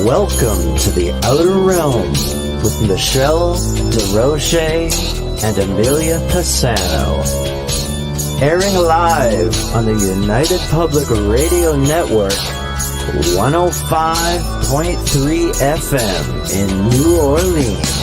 Welcome to the Outer Realm with Michelle Desrochers and Amelia Pisano. Airing live on the United Public Radio Network, 105.3 FM in New Orleans.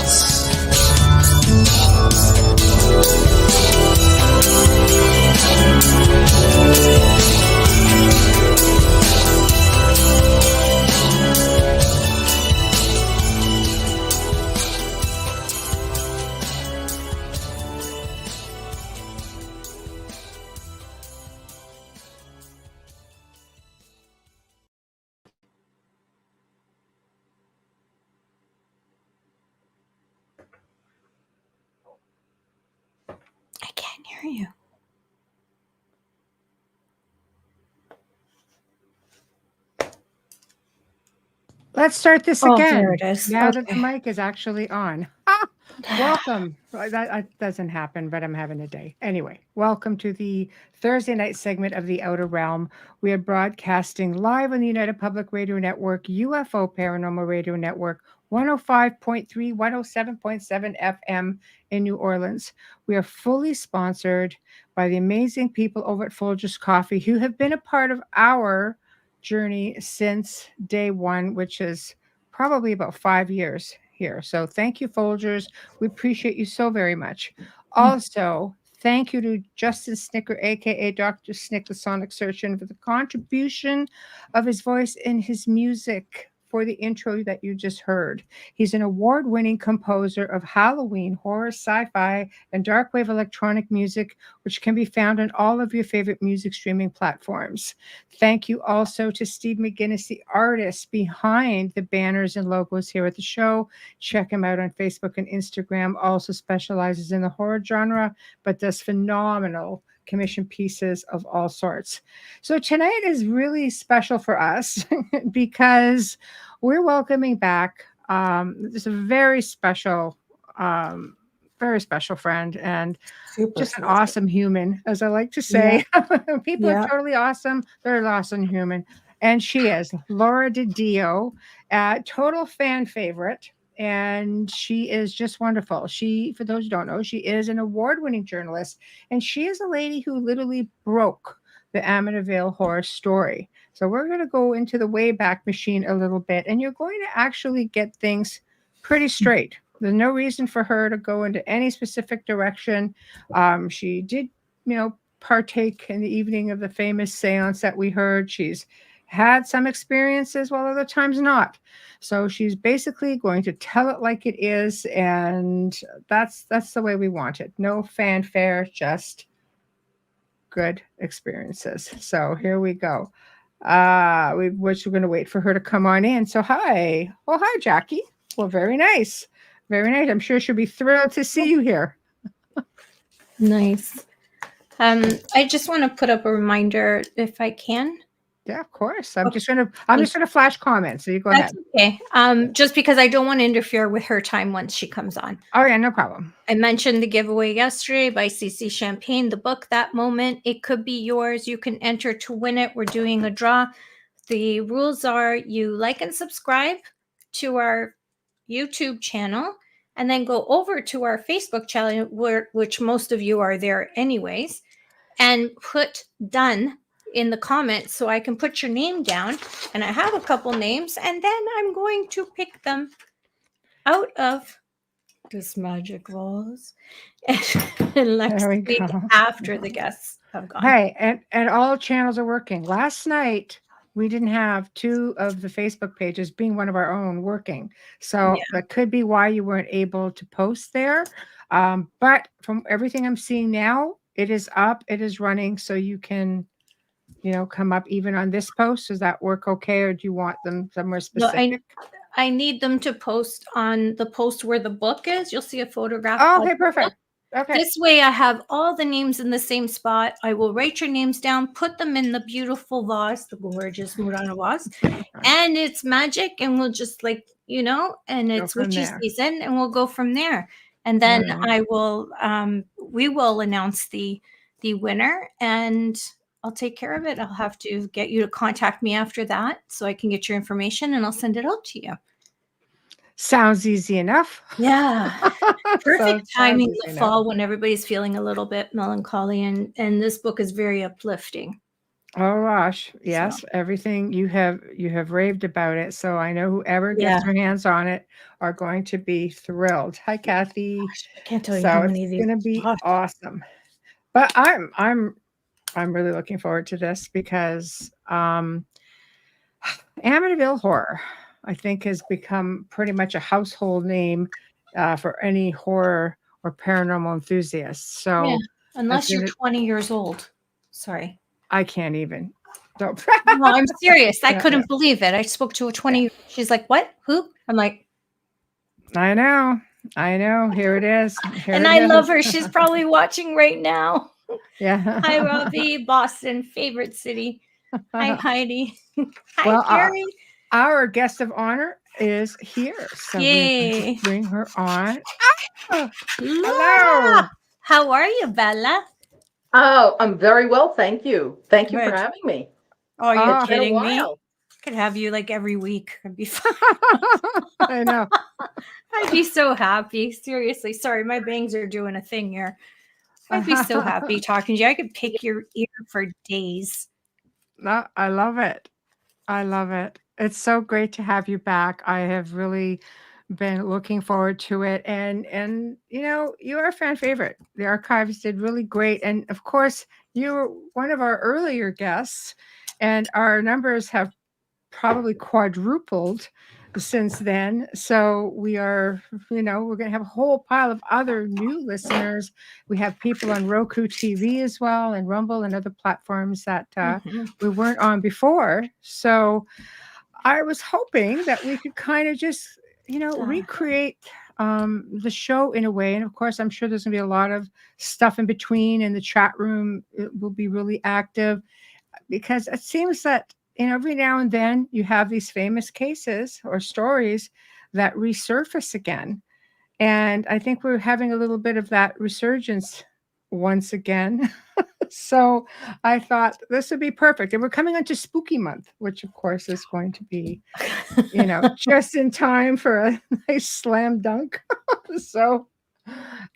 You. Let's start this again. There it is. Now that the mic is actually on. Welcome. That doesn't happen, but I'm having a day. Anyway, welcome to the Thursday night segment of The Outer Realm. We are broadcasting live on the United Public Radio Network, UFO Paranormal Radio Network, 105.3, 107.7 FM in New Orleans. We are fully sponsored by the amazing people over at Folgers Coffee who have been a part of our journey since day one, which is probably about 5 years here. So thank you, Folgers. We appreciate you so very much. Also, thank you to Justin Snicker, aka Dr. Snick, the Sonic Surgeon, for the contribution of his voice in his music for the intro that you just heard. He's an award-winning composer of Halloween, horror, sci-fi, and dark wave electronic music, which can be found on all of your favorite music streaming platforms. Thank you also to Steve McGinnis, the artist behind the banners and logos here at the show. Check him out on Facebook and Instagram. Also specializes in the horror genre, but does phenomenal commission pieces of all sorts. So tonight is really special for us because we're welcoming back just a very special friend and just an awesome human, as I like to say. Yeah. People are totally awesome. They're an awesome human. And she is Laura DiDio, total fan favorite. And she is just wonderful. She, for those who don't know, she is an award-winning journalist, and she is a lady who literally broke the Amityville Horror story. So we're going to go into the Wayback Machine a little bit, and you're going to actually get things pretty straight. There's no reason for her to go into any specific direction. She did, partake in the evening of the famous seance that we heard. She's had some experiences, while other times not. So she's basically going to tell it like it is, and that's the way we want it. No fanfare, just good experiences. So here we go. We're going to wait for her to come on in. So hi. Oh, hi, Jackie. Well, very nice. Very nice. I'm sure she'll be thrilled to see you here. Nice. I just want to put up a reminder if I can. Yeah, of course. I'm just gonna flash comments. So you go ahead. Okay. Just because I don't want to interfere with her time once she comes on. Oh yeah, no problem. I mentioned the giveaway yesterday by CC Champagne, the book That Moment. It could be yours. You can enter to win it. We're doing a draw. The rules are you like and subscribe to our YouTube channel, and then go over to our Facebook channel, which most of you are there anyways, and put done in the comments so I can put your name down. And I have a couple names, and then I'm going to pick them out of this magic vase and next week after the guests have gone. Hey, and all channels are working. Last night we didn't have two of the Facebook pages, being one of our own, working. So that could be why you weren't able to post there. But from everything I'm seeing now, it is up, it is running, so you can come up even on this post. Does that work okay, or do you want them somewhere specific? No, I need them to post on the post where the book is. You'll see a photograph. Oh, okay, perfect. Okay. This way I have all the names in the same spot. I will write your names down, put them in the beautiful vase, the gorgeous Murano vase, and it's magic, and we'll just and it's witchy season, and we'll go from there. And then we will announce the winner, and I'll take care of it. I'll have to get you to contact me after that so I can get your information and I'll send it out to you. Sounds easy enough. Yeah. Perfect timing in the enough. fall when everybody's feeling a little bit melancholy, and this book is very uplifting. Oh gosh, yes, So. everything you have raved about it. So I know whoever gets their hands on it are going to be thrilled. Hi, Kathy. Gosh, I can't tell you So how it's many of these. going to be awesome. But I'm really looking forward to this because Amityville Horror, I think, has become pretty much a household name for any horror or paranormal enthusiasts. So Yeah, unless you're 20 years old. Sorry. I can't even. No, I'm serious. I couldn't believe it. I spoke to a 20. She's like, "What? Who?" I'm like, I know. Here it is. And I love her. She's probably watching right now. Yeah. Hi, Robbie. Boston, favorite city. Hi, Heidi. Hi, Well, Carrie. Our guest of honor is here. So Yay. bring her on. Oh, hello. How are you, Bella? Oh, I'm very well, thank you. Thank you for having me. Oh, you're kidding me? I could have you like every week. It'd be fun. I know. I'd be so happy. Seriously. Sorry, my bangs are doing a thing here. I'd be so happy talking to you. I could pick your ear for days. No, I love it. I love it. It's so great to have you back. I have really been looking forward to it. And you know, you are a fan favorite. The archives did really great. And of course, you were one of our earlier guests, and our numbers have probably quadrupled since then. So we are, we're going to have a whole pile of other new listeners. We have people on Roku TV as well, and Rumble and other platforms that we weren't on before. So I was hoping that we could kind of just, recreate the show in a way. And of course, I'm sure there's going to be a lot of stuff in between, and the chat room will be really active, because it seems that every now and then you have these famous cases or stories that resurface again. And I think we're having a little bit of that resurgence once again. So I thought this would be perfect. And we're coming into spooky month, which of course is going to be, just in time for a nice slam dunk. So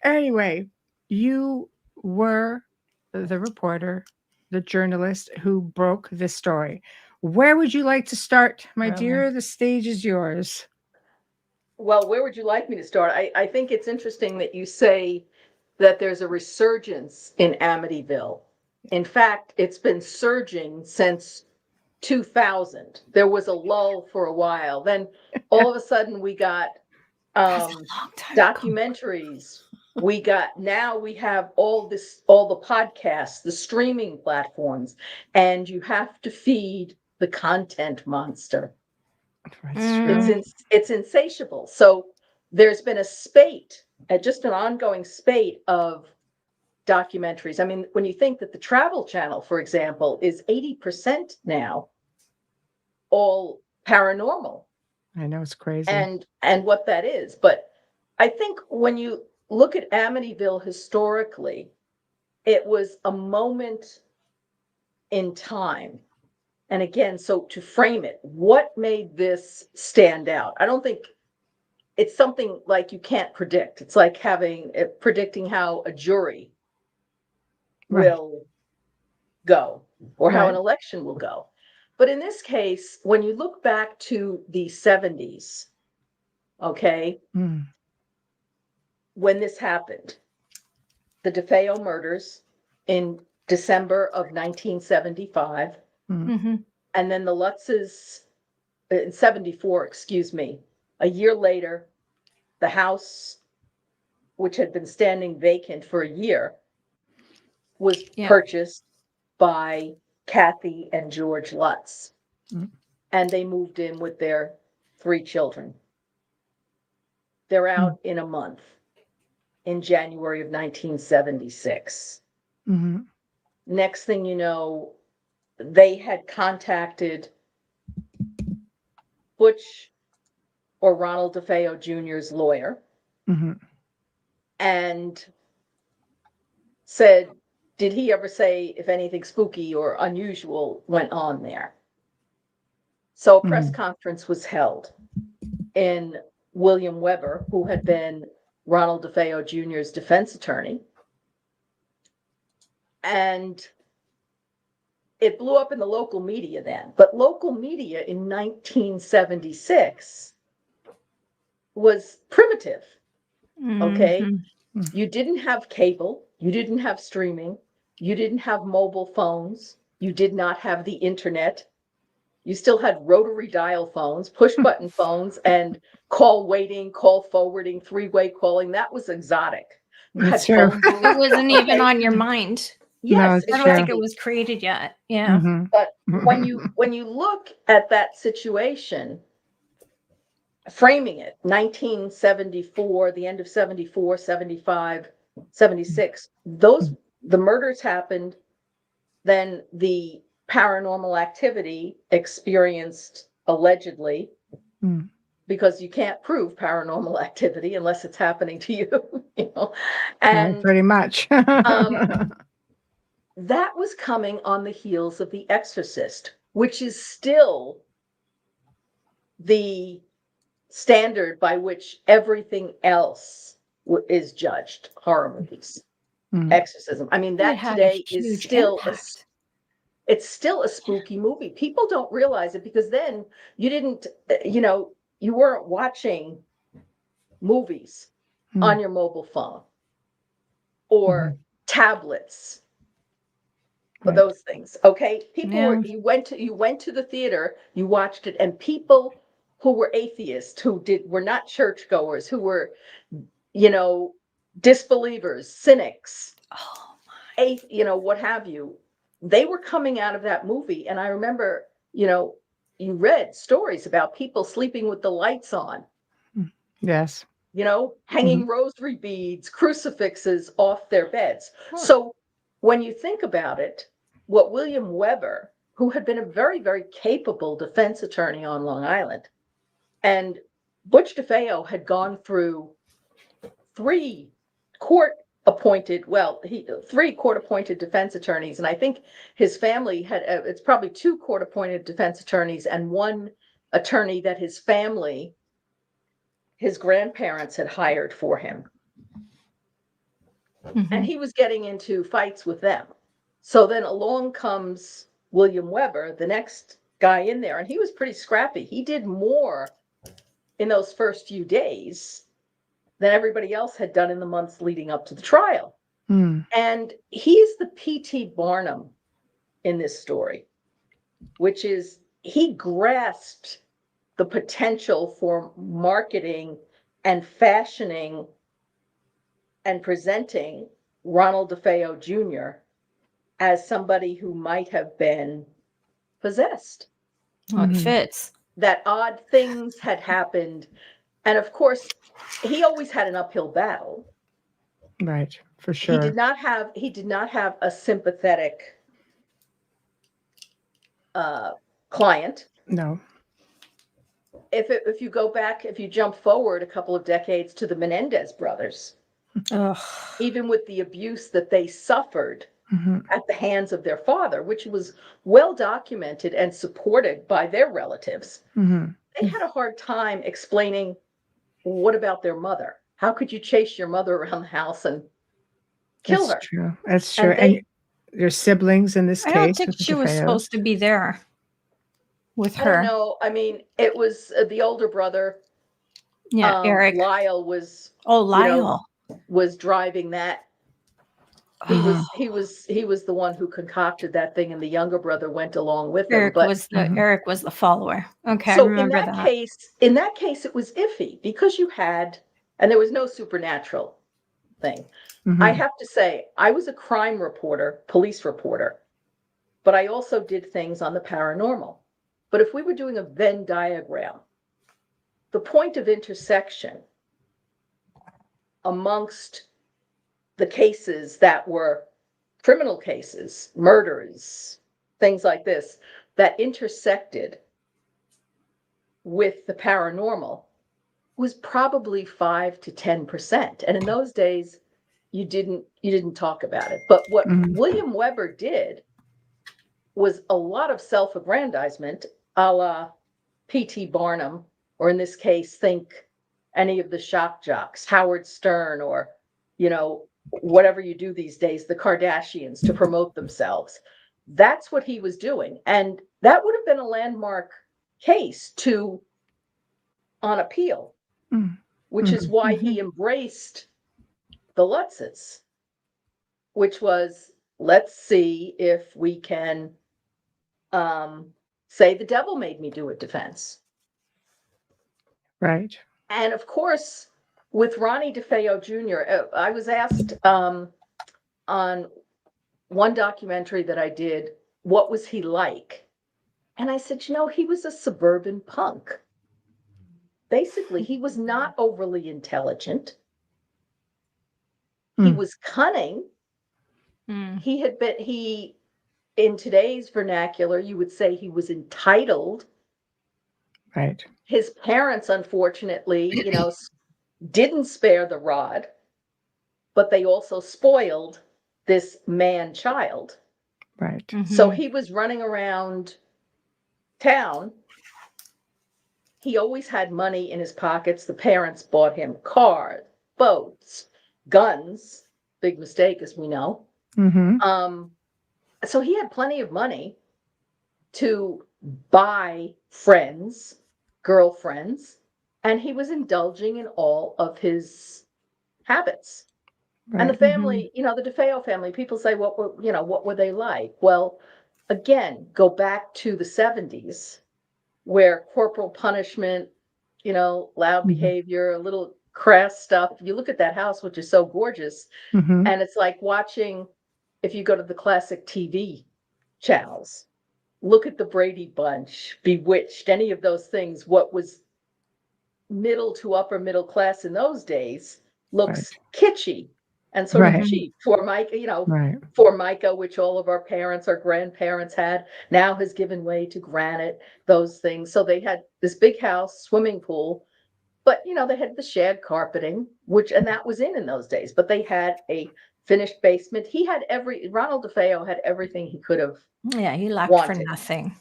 anyway, you were the reporter, the journalist who broke this story. Where would you like to start, my dear? The stage is yours. Well, where would you like me to start? I think it's interesting that you say that there's a resurgence in Amityville. In fact, it's been surging since 2000. There was a lull for a while. Then all of a sudden we got documentaries. Now we have all the podcasts, the streaming platforms, and you have to feed the content monster. It's insatiable. So there's been a spate, just an ongoing spate of documentaries. I mean, when you think that the Travel Channel, for example, is 80% now all paranormal. I know, it's crazy. And what that is. But I think when you look at Amityville historically, it was a moment in time. And again, so to frame it, what made this stand out? I don't think it's something like you can't predict. It's like predicting how a jury will go, or how an election will go. But in this case, when you look back to the 70s, when this happened, the Defeo murders in December of 1975, and then the Lutzes in 74, a year later, the house, which had been standing vacant for a year, was purchased by Kathy and George Lutz. And they moved in with their 3 children. They're out in a month, in January of 1976. Next thing you know, they had contacted Butch or Ronald Defeo Jr.'s lawyer and said, did he ever say if anything spooky or unusual went on there? So a press conference was held, and William Weber, who had been Ronald Defeo Jr.'s defense attorney, and it blew up in the local media then. But local media in 1976 was primitive, okay? Mm-hmm. You didn't have cable, you didn't have streaming, you didn't have mobile phones, you did not have the internet. You still had rotary dial phones, push button phones, and call waiting, call forwarding, three-way calling. That was exotic. That's true. It wasn't even on your mind. Yes, No, I don't think it was created yet. Yeah. But when you look at that situation, framing it, 1974, the end of 74, 75, 76, the murders happened, then the paranormal activity experienced allegedly, because you can't prove paranormal activity unless it's happening to you, and pretty much. that was coming on the heels of The Exorcist, which is still the standard by which everything else is judged. Horror movies, exorcism. I mean, that today is still it's still a spooky movie. People don't realize it because then you didn't, you weren't watching movies on your mobile phone or tablets or those things. Okay. People you went to the theater, you watched it, and people who were atheists, were not churchgoers, who were, disbelievers, cynics, what have you, they were coming out of that movie. And I remember, you read stories about people sleeping with the lights on. Yes. Hanging rosary beads, crucifixes off their beds. So when you think about it, what William Weber, who had been a very, very capable defense attorney on Long Island, and Butch Defeo had gone through three court-appointed defense attorneys, and I think his family had, it's probably two court-appointed defense attorneys and one attorney that his family, his grandparents had hired for him. And he was getting into fights with them. So then along comes William Weber, the next guy in there, and he was pretty scrappy. He did more in those first few days than everybody else had done in the months leading up to the trial. And he's the P.T. Barnum in this story, which is he grasped the potential for marketing and fashioning and presenting Ronald Defeo Jr. as somebody who might have been possessed. It fits. That odd things had happened. And of course, he always had an uphill battle. Right, for sure. He did not have a sympathetic client. No. If you jump forward a couple of decades to the Menendez brothers, even with the abuse that they suffered at the hands of their father, which was well documented and supported by their relatives, they had a hard time explaining, what about their mother? How could you chase your mother around the house and kill her? True. That's true. And your siblings in this case. I don't think she was supposed to be there with her. I don't know. I mean, it was the older brother. Yeah, Eric. Lyle was. Oh, Lyle was driving that. He was the one who concocted that thing, and the younger brother went along with him. Eric was the follower. Okay, so I remember in that case, it was iffy because there was no supernatural thing. I have to say, I was a crime reporter, police reporter, but I also did things on the paranormal. But if we were doing a Venn diagram, the point of intersection amongst the cases that were criminal cases, murders, things like this, that intersected with the paranormal was probably 5 to 10%. And in those days, you didn't talk about it. But what William Weber did was a lot of self-aggrandizement, a la P.T. Barnum, or in this case, think any of the shock jocks, Howard Stern, or, whatever you do these days, the Kardashians, to promote themselves. That's what he was doing. And that would have been a landmark case on appeal, which is why he embraced the Lutzes, which was, let's see if we can say the devil made me do it defense. Right. And of course, with Ronnie DeFeo Jr., I was asked on one documentary that I did, what was he like? And I said, he was a suburban punk. Basically, he was not overly intelligent. He was cunning. He in today's vernacular, you would say he was entitled. Right. His parents, unfortunately, didn't spare the rod, but they also spoiled this man-child. Right. So he was running around town. He always had money in his pockets. The parents bought him cars, boats, guns. Big mistake, as we know. So he had plenty of money to buy friends, girlfriends, and he was indulging in all of his habits. Right. And the family, the Defeo family, people say, what were they like? Well, again, go back to the 70s, where corporal punishment, loud behavior, a little crass stuff. You look at that house, which is so gorgeous, and it's like watching, if you go to the classic TV channels, look at the Brady Bunch, Bewitched, any of those things, what was middle to upper middle class in those days looks kitschy and sort of cheap. For Micah, for Micah, which all of our parents or grandparents had, now has given way to granite, those things. So they had this big house, swimming pool, but they had the shag carpeting, and that was in those days, but they had a finished basement. He had Ronald DeFeo had everything he could have. Yeah, he lacked for nothing.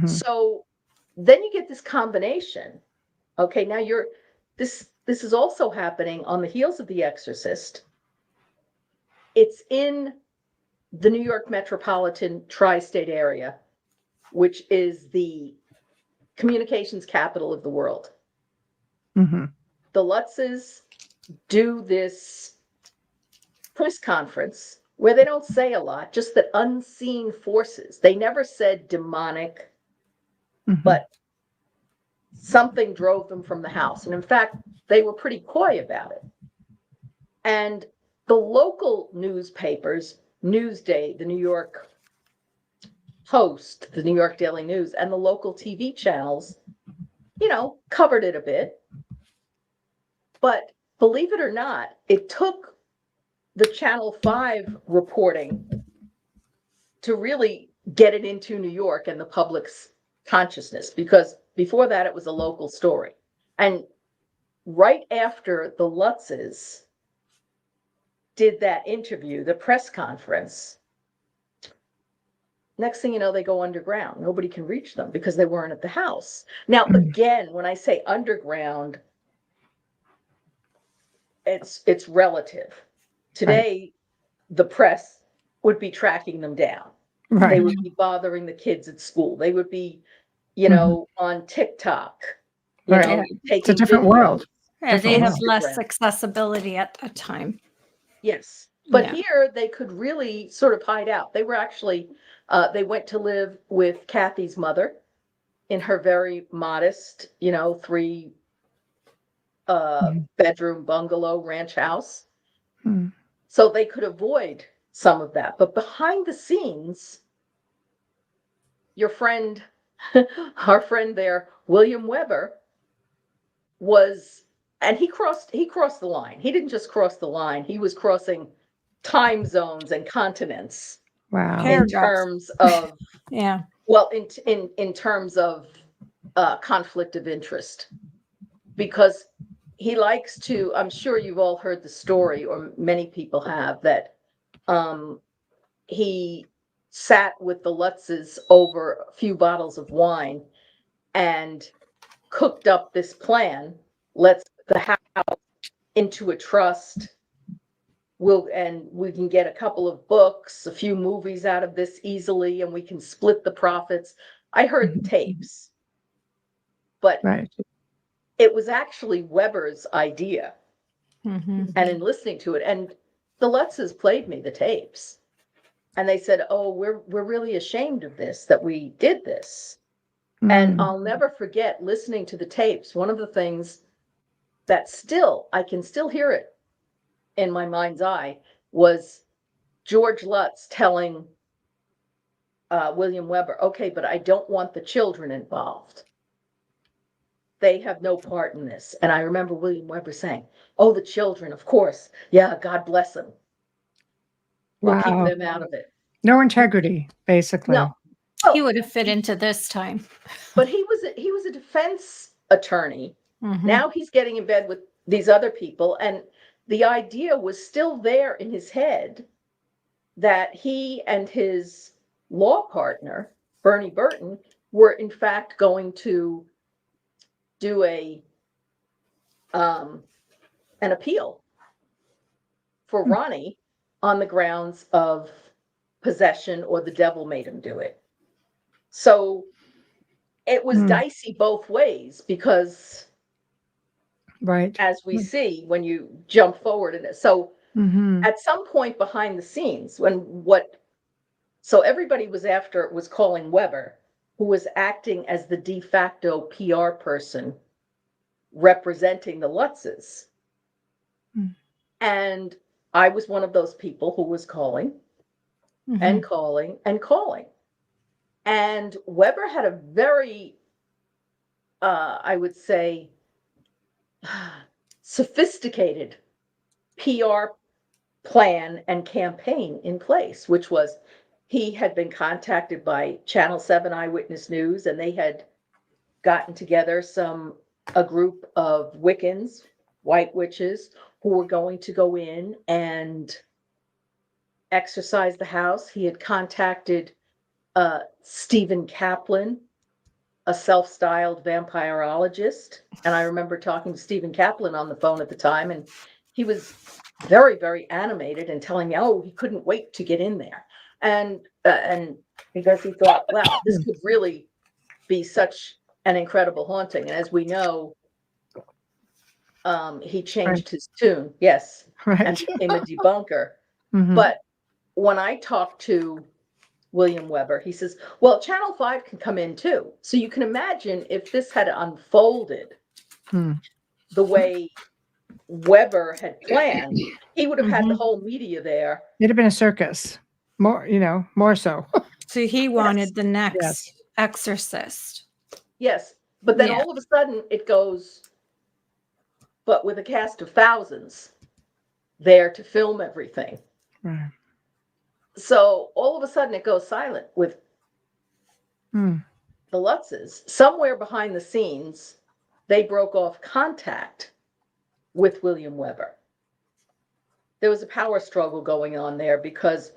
So then you get this combination. Okay, now this is also happening on the heels of The Exorcist. It's in the New York metropolitan tri-state area, which is the communications capital of the world. The Lutzes do this press conference where they don't say a lot, just that unseen forces. They never said demonic, but something drove them from the house. And in fact, they were pretty coy about it. And the local newspapers, Newsday, the New York Post, the New York Daily News, and the local TV channels, covered it a bit. But believe it or not, it took the Channel 5 reporting to really get it into New York and the public's consciousness, because before that, it was a local story. And right after the Lutzes did that interview, the press conference, next thing you know, they go underground. Nobody can reach them because they weren't at the house. Now, again, when I say underground, it's relative. Today, the press would be tracking them down. They would be bothering the kids at school. They would be, on TikTok. It's a different world. Yeah, they have less accessibility at that time. Yes. But here they could really sort of hide out. They were actually, they went to live with Kathy's mother in her very modest, 3 bedroom bungalow ranch house. So they could avoid some of that. But behind the scenes, your friend, our friend there, William Weber, and he crossed the line. He didn't just cross the line. He was crossing time zones and continents. Wow. In terms of well, in terms of conflict of interest, because he likes to, I'm sure you've all heard the story, or many people have, that he sat with the Lutzes over a few bottles of wine and cooked up this plan. Let's put the house into a trust. We can get a couple of books, a few movies out of this easily, and we can split the profits. I heard the tapes, but Right. it was actually Weber's idea. Mm-hmm. And in listening to it, and the Lutzes played me the tapes, and they said, "Oh, we're really ashamed of this, that we did this." And I'll never forget listening to the tapes. One of the things that I can still hear it in my mind's eye, was George Lutz telling William Weber, "Okay, but I don't want the children involved. They have no part in this." And I remember William Weber saying, "Oh, the children, of course. Yeah, God bless them. We'll keep them out of it." No integrity, basically. No. He would have fit into this time. But he was a defense attorney. Mhm. Now he's getting in bed with these other people, and the idea was still there in his head that he and his law partner, Bernie Burton, were in fact going to do an appeal for Ronnie on the grounds of possession, or the devil made him do it. So it was dicey both ways, because Right. as we see when you jump forward in it. So Mm-hmm. at some point behind the scenes, so everybody was calling Weber, who was acting as the de facto PR person representing the Lutzes. And I was one of those people who was calling and calling and calling. And Weber had a very, I would say, sophisticated PR plan and campaign in place, which was, he had been contacted by Channel 7 Eyewitness News, and they had gotten together a group of Wiccans, white witches, who were going to go in and exorcise the house. He had contacted Stephen Kaplan, a self-styled vampirologist. And I remember talking to Stephen Kaplan on the phone at the time, and he was very, very animated and telling me, oh, he couldn't wait to get in there. And because he thought, wow, this could really be such an incredible haunting. And as we know, he changed his tune, yes, and became a debunker. But when I talked to William Weber, he says, well, Channel 5 can come in too. So you can imagine if this had unfolded the way Weber had planned, he would have had the whole media there. It'd have been a circus. More so. So he wanted the next exorcist. Yes. But then all of a sudden it goes, but with a cast of thousands there to film everything. Right. So all of a sudden it goes silent with the Lutzes. Somewhere behind the scenes, they broke off contact with William Weber. There was a power struggle going on there, because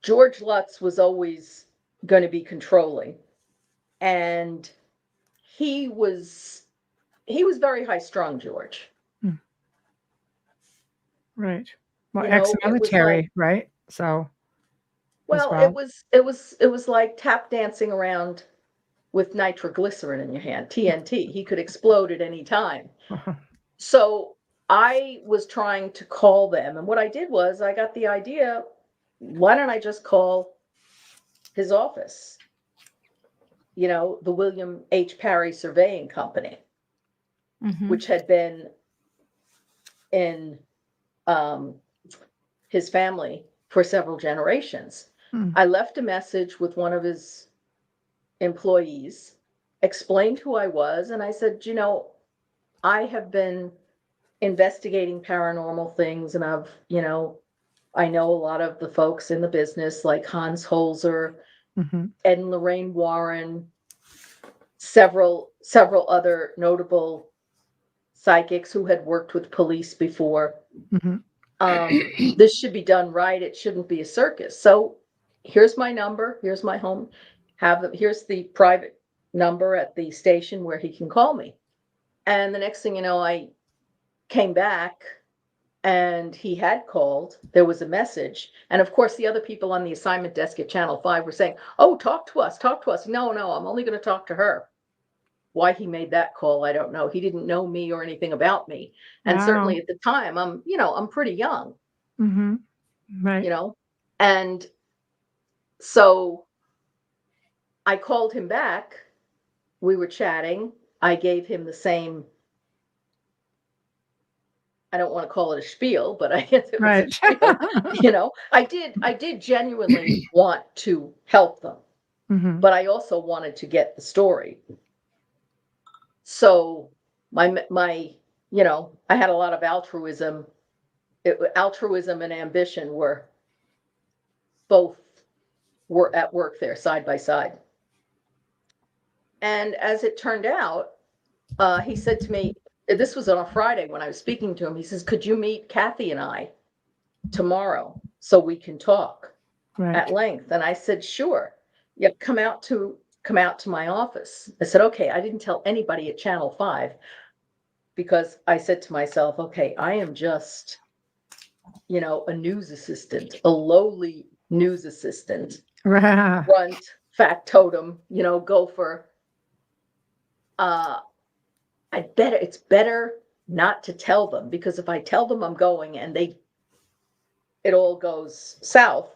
George Lutz was always going to be controlling, and he was very high strung, George. Right. Well, You know, ex-military, like, right? So. Well, well. it was like tap dancing around with nitroglycerin in your hand, TNT. He could explode at any time. So I was trying to call them, and what I did was I got the idea, why don't I just call his office? You know, the William H. Parry Surveying Company, which had been in his family for several generations. I left a message with one of his employees, explained who I was, and I said, you know, I have been investigating paranormal things, and I know a lot of the folks in the business, like Hans Holzer, Ed and Lorraine Warren, several other notable psychics who had worked with police before. Mm-hmm. This should be done right. It shouldn't be a circus. So here's my number. Here's my home. Here's the private number at the station where he can call me. And the next thing you know, I came back and he had called. There was a message. And of course, the other people on the assignment desk at Channel 5 were saying, oh, talk to us, talk to us. No, I'm only going to talk to her. Why he made that call, I don't know. He didn't know me or anything about me. And certainly at the time, I'm pretty young. Mm-hmm. Right. And so I called him back. We were chatting. I gave him the same, I don't want to call it a spiel, but I guess it was a spiel. I did genuinely want to help them, but I also wanted to get the story. So I had a lot of altruism. Altruism and ambition were at work there side by side. And as it turned out, he said to me, this was on a Friday when I was speaking to him, he says, could you meet Kathy and I tomorrow so we can talk at length? And I said, sure. Yeah, come out to my office. I said, okay. I didn't tell anybody at Channel 5 because I said to myself, okay, I am just, a news assistant, a lowly news assistant, runt, factotum, gopher. It's better not to tell them, because if I tell them I'm going and it all goes south,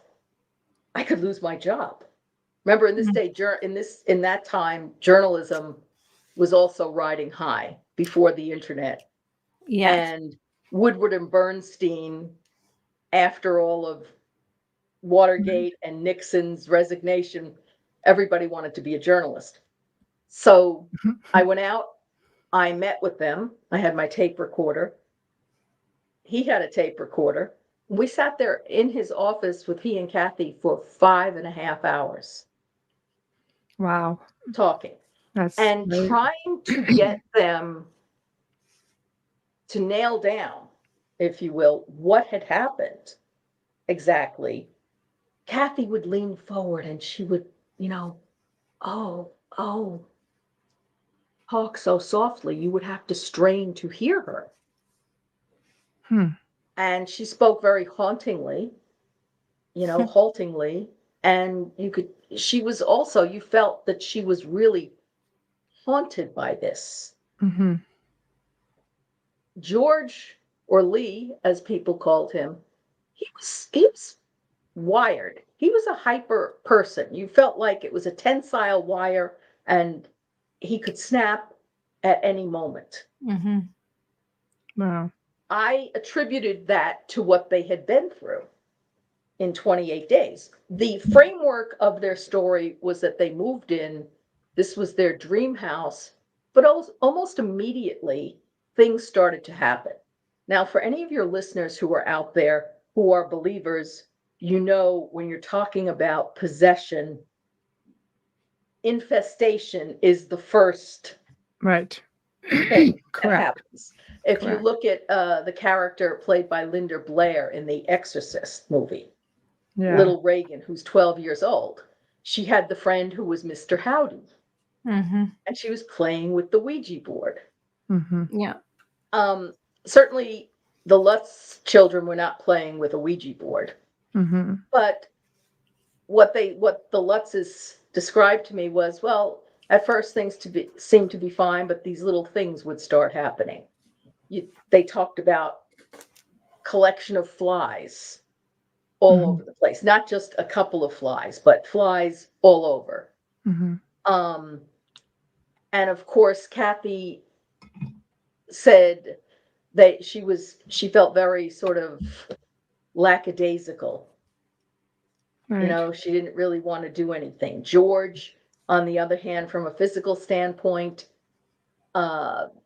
I could lose my job. Remember, in this day, in that time, journalism was also riding high before the internet. Yeah. And Woodward and Bernstein, after all of Watergate and Nixon's resignation, everybody wanted to be a journalist. So I went out, I met with them. I had my tape recorder. He had a tape recorder. We sat there in his office with he and Kathy for 5.5 hours. Wow. Talking. And trying to get them to nail down, if you will, what had happened exactly. Kathy would lean forward and she would, oh, talk so softly, you would have to strain to hear her. And she spoke very hauntingly, haltingly. And you felt that she was really haunted by this. George, or Lee, as people called him, he was wired. He was a hyper person. You felt like it was a tensile wire and he could snap at any moment. Wow. I attributed that to what they had been through in 28 days. The framework of their story was that they moved in. This was their dream house, but almost immediately things started to happen. Now, for any of your listeners who are out there who are believers, when you're talking about possession, infestation is the first thing that happens. If you look at the character played by Linda Blair in the Exorcist movie, Little Reagan, who's 12 years old, she had the friend who was Mr. Howdy, and she was playing with the Ouija board. Certainly, the Lutz children were not playing with a Ouija board, but what the Lutzes described to me was, well, at first things seemed to be fine, but these little things would start happening. They talked about collection of flies all over the place, not just a couple of flies, but flies all over. And of course, Kathy said that she felt very sort of lackadaisical. She didn't really want to do anything. George, on the other hand, from a physical standpoint,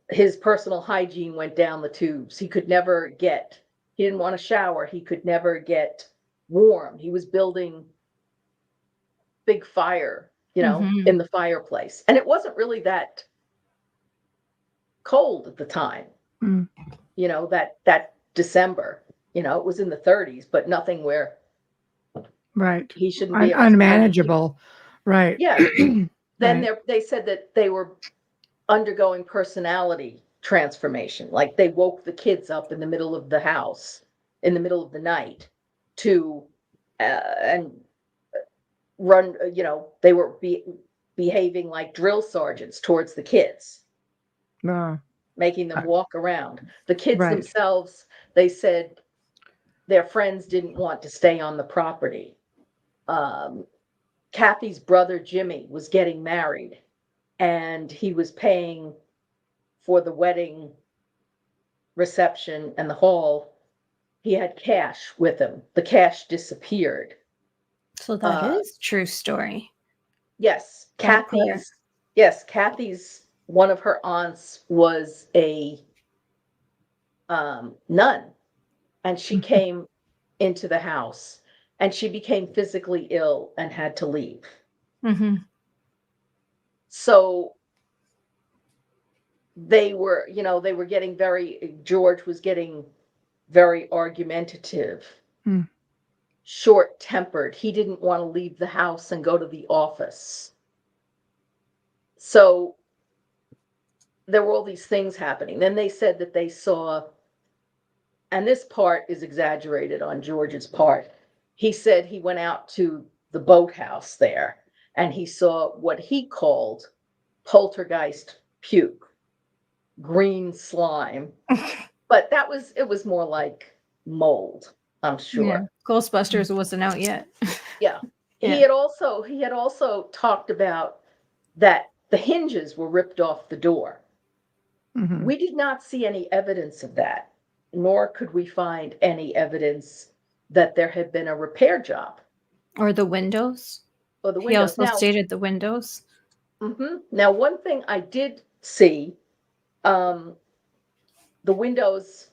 his personal hygiene went down the tubes. He didn't want to shower. He could never get warm. He was building big fire, in the fireplace. And it wasn't really that cold at the time. Mm. You know, that December, you know, it was in the 30s, but nothing where Right. he shouldn't be able to. Unmanageable. Right. Yeah. Then Right. they said that they were undergoing personality transformation. Like they woke the kids up in the middle of the house, in the middle of the night to, and run, you know, they were behaving like drill sergeants towards the kids, making them walk around. The kids Right. themselves, they said their friends didn't want to stay on the property. Kathy's brother Jimmy was getting married, and he was paying for the wedding reception and the hall. He had cash with him. The cash disappeared. So that is true story. Yes, Kathy's one of her aunts was a nun, and she came into the house, and she became physically ill and had to leave. Mm-hmm. So they were getting George was getting very argumentative, short-tempered. He didn't want to leave the house and go to the office. So there were all these things happening. Then they said that they saw, and this part is exaggerated on George's part. He said he went out to the boathouse there and he saw what he called poltergeist puke, green slime. But it was more like mold, I'm sure. Yeah. Ghostbusters wasn't out yet. Yeah. Yeah. He had also talked about that the hinges were ripped off the door. Mm-hmm. We did not see any evidence of that, nor could we find any evidence that there had been a repair job. Or the windows. Or the He windows. also stated the windows. Mm-hmm. Now, one thing I did see, the windows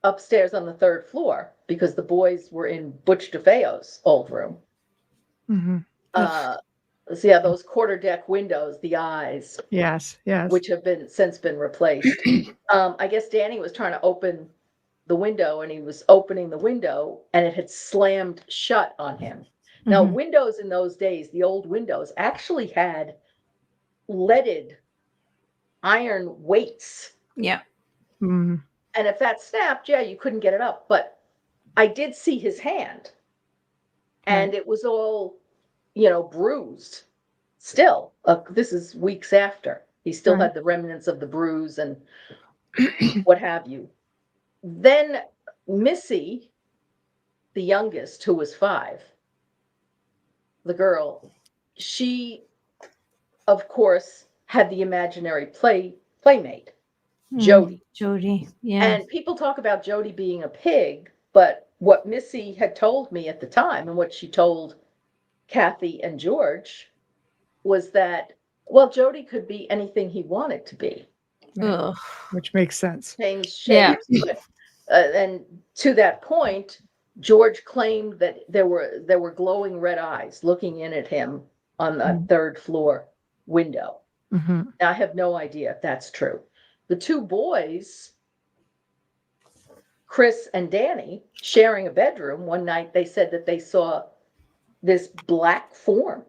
upstairs on the 3rd floor, because the boys were in Butch DeFeo's old room. Mm-hmm. So yeah, those quarter-deck windows, the eyes. Yes. Which have since been replaced. I guess Danny was trying to open the window, and he was opening the window, and it had slammed shut on him. Now, windows in those days, the old windows, actually had leaded iron weights. Yeah. Mm-hmm. And if that snapped, yeah, you couldn't get it up. But I did see his hand, and it was all, bruised. Still, this is weeks after. He still had the remnants of the bruise and what have you. Then Missy, the youngest, who was 5, the girl, she, of course, had the imaginary playmate, Jody. Jody, yeah. And people talk about Jody being a pig, but what Missy had told me at the time, and what she told Kathy and George, was that, well, Jody could be anything he wanted to be. Right. Which makes sense. Change shapes. Yeah. And to that point, George claimed that there were glowing red eyes looking in at him on the 3rd floor window. Mm-hmm. Now, I have no idea if that's true. The 2 boys, Chris and Danny, sharing a bedroom, one night they said that they saw this black form.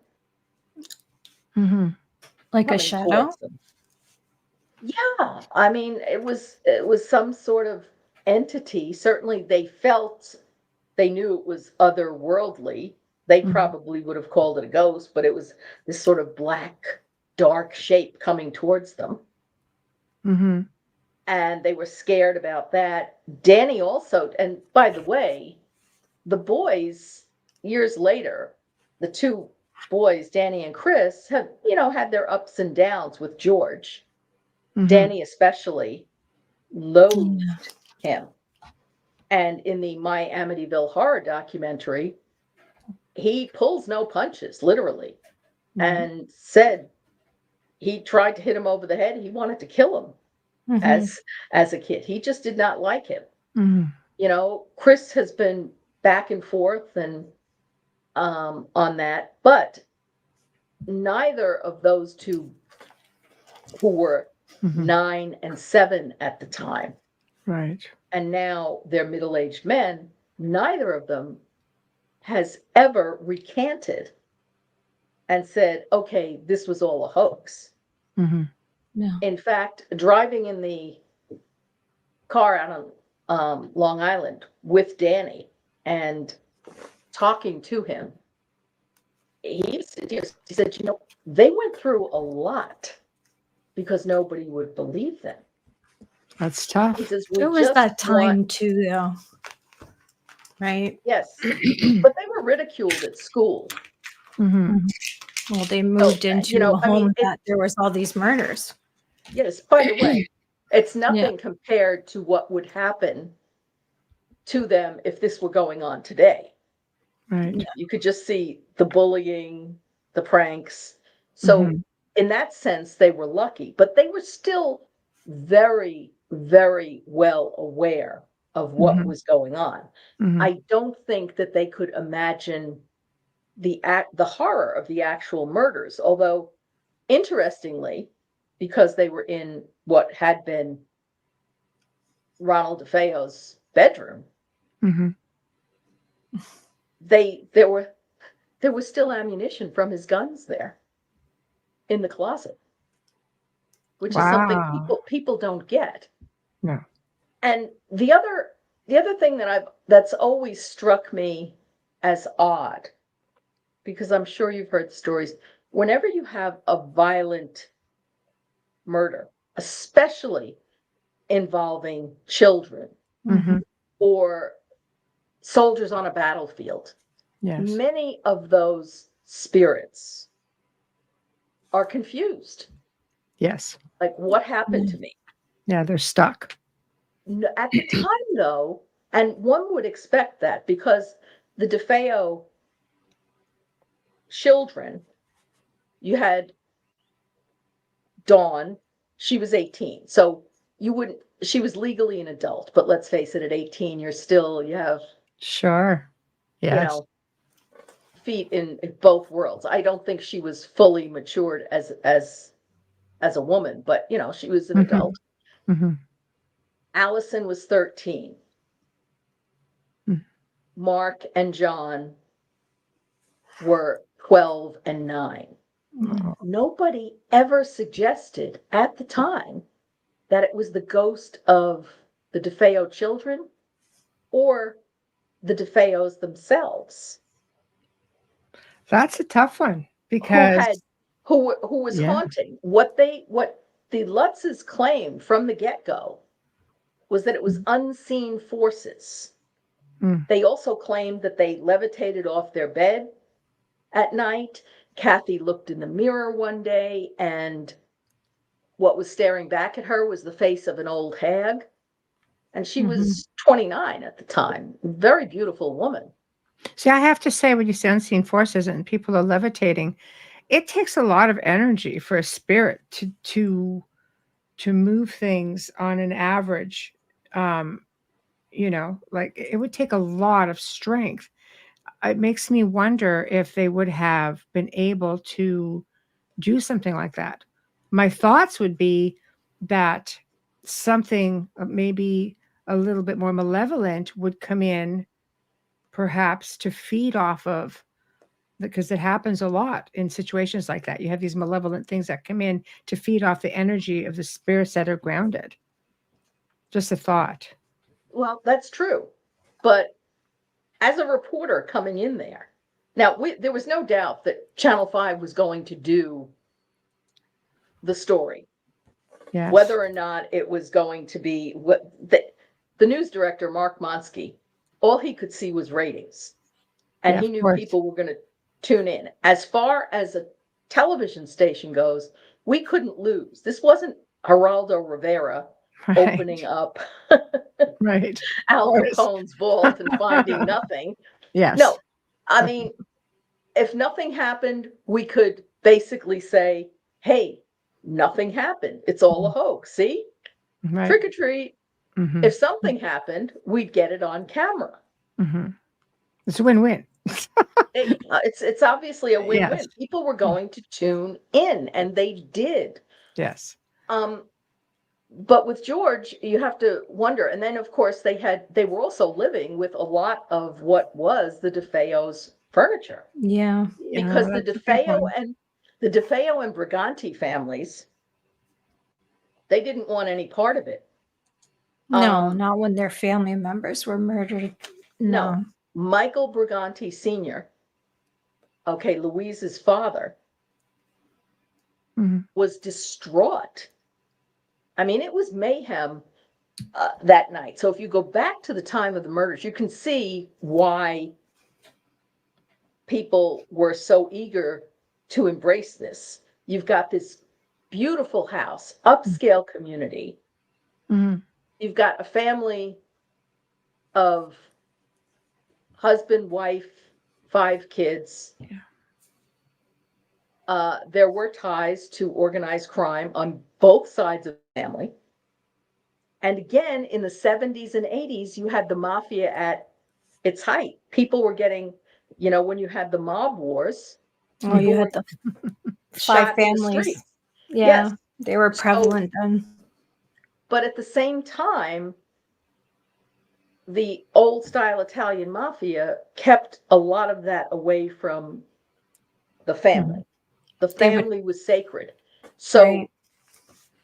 Mm-hmm. Like a shadow? Yeah. I mean, it was some sort of entity. Certainly they knew it was otherworldly. They probably would have called it a ghost, but it was this sort of black, dark shape coming towards them. Mm-hmm. And they were scared about that. Danny also, and by the way, the boys, years later, the 2 boys, Danny and Chris, have, had their ups and downs with George. Danny especially loathed him. And in the My Amityville Horror documentary, he pulls no punches, literally, and said he tried to hit him over the head. He wanted to kill him as a kid. He just did not like him. Chris has been back and forth and on that, but neither of those 2 who were 9 and 7 at the time. Right. And now they're middle-aged men. Neither of them has ever recanted and said, okay, this was all a hoax. No. In fact, driving in the car out on Long Island with Danny and talking to him, he said, they went through a lot because nobody would believe them. That's tough. He says, There was that time too, though. Right? Yes. But they were ridiculed at school. Well, they moved into a home that there was all these murders. Yes. By the way, it's nothing compared to what would happen to them if this were going on today. Right. You could just see the bullying, the pranks. So in that sense, they were lucky, but they were still very, very well aware of what was going on. I don't think that they could imagine the horror of the actual murders, although interestingly, because they were in what had been Ronald DeFeo's bedroom, there was still ammunition from his guns there in the closet, which is something people don't get. No. And the other thing that's always struck me as odd, because I'm sure you've heard stories, whenever you have a violent murder, especially involving children or soldiers on a battlefield, many of those spirits are confused. Yes. Like, what happened to me? Yeah, they're stuck. At the time, though, and one would expect that because the DeFeo children, you had Dawn, she was 18. So she was legally an adult, but let's face it, at 18, you have Sure. Yes. Feet in both worlds. I don't think she was fully matured as a woman, but she was an adult. Allison was 13. Mark and John were 12 and 9. Nobody ever suggested at the time that it was the ghost of the DeFeo children or the DeFeos themselves. That's a tough one because who was haunting. What the Lutzes claimed from the get-go was that it was unseen forces. They also claimed that they levitated off their bed at night. Kathy looked in the mirror one day, and what was staring back at her was the face of an old hag. And she was 29 at the time. Very beautiful woman. See, I have to say, when you say unseen forces and people are levitating, it takes a lot of energy for a spirit to move things on an average. Like it would take a lot of strength. It makes me wonder if they would have been able to do something like that. My thoughts would be that something maybe a little bit more malevolent would come in, perhaps to feed off of, because it happens a lot in situations like that. You have these malevolent things that come in to feed off the energy of the spirits that are grounded. Just a thought. Well, that's true. But as a reporter coming in there, now there was no doubt that Channel 5 was going to do the story. Yes. Whether or not it was going to be what the news director, Mark Monsky, all he could see was ratings. And he knew people were going to tune in. As far as a television station goes, we couldn't lose. This wasn't Geraldo Rivera opening up Al Capone's vault and finding nothing. Yes. No, I mean, if nothing happened, we could basically say, hey, nothing happened. It's all a hoax. See? Trick or treat. If something happened, we'd get it on camera. It's a win-win. It's obviously a win-win. Yes. People were going to tune in, and they did. Yes. But with George, you have to wonder. And then, of course, they were also living with a lot of what was the DeFeo's furniture. Yeah. Because the that's a big DeFeo one. and the DeFeo and Briganti families, they didn't want any part of it. No, not when their family members were murdered. No. Michael Briganti Sr., okay, Louise's father, was distraught. I mean, it was mayhem that night. So if you go back to the time of the murders, you can see why people were so eager to embrace this. You've got this beautiful house, upscale community. You've got a family of husband, wife, 5 kids. There were ties to organized crime on both sides of the family. And again, in the 70s and 80s, you had the mafia at its height. People were getting, when you had the mob wars. Oh, you had the 5 families. Yeah, yes. They were prevalent then. But at the same time, the old style Italian mafia kept a lot of that away from the family. The family was sacred. So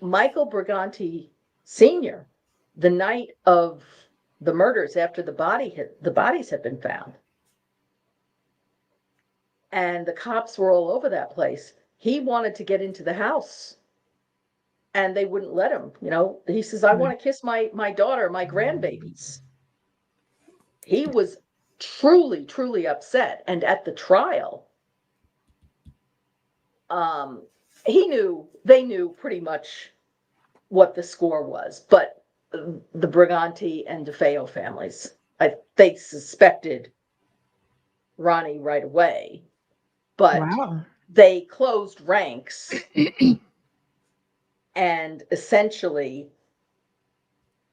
Michael Briganti Sr., the night of the murders, after the bodies had been found, and the cops were all over that place, he wanted to get into the house. And they wouldn't let him. He says, I want to kiss my daughter, my grandbabies. He was truly, truly upset. And at the trial, they knew pretty much what the score was. But the Briganti and DeFeo families, they suspected Ronnie right away. But they closed ranks. And essentially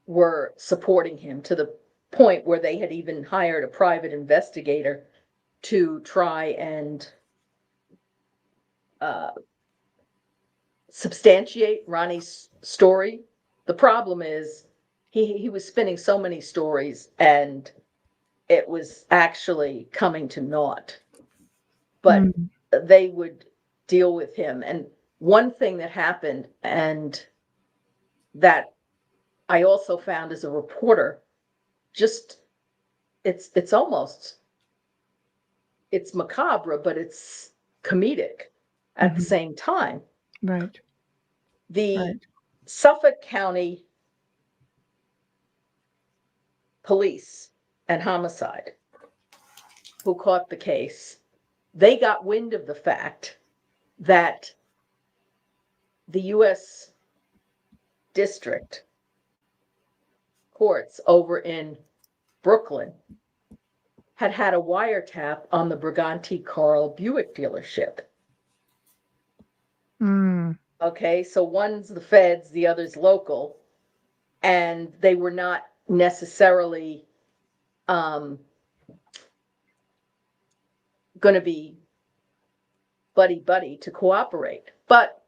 were supporting him to the point where they had even hired a private investigator to try and substantiate Ronnie's story. The problem is he was spinning so many stories, and it was actually coming to naught. But they would deal with him. And one thing that happened, and that I also found as a reporter, it's macabre, but it's comedic at the same time. Right. The Suffolk County Police and Homicide, who caught the case, they got wind of the fact that the U.S. District Courts over in Brooklyn had a wiretap on the Briganti Carl Buick dealership. Okay, so one's the feds, the other's local, and they were not necessarily going to be buddy-buddy to cooperate. But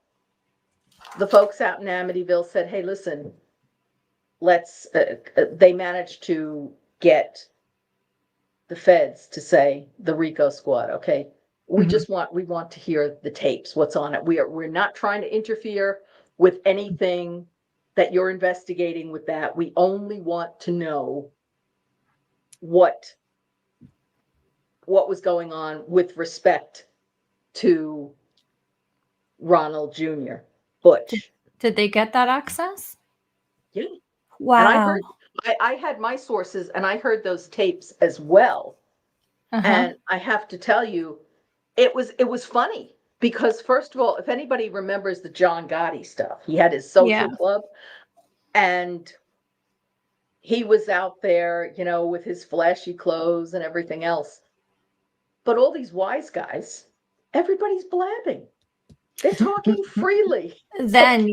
the folks out in Amityville said, hey, listen, they managed to get the feds to say, the RICO squad, okay, we want to hear the tapes, what's on it. We're not trying to interfere with anything that you're investigating with that. We only want to know what was going on with respect to Ronald Jr. Butch. Did they get that access? Yeah. Wow. And I had my sources, and I heard those tapes as well. And I have to tell you, it was funny because, first of all, if anybody remembers the John Gotti stuff, he had his social club, and he was out there, with his flashy clothes and everything else. But all these wise guys, everybody's blabbing. They're talking freely. Then,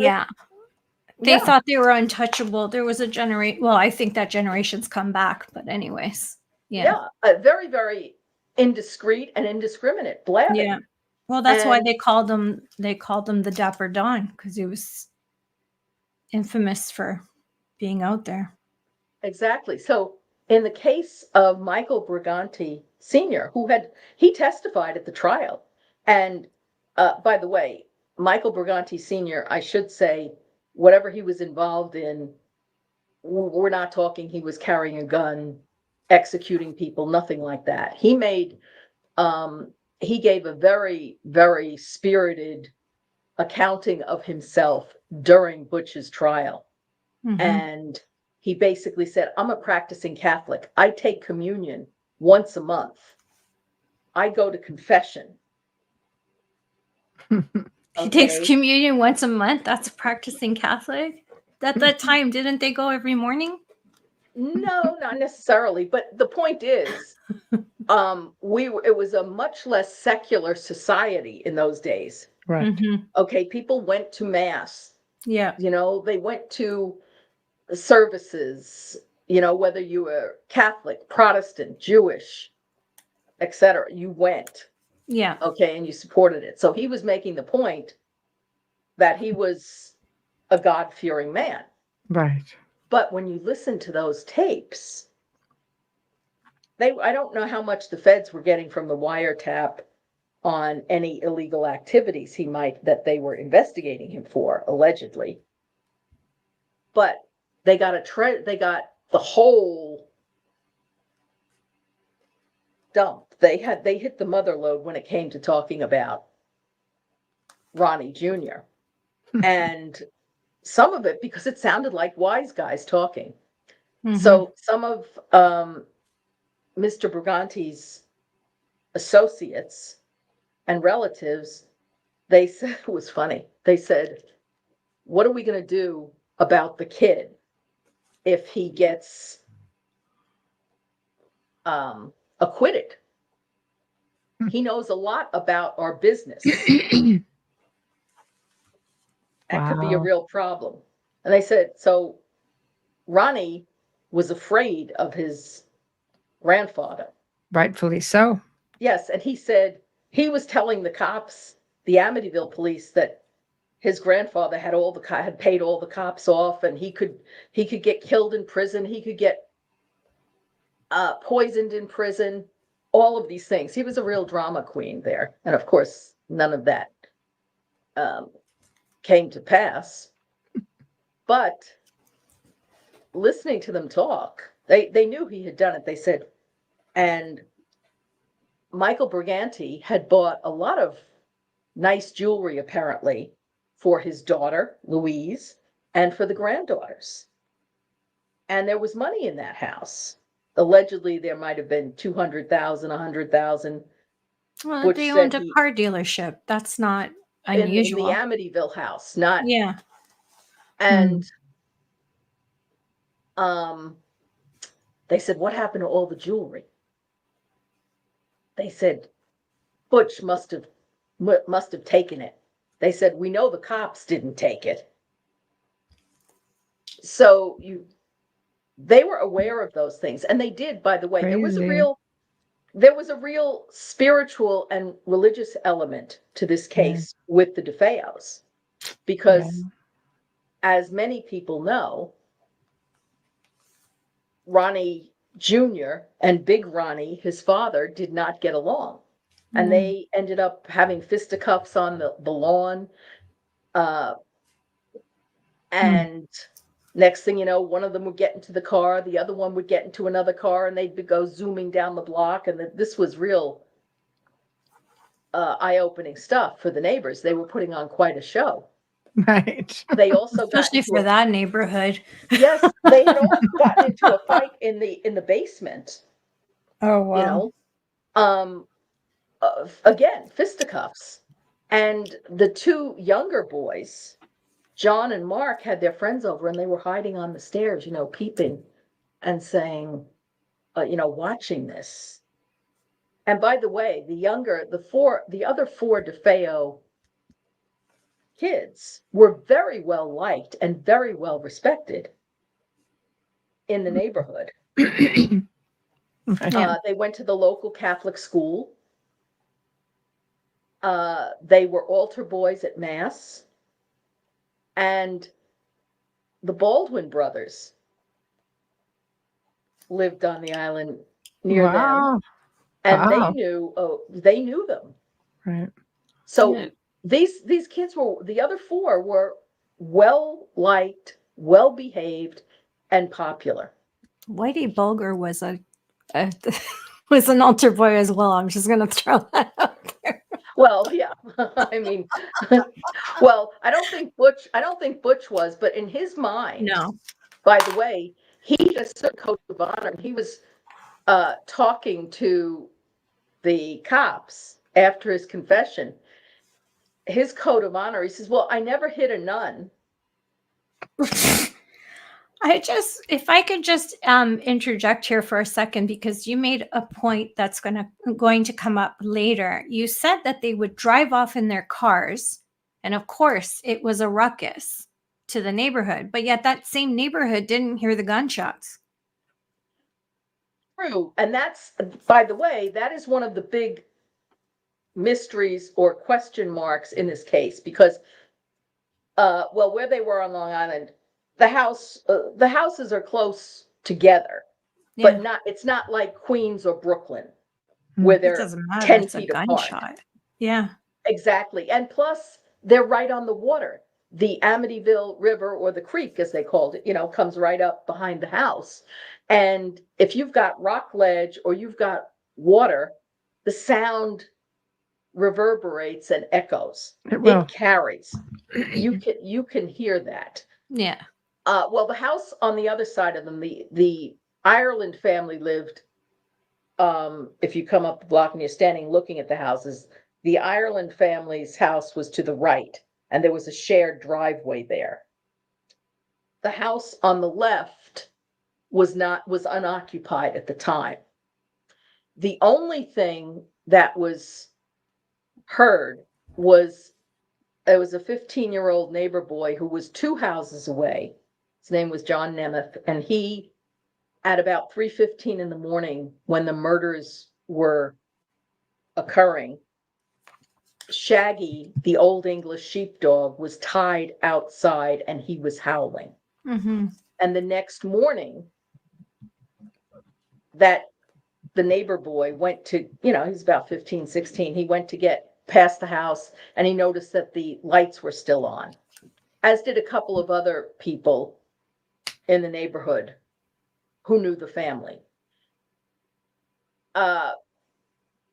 They thought they were untouchable. There was a generation. Well, I think that generation's come back, but anyways. Yeah. Very, very indiscreet and indiscriminate blabbing. Yeah. Well, that's why they called him the Dapper Don, because infamous for being out there. Exactly. So in the case of Michael Briganti Sr., he testified at the trial. And by the way, Michael Briganti Sr., I should say, whatever he was involved in, we're not talking he was carrying a gun, executing people, nothing like that. He gave a very, very spirited accounting of himself during Butch's trial. Mm-hmm. And he basically said, I'm a practicing Catholic. I take communion once a month. I go to confession. He takes communion once a month. That's a practicing Catholic. At that time, didn't they go every morning? No, not necessarily. But the point is, it was a much less secular society in those days. Right. Mm-hmm. Okay, people went to mass. Yeah. They went to services, whether you were Catholic, Protestant, Jewish, etc. You went. Yeah. Okay, and you supported it. So he was making the point that he was a God-fearing man. Right. But when you listen to those tapes, I don't know how much the feds were getting from the wiretap on any illegal activities that they were investigating him for, allegedly. But they got the whole dump. They hit the mother lode when it came to talking about Ronnie Jr. And some of it because it sounded like wise guys talking. Mm-hmm. So some of Mr. Briganti's associates and relatives, they said, it was funny. They said, what are we going to do about the kid if he gets acquitted? He knows a lot about our business. That could be a real problem. And they said, so Ronnie was afraid of his grandfather. Rightfully so. Yes, and he said he was telling the cops, the Amityville police, that his grandfather had paid all the cops off, and he could get killed in prison. He could get poisoned in prison. All of these things. He was a real drama queen there, and of course, none of that came to pass. But listening to them talk, they knew he had done it. They said, and Michael Briganti had bought a lot of nice jewelry, apparently, for his daughter, Louise, and for the granddaughters. And there was money in that house. Allegedly, there might have been $200,000, $100,000. Well, they owned a car dealership. That's not unusual. In the Amityville house, not. Yeah. And they said, what happened to all the jewelry? They said, Butch must have taken it. They said, we know the cops didn't take it. So they were aware of those things. And they did, by the way. Crazy. There was a real spiritual and religious element to this case with the Defeos. Because as many people know, Ronnie Jr. and Big Ronnie, his father, did not get along. And they ended up having fisticuffs on the lawn. And next thing you know, one of them would get into the car, the other one would get into another car, and they'd go zooming down the block. And this was real eye-opening stuff for the neighbors. They were putting on quite a show. Right. They also especially for that neighborhood. Yes, they had also gotten into a fight in the basement. Oh wow! Again, fisticuffs, and the two younger boys, John and Mark, had their friends over, and they were hiding on the stairs, peeping, and saying, watching this. And by the way, the other four Defeo kids were very well liked and very well respected in the neighborhood. They went to the local Catholic school. They were altar boys at Mass. And the Baldwin brothers lived on the island near them, and they knew them. Right. So these kids the other four were well liked, well behaved, and popular. Whitey Bulger was was an altar boy as well. I'm just gonna throw that out there. Well, yeah. I mean, well, I don't think Butch was, but in his mind, No. by the way, he just took coat of honor. He was talking to the cops after his confession. His code of honor, he says, well, I never hit a nun. If I could just interject here for a second, because you made a point that's going to come up later. You said that they would drive off in their cars, and of course it was a ruckus to the neighborhood, but yet that same neighborhood didn't hear the gunshots. True. And that's, by the way, that is one of the big mysteries or question marks in this case, because where they were on Long Island, the houses are close together, but it's not like Queens or Brooklyn where they're 10 feet apart. Yeah, exactly. And plus they're right on the water. The Amityville River, or the creek as they called it, comes right up behind the house. And if you've got rock ledge or you've got water, the sound reverberates and echoes. It carries. You can hear that. Yeah. Well, the house on the other side of them, the Ireland family lived. If you come up the block and you're standing looking at the houses, the Ireland family's house was to the right, and there was a shared driveway there. The house on the left was unoccupied at the time. The only thing that was heard was there was a 15-year-old neighbor boy who was 2 houses away. His name was John Nemeth, and he, at about 3:15 in the morning, when the murders were occurring, Shaggy, the old English sheepdog, was tied outside and he was howling. Mm-hmm. And the next morning, that the neighbor boy went to, he's about 15, 16. He went to get past the house and he noticed that the lights were still on, as did a couple of other people in the neighborhood who knew the family.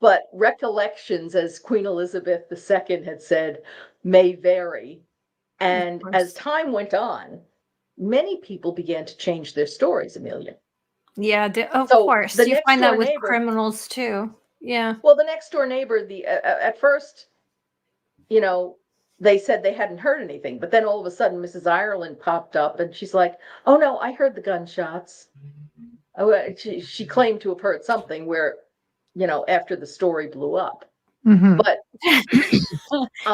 But recollections, as Queen Elizabeth II had said, may vary. And as time went on, many people began to change their stories, Amelia. Yeah, of course. You find that with criminals too. Yeah. Well, the next door neighbor, at first, they said they hadn't heard anything. But then all of a sudden, Mrs. Ireland popped up and she's like, oh, no, I heard the gunshots. She claimed to have heard something where, after the story blew up. Mm-hmm. But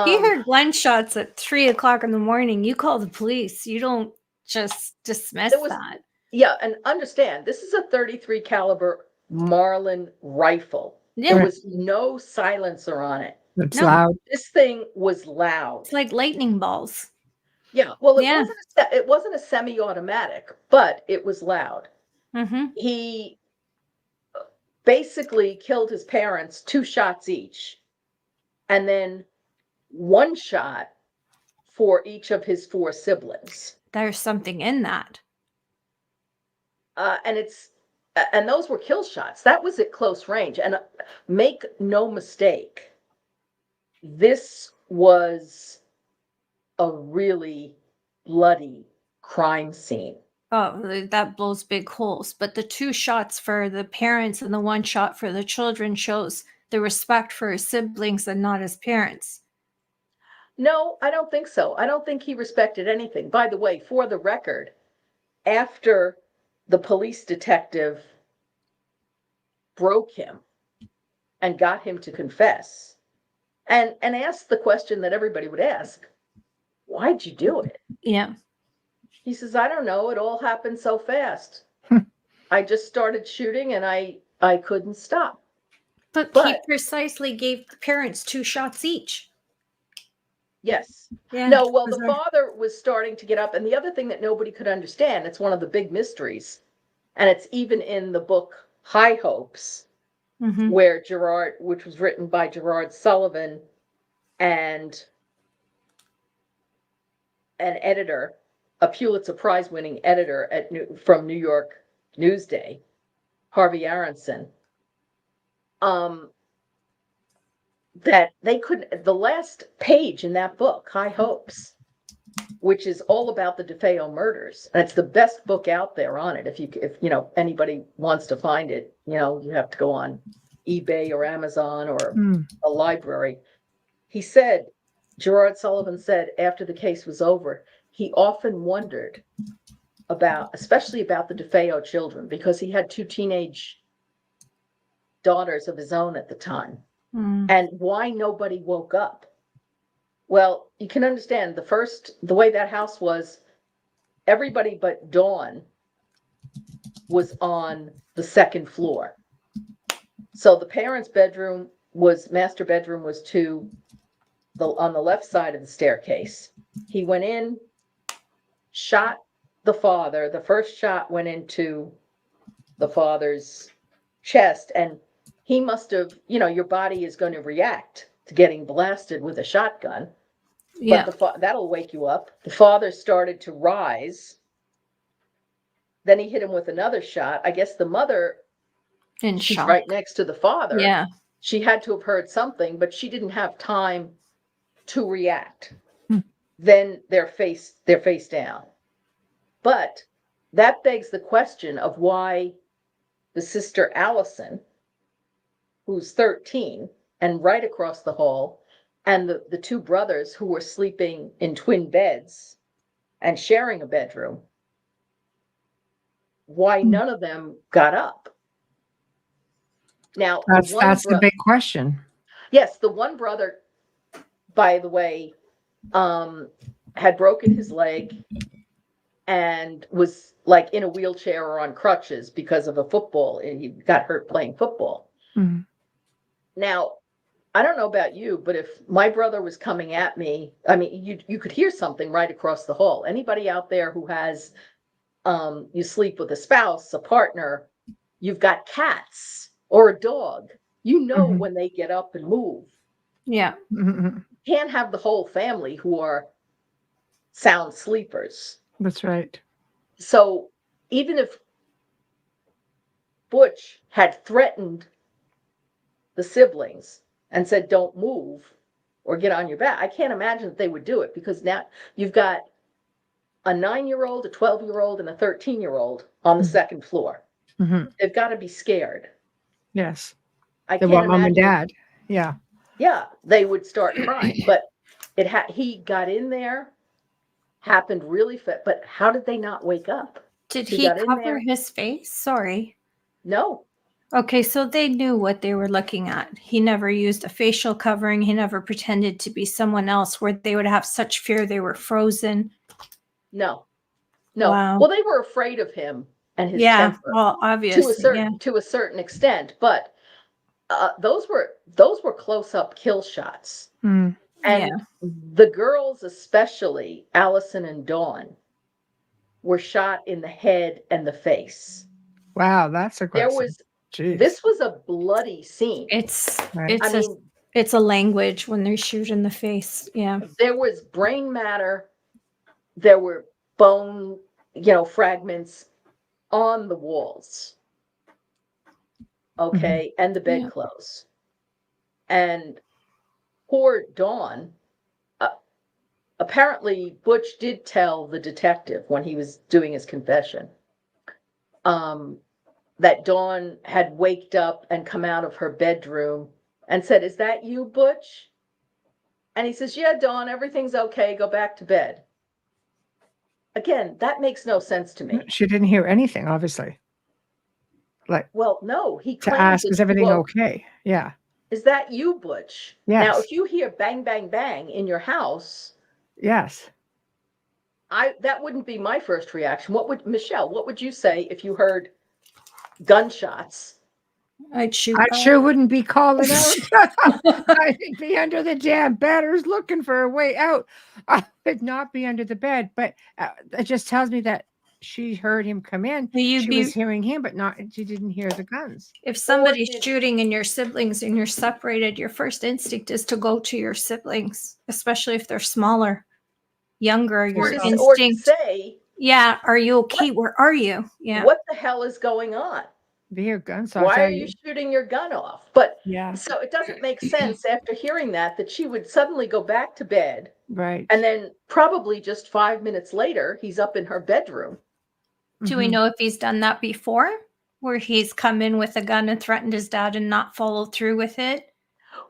you heard gunshots at 3:00 in the morning. You call the police. You don't just dismiss that. Yeah, and understand, this is a 33 caliber Marlin rifle. Yeah. There was no silencer on it. It's loud. This thing was loud. It's like lightning balls. Yeah. Well, it wasn't a semi-automatic, but it was loud. Mm-hmm. He basically killed his parents 2 shots each, and then 1 shot for each of his 4 siblings. There's something in that. And those were kill shots. That was at close range. And make no mistake, this was a really bloody crime scene. Oh, that blows big holes. But the 2 shots for the parents and the 1 shot for the children shows the respect for his siblings and not his parents. No, I don't think so. I don't think he respected anything. By the way, for the record, after the police detective broke him and got him to confess and asked the question that everybody would ask, why'd you do it? Yeah. He says, I don't know. It all happened so fast. I just started shooting and I couldn't stop. But he precisely gave the parents 2 shots each. Yes. Yeah. No, well, the bizarre. father was starting to get up. And the other thing that nobody could understand, it's one of the big mysteries, and it's even in the book High Hopes, Mhm. where which was written by Gerard Sullivan and an editor, a Pulitzer Prize winning editor from New York Newsday, Harvey Aronson, that they couldn't, the last page in that book, High Hopes, which is all about the DeFeo murders. And it's the best book out there on it. If anybody wants to find it, you have to go on eBay or Amazon or a library. Gerard Sullivan said after the case was over, he often wondered especially about the DeFeo children, because he had 2 teenage daughters of his own at the time, and why nobody woke up. Well, you can understand the way that house was, everybody but Dawn was on the second floor. So the parents' master bedroom was on the left side of the staircase. He went in, shot the father. The first shot went into the father's chest, and he must have, your body is going to react to getting blasted with a shotgun. Yeah. But that'll wake you up. The father started to rise. Then he hit him with another shot. I guess the mother, she's shock. right next to the father. Yeah. She had to have heard something, but she didn't have time to react. Then they're face down. But that begs the question of why the sister Allison, who's 13 and right across the hall, and the 2 brothers who were sleeping in twin beds and sharing a bedroom, why none of them got up. Now, that's the big question. Yes, the one brother, by the way, had broken his leg and was like in a wheelchair or on crutches because of he got hurt playing football. Now, I don't know about you, but if my brother was coming at me, I mean, you could hear something right across the hall. Anybody out there who has, you sleep with a spouse, a partner, you've got cats or a dog, when they get up and move. Yeah. Can't have the whole family who are sound sleepers. That's right. So even if Butch had threatened the siblings and said, don't move or get on your back, I can't imagine that they would do it, because now you've got a 9-year-old, a 12-year-old, and a 13-year-old on the second floor. They've got to be scared. Yes. I They can't want imagine. mom and dad. Yeah. Yeah, they would start crying. But he got in there, happened really fast. But how did they not wake up? Did he cover his face? Sorry. No. Okay, so they knew what they were looking at. He never used a facial covering. He never pretended to be someone else where they would have such fear they were frozen. No. Wow. Well, they were afraid of him and his temper. Well, obviously, to a certain extent, but those were close-up kill shots. And the girls, especially Allison and Dawn, were shot in the head and the face. Wow, that's aggressive. This was a bloody scene. It's a language when they shoot in the face. Yeah. There was brain matter. There were bone, fragments on the walls. Okay, and the bedclothes. And poor Dawn, apparently Butch did tell the detective when he was doing his confession, that Dawn had waked up and come out of her bedroom and said, "Is that you, Butch?" And he says, "Yeah, Dawn, everything's okay. Go back to bed." Again, that makes no sense to me. She didn't hear anything, obviously. Well, no, he to ask, is everything okay? Yeah. Is that you, Butch? Yes. Now, if you hear bang, bang, bang in your house, yes, that wouldn't be my first reaction. Michelle, what would you say if you heard gunshots I'd shoot I her. sure wouldn't be calling out. I'd be under the damn bed or looking for a way out. I would not be under the bed. But it just tells me that she heard him come in. You'd She be- was hearing him, but she didn't hear the guns. If somebody's did- shooting in your siblings and you're separated, your first instinct is to go to your siblings, especially if they're smaller, younger. Your to- instinct, or to say, yeah, are you okay? Where are you? Yeah. what the hell is going on? They hear gunshots. Why are you shooting your gun off? But Yeah, so it doesn't make sense after hearing that she would suddenly go back to bed. right. And then probably just 5 minutes later, he's up in her bedroom. Do we know if he's done that before, where he's come in with a gun and threatened his dad and not followed through with it?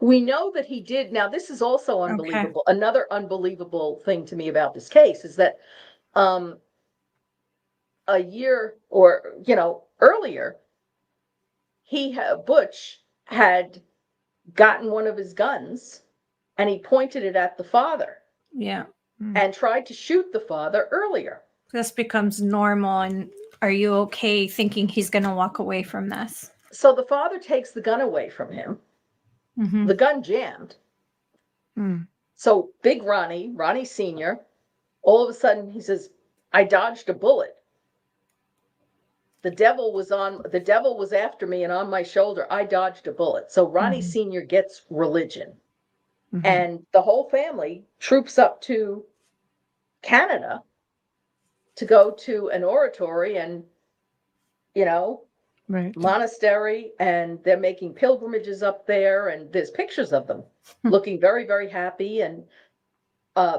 We know that he did. Now, this is also unbelievable. Another unbelievable thing to me about this case is that a year or, earlier, Butch had gotten one of his guns and he pointed it at the father Yeah. and tried to shoot the father earlier. This becomes normal. And are you okay thinking he's going to walk away from this? So the father takes the gun away from him. Mhm. The gun jammed. Mm. So big Ronnie Sr., all of a sudden he says, I dodged a bullet. The devil was after me and on my shoulder. I dodged a bullet. So Ronnie Sr. gets religion. Mhm. And the whole family troops up to Canada to go to an oratory and, Right. monastery, and they're making pilgrimages up there, and there's pictures of them looking very, very happy. And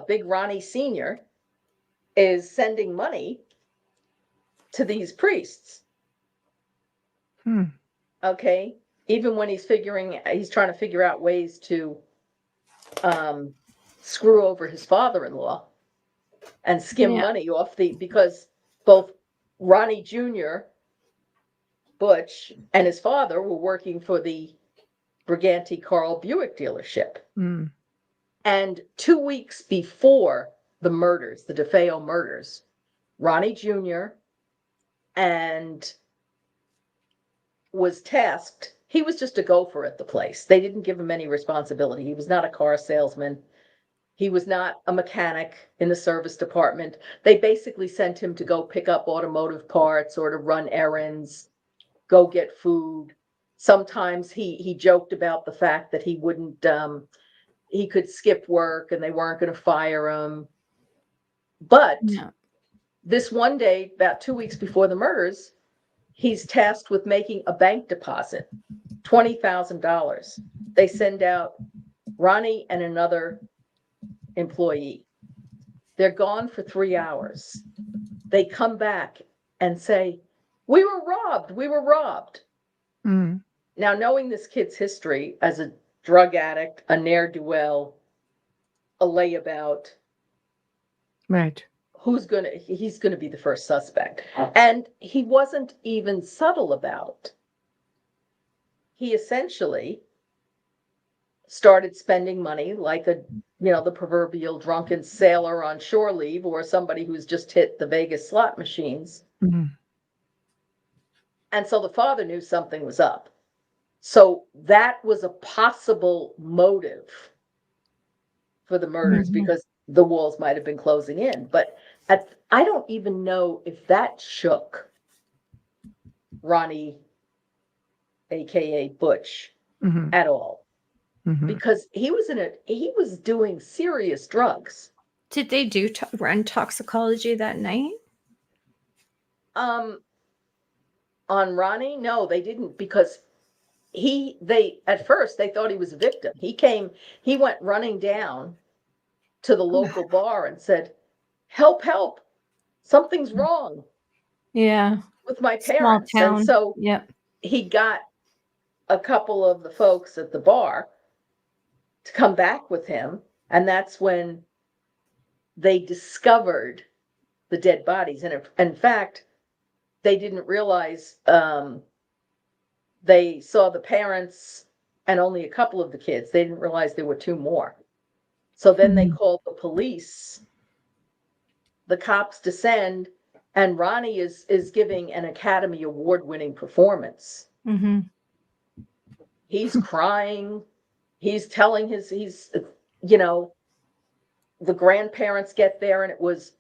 big Ronnie Sr. is sending money to these priests. Hmm. Okay. Even when he's trying to figure out ways to screw over his father-in-law and skim money off because both Ronnie Jr., Butch, and his father were working for the Briganti Carl Buick dealership. Mm. And 2 weeks before the murders, the Defeo murders, Ronnie Jr. and was tasked. He was just a gopher at the place. They didn't give him any responsibility. He was not a car salesman. He was not a mechanic in the service department. They basically sent him to go pick up automotive parts or to run errands, go get food. Sometimes he joked about the fact that he wouldn't, he could skip work and they weren't going to fire him. But this one day, about 2 weeks before the murders, he's tasked with making a bank deposit, $20,000. They send out Ronnie and another employee. They're gone for 3 hours. They come back and say, we were robbed. Mm. Now, knowing this kid's history as a drug addict, a ne'er-do-well, a layabout, Right. he's gonna be the first suspect. And he wasn't even subtle about it. He essentially started spending money like the proverbial drunken sailor on shore leave, or somebody who's just hit the Vegas slot machines. Mm. And so the father knew something was up. So that was a possible motive for the murders, because the walls might have been closing in. But I don't even know if that shook Ronnie, aka Butch, Mhm. at all, Mhm. because he was doing serious drugs. Did they do run toxicology that night? On Ronnie, no, they didn't, because at first they thought he was a victim. He went running down to the local bar and said, help, something's wrong Yeah. with my Small parents. town. And so Yep. he got a couple of the folks at the bar to come back with him. And that's when they discovered the dead bodies. And in fact, they didn't realize, they saw the parents and only a couple of the kids. They didn't realize there were two more. So then they called the police. The cops descend, and Ronnie is giving an Academy Award-winning performance. Mm-hmm. He's crying. He's telling you know, the grandparents get there, and it was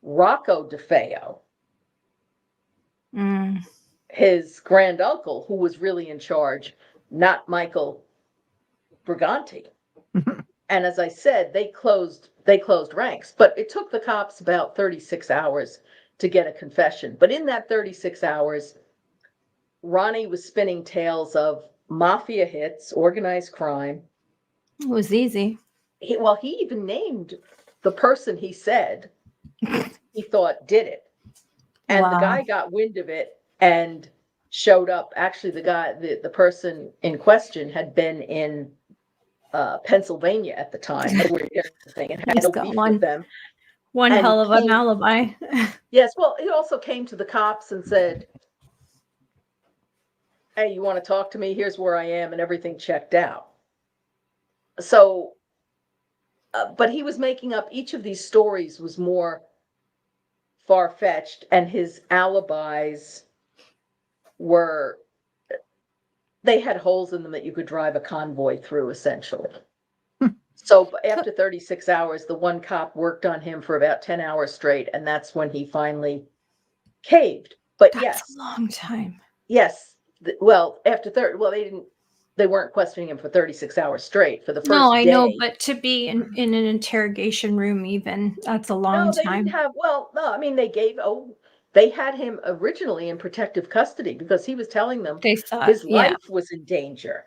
Rocco Defeo, his granduncle, who was really in charge, not Michael Briganti. And as I said, they closed ranks, but it took the cops about 36 hours to get a confession. But in that 36 hours, Ronnie was spinning tales of mafia hits, organized crime. It was easy. He even named the person he said he thought did it. And the guy got wind of it and showed up. Actually, the person in question had been in Pennsylvania at the time and had a beef with them. One hell of an alibi. Yes, well, he also came to the cops and said, "Hey, you want to talk to me? Here's where I am," and everything checked out. So, but he was making up, each of these stories was more far-fetched, and his alibis they had holes in them that you could drive a convoy through, essentially. So after 36 hours, the one cop worked on him for about 10 hours straight, and that's when he finally caved. But That's a long time. Yes. Well, after they weren't questioning him for 36 hours straight for the first day. No, I know, but to be in an interrogation room, even, that's a long time. They had him originally in protective custody because he was telling them They thought his life was in danger.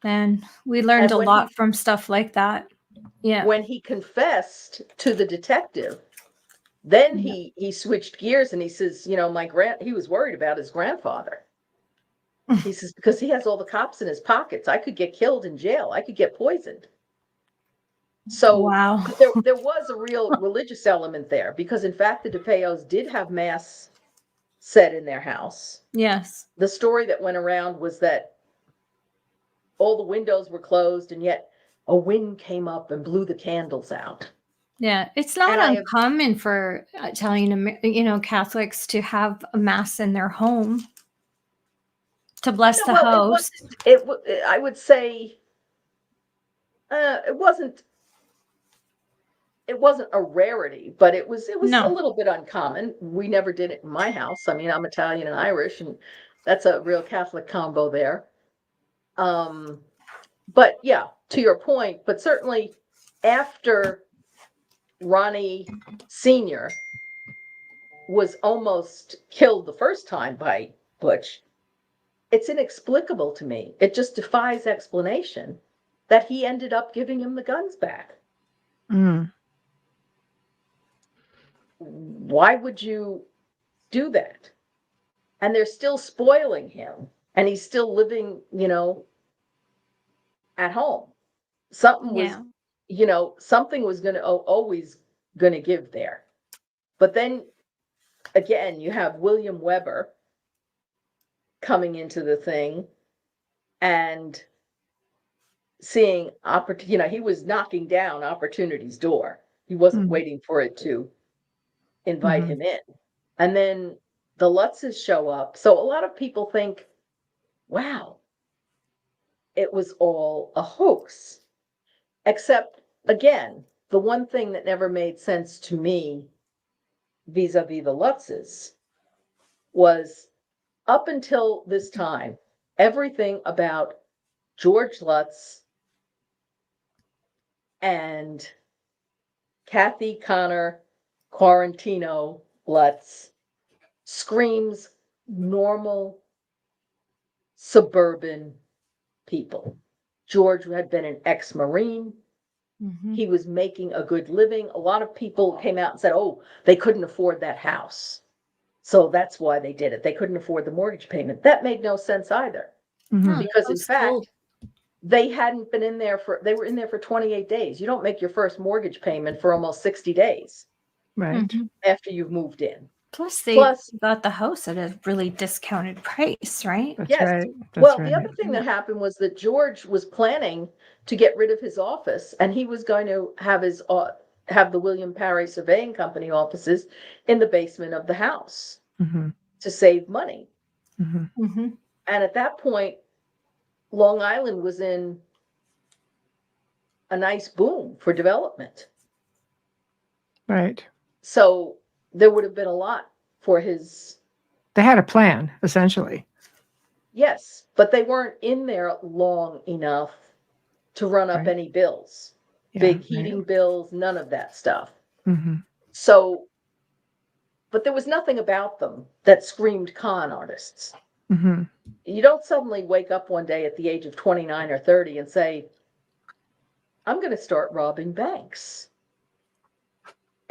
And we learned a lot from stuff like that. Yeah. When he confessed to the detective, then he switched gears and he says, he was worried about his grandfather. He says, because he has all the cops in his pockets. I could get killed in jail. I could get poisoned. So wow. there was a real religious element there because, in fact, the Defeos did have mass said in their house. Yes. The story that went around was that all the windows were closed, and yet a wind came up and blew the candles out. Yeah, it's not uncommon for Italian, Catholics to have a mass in their home to bless the host. I would say it wasn't a rarity, but it was a little bit uncommon. We never did it in my house. I mean, I'm Italian and Irish, and that's a real Catholic combo there. But yeah, to your point, but certainly after Ronnie Sr. was almost killed the first time by Butch, it's inexplicable to me. It just defies explanation that he ended up giving him the guns back. Why would you do that? And they're still spoiling him, and he's still living, at home. Something was always going to give there. But then again, you have William Weber coming into the thing and seeing he was knocking down opportunity's door. He wasn't waiting for it to invite him in. And then the Lutzes show up. So a lot of people think, wow, it was all a hoax. Except, again, the one thing that never made sense to me vis-a-vis the Lutzes was, up until this time, everything about George Lutz and Kathy Connor Quarantino Lutz screams normal suburban people. George had been an ex-Marine. He was making a good living. A lot of people came out and said, oh, they couldn't afford that house. So that's why they did it. They couldn't afford the mortgage payment. That made no sense either. Because in fact, they hadn't been in there they were in there for 28 days. You don't make your first mortgage payment for almost 60 days. Right. After you've moved in. Plus they got the house at a really discounted price, right? That's yes. right. The other thing that happened was that George was planning to get rid of his office, and he was going to have the William Parry Surveying Company offices in the basement of the house to save money. And at that point, Long Island was in a nice boom for development. Right. So there would have been a lot for his. They had a plan, essentially. Yes, but they weren't in there long enough to run up Right. any bills. Yeah, Big right. heating bills, none of that stuff. Mm-hmm. So, but there was nothing about them that screamed con artists. Mm-hmm. You don't suddenly wake up one day at the age of 29 or 30 and say, I'm going to start robbing banks.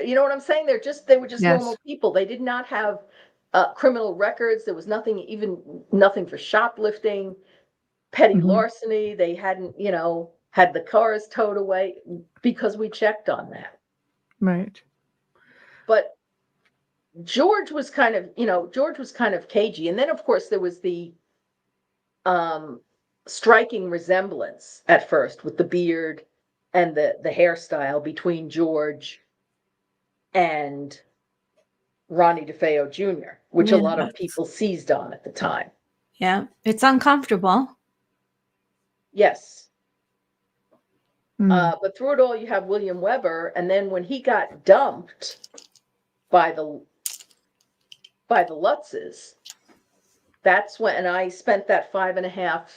You know what I'm saying? They were just Yes. normal people. They did not have criminal records. There was nothing for shoplifting, petty Mhm. larceny. They hadn't, had the cars towed away because we checked on that. Right. But George was kind of cagey. And then, of course, there was the striking resemblance at first with the beard and the hairstyle between George and Ronnie DeFeo Jr., which a Yeah, lot of that's- people seized on at the time. Yeah, it's uncomfortable. Yes. Mm. But through it all, you have William Weber. And then when he got dumped by the Lutzes, that's when, and I spent that 5.5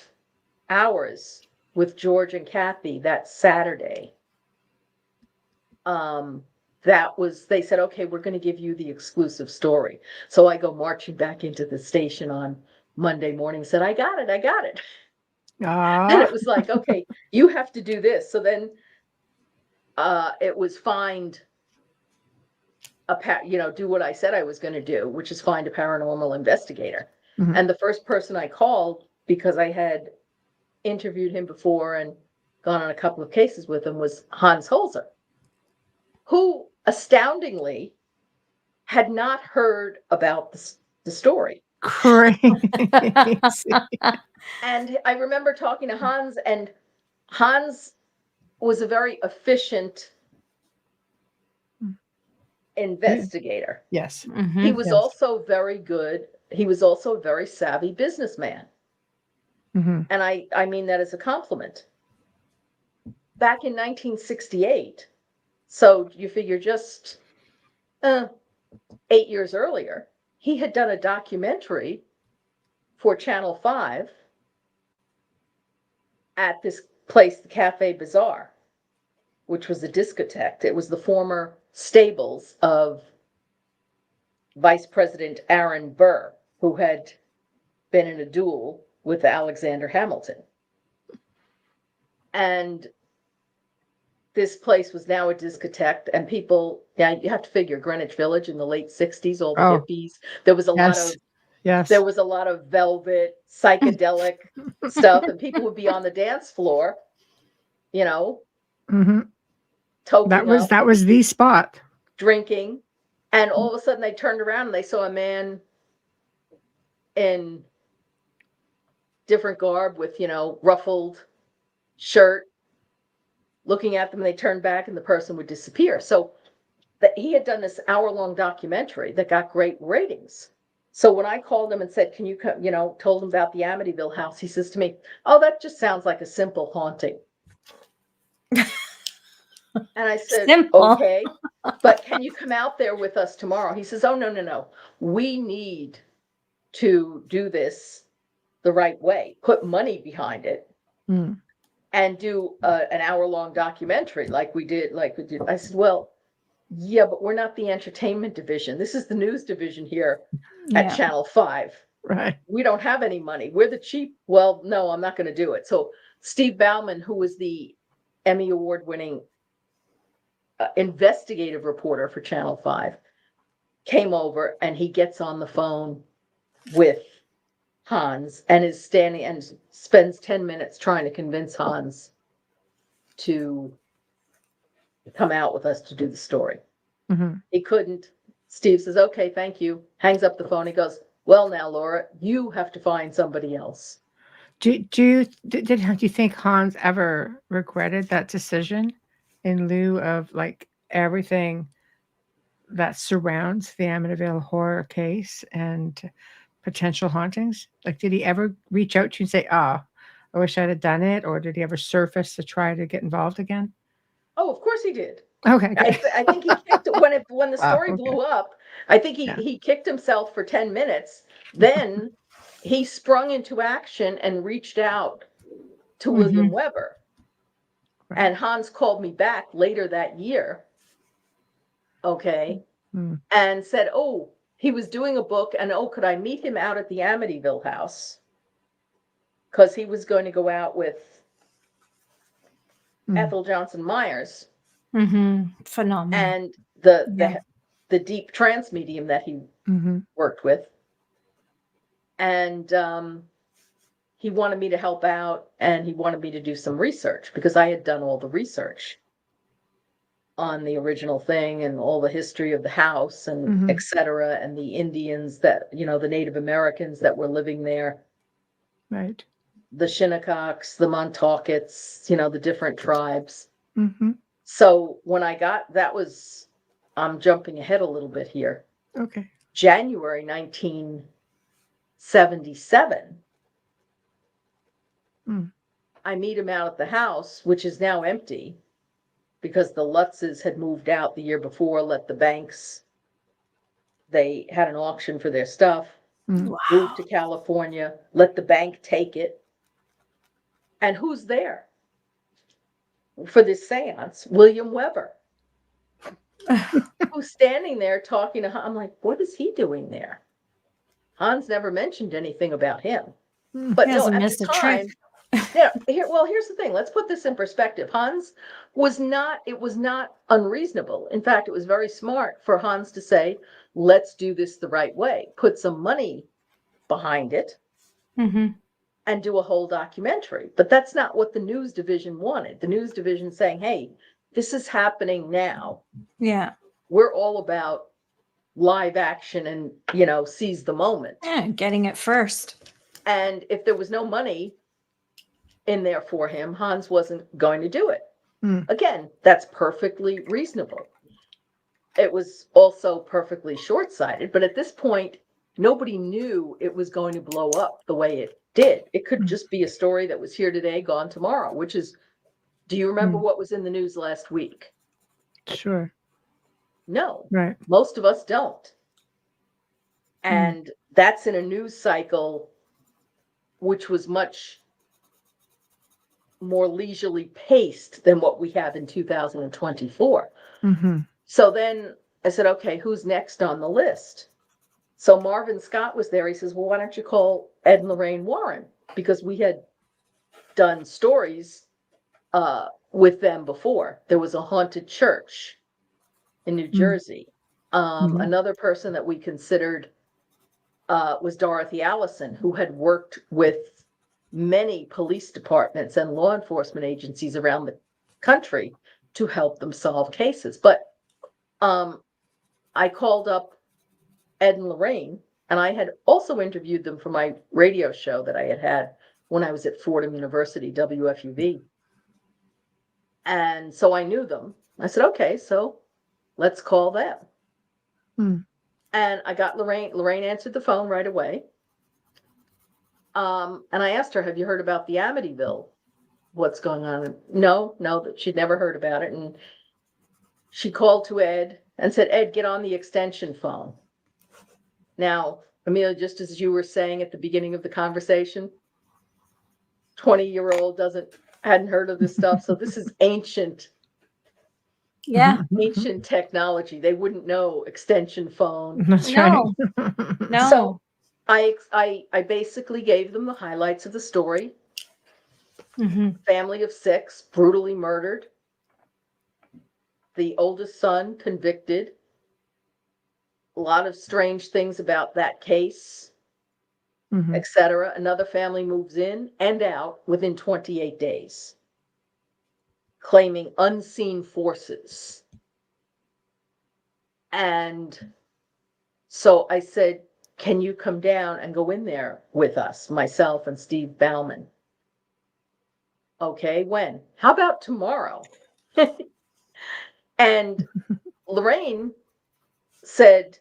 hours with George and Kathy that Saturday. They said, okay, we're going to give you the exclusive story. So I go marching back into the station on Monday morning, said, I got it. And it was like, okay, you have to do this. So then it was do what I said I was going to do, which is find a paranormal investigator. Mhm. And the first person I called, because I had interviewed him before and gone on a couple of cases with him, was Hans Holzer, who astoundingly had not heard about the story. Crazy. And I remember talking to Hans, and Hans was a very efficient investigator. Yes. Mhm. He was Yes. also very good. He was also a very savvy businessman. Mm-hmm. And I mean that as a compliment. Back in 1968, so you figure just 8 years earlier, he had done a documentary for Channel 5 at this place, the Cafe Bazaar, which was a discotheque. It was the former stables of Vice President Aaron Burr, who had been in a duel with Alexander Hamilton. And this place was now a discotheque, and people, you have to figure Greenwich Village in the late 60s, all the hippies. There was a lot of velvet, psychedelic stuff, and people would be on the dance floor, Mm-hmm. toking up, That was the spot. drinking, and all of a sudden they turned around and they saw a man in different garb with, ruffled shirt, looking at them, and they turned back and the person would disappear. So he had done this hour-long documentary that got great ratings. So when I called him and said, can you come, told him about the Amityville house, he says to me, oh, that just sounds like a simple haunting. And I said, Simple. okay, but can you come out there with us tomorrow? He says, oh, no. We need to do this the right way, put money behind it, and do an hour-long documentary like we did. I said, well, yeah, but we're not the entertainment division. This is the news division here at Channel 5. Right. We don't have any money. We're the cheap. Well, no, I'm not going to do it. So Steve Bauman, who was the Emmy Award-winning investigative reporter for Channel 5, came over, and he gets on the phone with Hans and is standing and spends 10 minutes trying to convince Hans to come out with us to do the story. Mm-hmm. He couldn't. Steve says, okay, thank you. Hangs up the phone. He goes, well, now, Laura, you have to find somebody else. Do you think Hans ever regretted that decision in lieu of like everything that surrounds the Amityville horror case and potential hauntings? Like, did he ever reach out to you and say, I wish I'd have done it, or did he ever surface to try to get involved again? Oh, of course he did. Okay, good. I think he kicked when the Wow, story okay. blew up. I think Yeah. he kicked himself for 10 minutes. Then he sprung into action and reached out to William Weber. Right. And Hans called me back later that year, okay, and said, oh, he was doing a book, and could I meet him out at the Amityville house? Because he was going to go out with Ethel Johnson Myers. Phenomenal. And the deep trance medium that he worked with. And he wanted me to help out, and he wanted me to do some research because I had done all the research on the original thing and all the history of the house and et cetera, and the Indians that, the Native Americans that were living there. Right. The Shinnecocks, the Montaukets, the different tribes. So when I got, I'm jumping ahead a little bit here. Okay. January 1977, I meet him out at the house, which is now empty because the Lutzes had moved out the year before, let the banks, they had an auction for their stuff, moved to California, let the bank take it. And who's there for this seance? William Weber. Who's standing there talking to Hans. I'm like, what is he doing there? Hans never mentioned anything about him. But He no, hasn't at missed the a time, here's the thing. Let's put this in perspective. Hans was not unreasonable. In fact, it was very smart for Hans to say, let's do this the right way. Put some money behind it and do a whole documentary. But that's not what the news division wanted. The news division saying, hey, this is happening now. Yeah. We're all about live action and, seize the moment. Yeah, getting it first. And if there was no money in there for him, Hans wasn't going to do it. Again, that's perfectly reasonable. It was also perfectly short-sighted, but at this point, nobody knew it was going to blow up the way it did. It could just be a story that was here today, gone tomorrow, which is, do you remember what was in the news last week? Sure. No. Right. Most of us don't. And that's in a news cycle which was much more leisurely paced than what we have in 2024. So then I said, okay, who's next on the list? So Marvin Scott was there. He says, well, why don't you call Ed and Lorraine Warren? Because we had done stories with them before. There was a haunted church in New Jersey. Another person that we considered was Dorothy Allison, who had worked with many police departments and law enforcement agencies around the country to help them solve cases. But I called up Ed and Lorraine, and I had also interviewed them for my radio show that I had when I was at Fordham University, WFUV. And so I knew them. I said, okay, so let's call them. And I got Lorraine. Lorraine answered the phone right away. And I asked her, have you heard about the Amityville? What's going on? No, that she'd never heard about it. And she called to Ed and said, Ed, get on the extension phone. Now, Amelia, just as you were saying at the beginning of the conversation, 20-year-old hadn't heard of this stuff. So this is ancient technology. They wouldn't know extension phone. That's No. right. No. So I basically gave them the highlights of the story. Family of 6, brutally murdered. The oldest son convicted. A lot of strange things about that case, etc. Another family moves in and out within 28 days, claiming unseen forces. And so I said, can you come down and go in there with us, myself and Steve Bauman? Okay, when? How about tomorrow? And Lorraine said,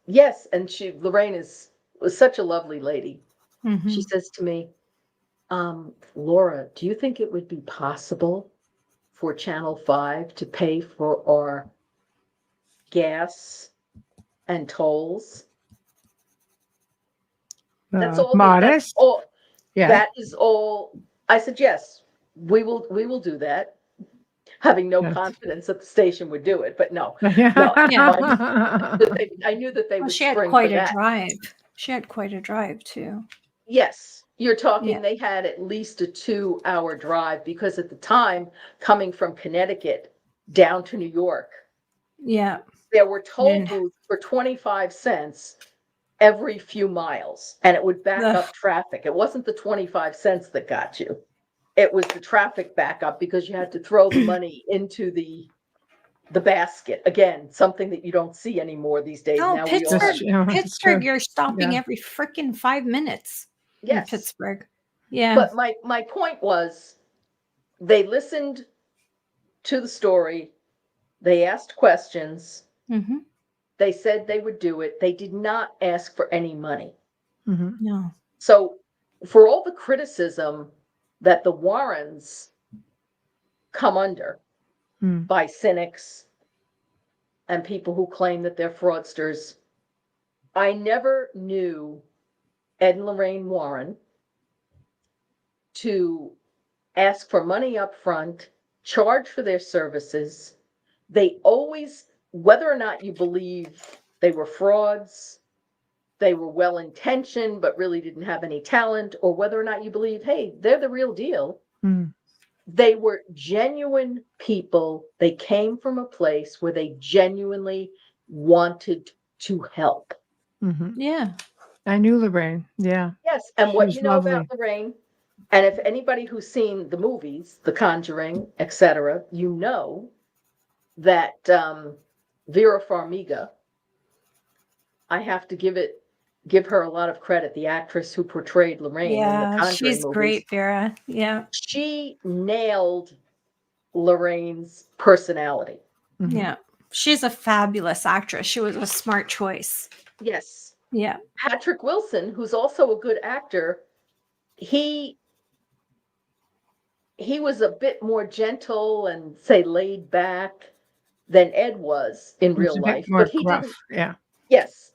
yes. And Lorraine was such a lovely lady. She says to me, Laura, do you think it would be possible for Channel 5 to pay for our gas and tolls? That's all. Modest. That's all. Yeah. That is all. I said, yes, we will do that. Having no confidence that the station would do it, but no. Yeah. I knew that they would She had spring quite for a that. drive. She had quite a drive too. Yes, you're talking, Yeah. they had at least a 2-hour drive because at the time, coming from Connecticut down to New York, Yeah. there were toll And- booths for 25 cents every few miles, and it would back Ugh. up traffic. It wasn't the 25 cents that got you. It was the traffic backup because you had to throw the money into the basket. Again, something that you don't see anymore these days. No, Now we all Pittsburgh. have, Yeah, it's Pittsburgh, true. you're stopping Yeah. every freaking 5 minutes in yes. Pittsburgh. Yeah. But my point was, they listened to the story. They asked questions. Mm-hmm. They said they would do it. They did not ask for any money. Mm-hmm. No. So for all the criticism that the Warrens come under by cynics and people who claim that they're fraudsters, I never knew Ed and Lorraine Warren to ask for money up front, charge for their services. They always, whether or not you believe they were frauds, they were well-intentioned but really didn't have any talent, or whether or not you believe, hey, they're the real deal, they were genuine people. They came from a place where they genuinely wanted to help. Mm-hmm. Yeah. I knew Lorraine. Yeah. Yes, and She what was you know lovely. about Lorraine, and if anybody who's seen the movies, The Conjuring, etc., you know that Vera Farmiga, I have to give her a lot of credit, the actress who portrayed Lorraine in the Yeah. Conjuring She's movies. great, Vera. Yeah. She nailed Lorraine's personality. Mhm. Yeah. She's a fabulous actress. She was a smart choice. Yes. Yeah. Patrick Wilson, who's also a good actor, he was a bit more gentle and, say, laid back than Ed was in It's real a bit life. more But he gruff. didn't. Yeah. Yes.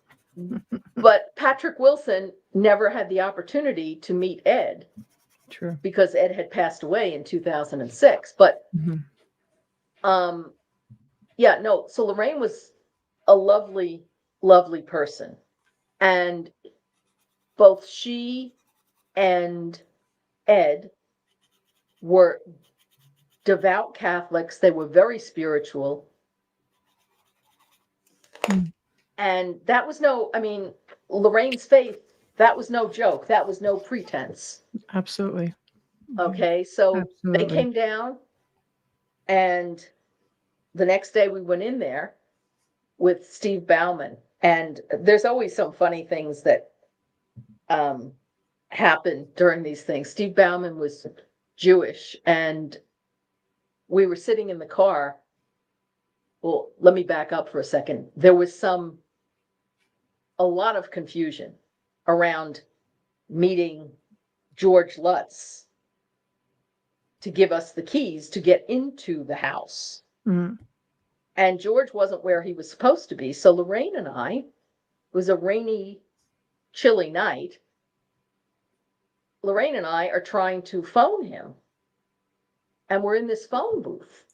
But Patrick Wilson never had the opportunity to meet Ed True. because Ed had passed away in 2006. But Mhm. yeah, no, so Lorraine was a lovely, lovely person. And both she and Ed were devout Catholics. They were very spiritual. And that was Lorraine's faith, that was no joke. That was no pretense. Absolutely. Okay, so Absolutely. they came down, and the next day we went in there with Steve Bauman. And there's always some funny things that happen during these things. Steve Bauman was Jewish, and we were sitting in the car. Well, let me back up for a second. There was a lot of confusion around meeting George Lutz to give us the keys to get into the house. Mhm. And George wasn't where he was supposed to be. So Lorraine and I, it was a rainy, chilly night. Lorraine and I are trying to phone him. And we're in this phone booth.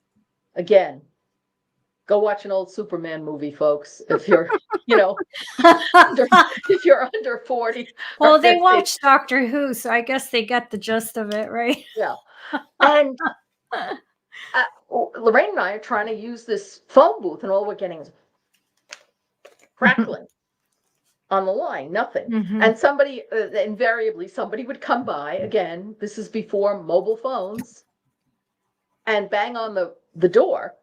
Again, go watch an old Superman movie, folks. If you're, if you're under 40. Well, or they 50. watch Doctor Who, so I guess they get the gist of it, right? Yeah. And Lorraine and I are trying to use this phone booth, and all we're getting is crackling on the line, nothing. Mhm. And somebody, invariably, somebody would come by, again, this is before mobile phones, and bang on the door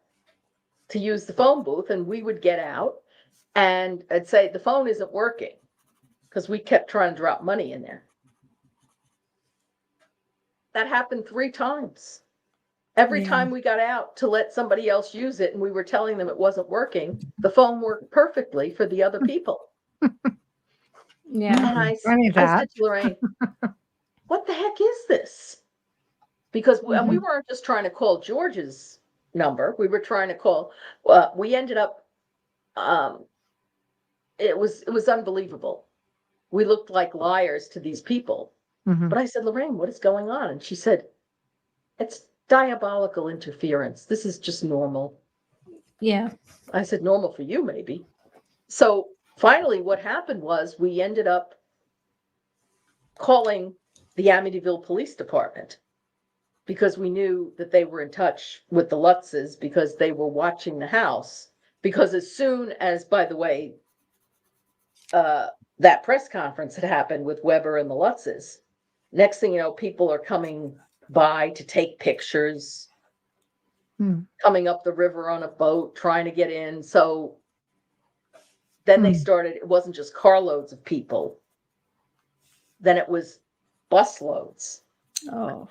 to use the phone booth, and we would get out, and I'd say, the phone isn't working, because we kept trying to drop money in there. That happened 3 times. Every Yeah. time we got out to let somebody else use it and we were telling them it wasn't working, the phone worked perfectly for the other people. Yeah. And I Funny said that. to Lorraine, what the heck is this? Because and we weren't just trying to call George's number. We were trying to call, we ended up, it was unbelievable. We looked like liars to these people. Mhm. But I said, Lorraine, what is going on? And she said, it's diabolical interference. This is just normal. Yeah. I said, normal for you, maybe. So finally, what happened was we ended up calling the Amityville Police Department because we knew that they were in touch with the Lutzes because they were watching the house. Because as soon as, by the way, that press conference had happened with Weber and the Lutzes, next thing you know, people are coming by to take pictures, coming up the river on a boat, trying to get in. So then they started, it wasn't just carloads of people. Then it was busloads. Oh.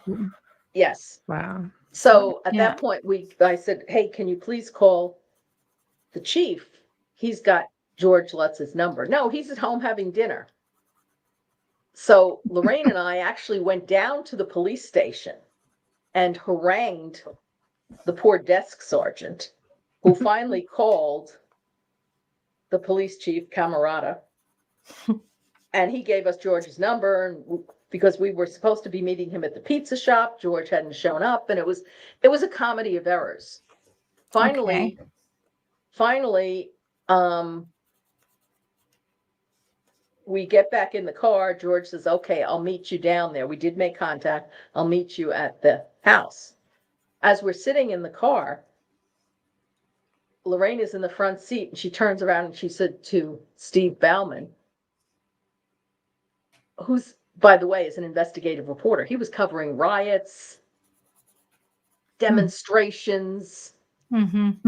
Yes. Wow. So at Yeah. that point, I said, hey, can you please call the chief? He's got George Lutz's number. No, he's at home having dinner. So Lorraine and I actually went down to the police station and harangued the poor desk sergeant, who finally called the police chief, Camarada, and he gave us George's number. And because we were supposed to be meeting him at the pizza shop, George hadn't shown up, and it was a comedy of errors. Finally, we get back in the car. George says, okay, I'll meet you down there. We did make contact. I'll meet you at the house. As we're sitting in the car, Lorraine is in the front seat, and she turns around and she said to Steve Bauman, who's, by the way, is an investigative reporter. He was covering riots, demonstrations, and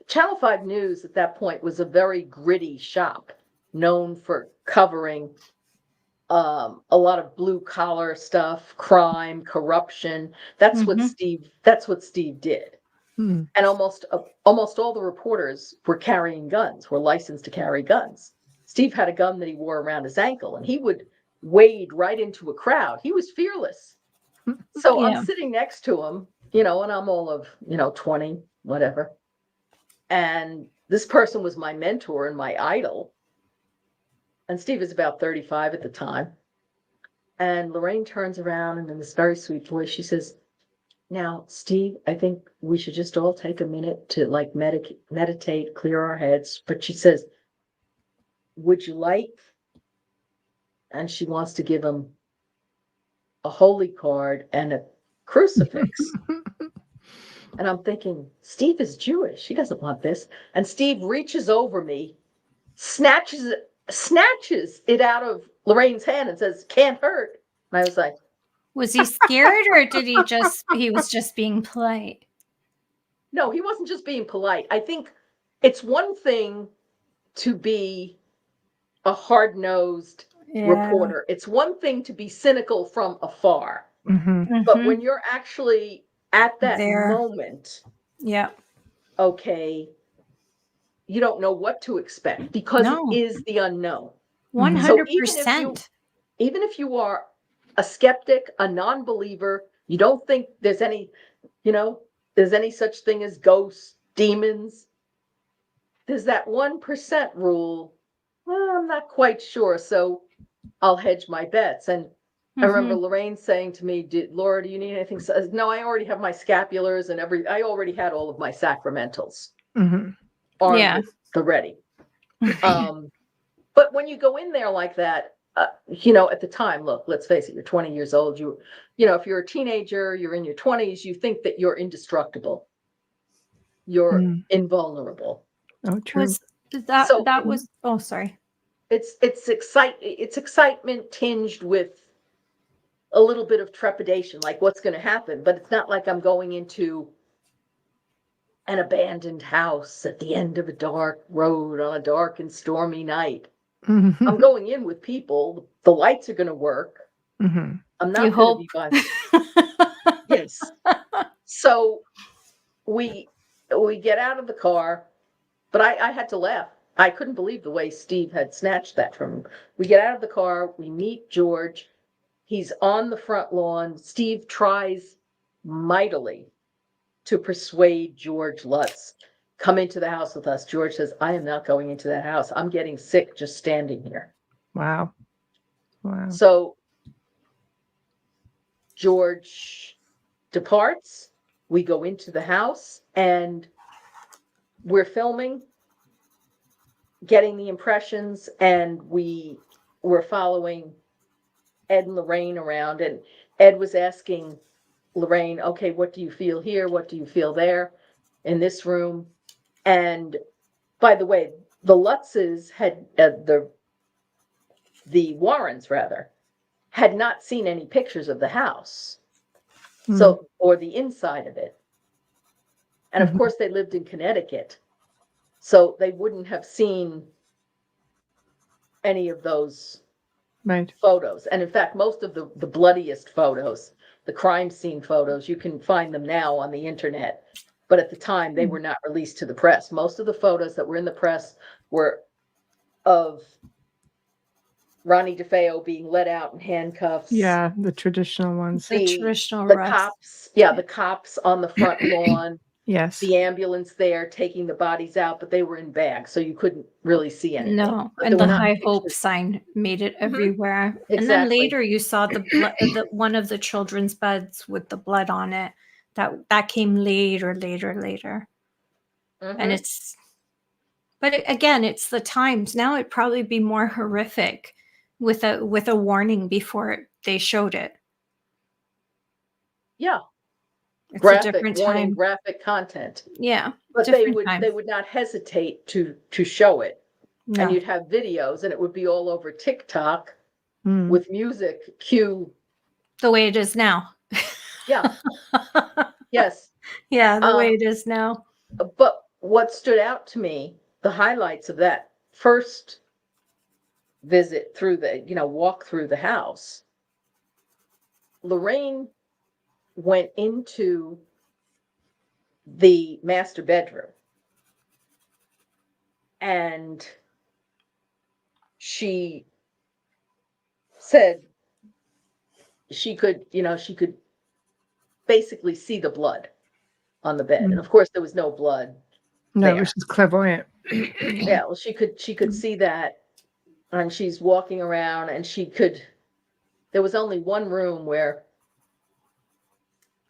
Channel 5 News at that point was a very gritty shop, known for covering a lot of blue collar stuff, crime, corruption. That's what Steve did. And almost all the reporters were carrying guns, were licensed to carry guns. Steve had a gun that he wore around his ankle, and he would wade right into a crowd. He was fearless. So I'm sitting next to him, and I'm all of, 20, whatever. And this person was my mentor and my idol. And Steve is about 35 at the time. And Lorraine turns around, and in this very sweet voice, she says, now, Steve, I think we should just all take a minute to meditate, clear our heads. But she says, would you like? And she wants to give him a holy card and a crucifix. And I'm thinking, Steve is Jewish. He doesn't want this. And Steve reaches over me, snatches it out of Lorraine's hand and says, can't hurt. And I was like, was he scared, or did he was just being polite? No, he wasn't just being polite. I think it's one thing to be a hard-nosed reporter. It's one thing to be cynical from afar. But when you're actually at that moment, okay, you don't know what to expect because it is the unknown. 100%. Even if you are a skeptic, a non-believer, you don't think there's any such thing as ghosts, demons. There's that 1% rule. Well, I'm not quite sure, so I'll hedge my bets. And I remember Lorraine saying to me, Laura, do you need anything? So, no, I already have my scapulars and I already had all of my sacramentals armed with the ready. But when you go in there like that, at the time, look, let's face it, you're 20 years old. If you're a teenager, you're in your 20s, you think that you're indestructible. You're invulnerable. Oh, true. Sorry. It's excitement tinged with a little bit of trepidation, like what's going to happen. But it's not like I'm going into an abandoned house at the end of a dark road on a dark and stormy night. I'm going in with people. The lights are going to work. I'm not going to be by. Yes. So we get out of the car, but I had to laugh. I couldn't believe the way Steve had snatched that from him. We get out of the car, we meet George. He's on the front lawn. Steve tries mightily to persuade George Lutz, come into the house with us. George says, I am not going into that house. I'm getting sick just standing here. Wow. Wow. So George departs. We go into the house and we're filming, getting the impressions, and we were following Ed and Lorraine around, and Ed was asking Lorraine, okay, what do you feel here? What do you feel there in this room? And by the way, the Lutzes had, the Warrens rather, had not seen any pictures of the house. So, or the inside of it. And of course they lived in Connecticut. So they wouldn't have seen any of those photos. And in fact, most of the bloodiest photos, the crime scene photos, you can find them now on the internet. But at the time, they were not released to the press. Most of the photos that were in the press were of Ronnie Defeo being let out in handcuffs. Yeah, the traditional ones. The traditional the arrest. cops, yeah, the cops on the front lawn. Yes. The ambulance there taking the bodies out, but they were in bags, so you couldn't really see anything. No, But and there the were not High Hope pictures. sign made it everywhere. And then Exactly. later you saw the one of the children's beds with the blood on it. That came later. And it's, but again, it's the times. Now it'd probably be more horrific with a warning before they showed it. Yeah, It's a graphic different warning, time. graphic content. Yeah, But they different would time. they would not hesitate to show it. No. And you'd have videos, and it would be all over TikTok Mm. with music cue. The way it is now. Yeah, yes. Yeah, the way it is now. But what stood out to me, the highlights of that first visit through the, walk through the house, Lorraine went into the master bedroom and she said she could basically see the blood on the bed. And of course there was no blood. No, there. which is clairvoyant. Yeah, well, she could see that, and she's walking around, and there was only one room where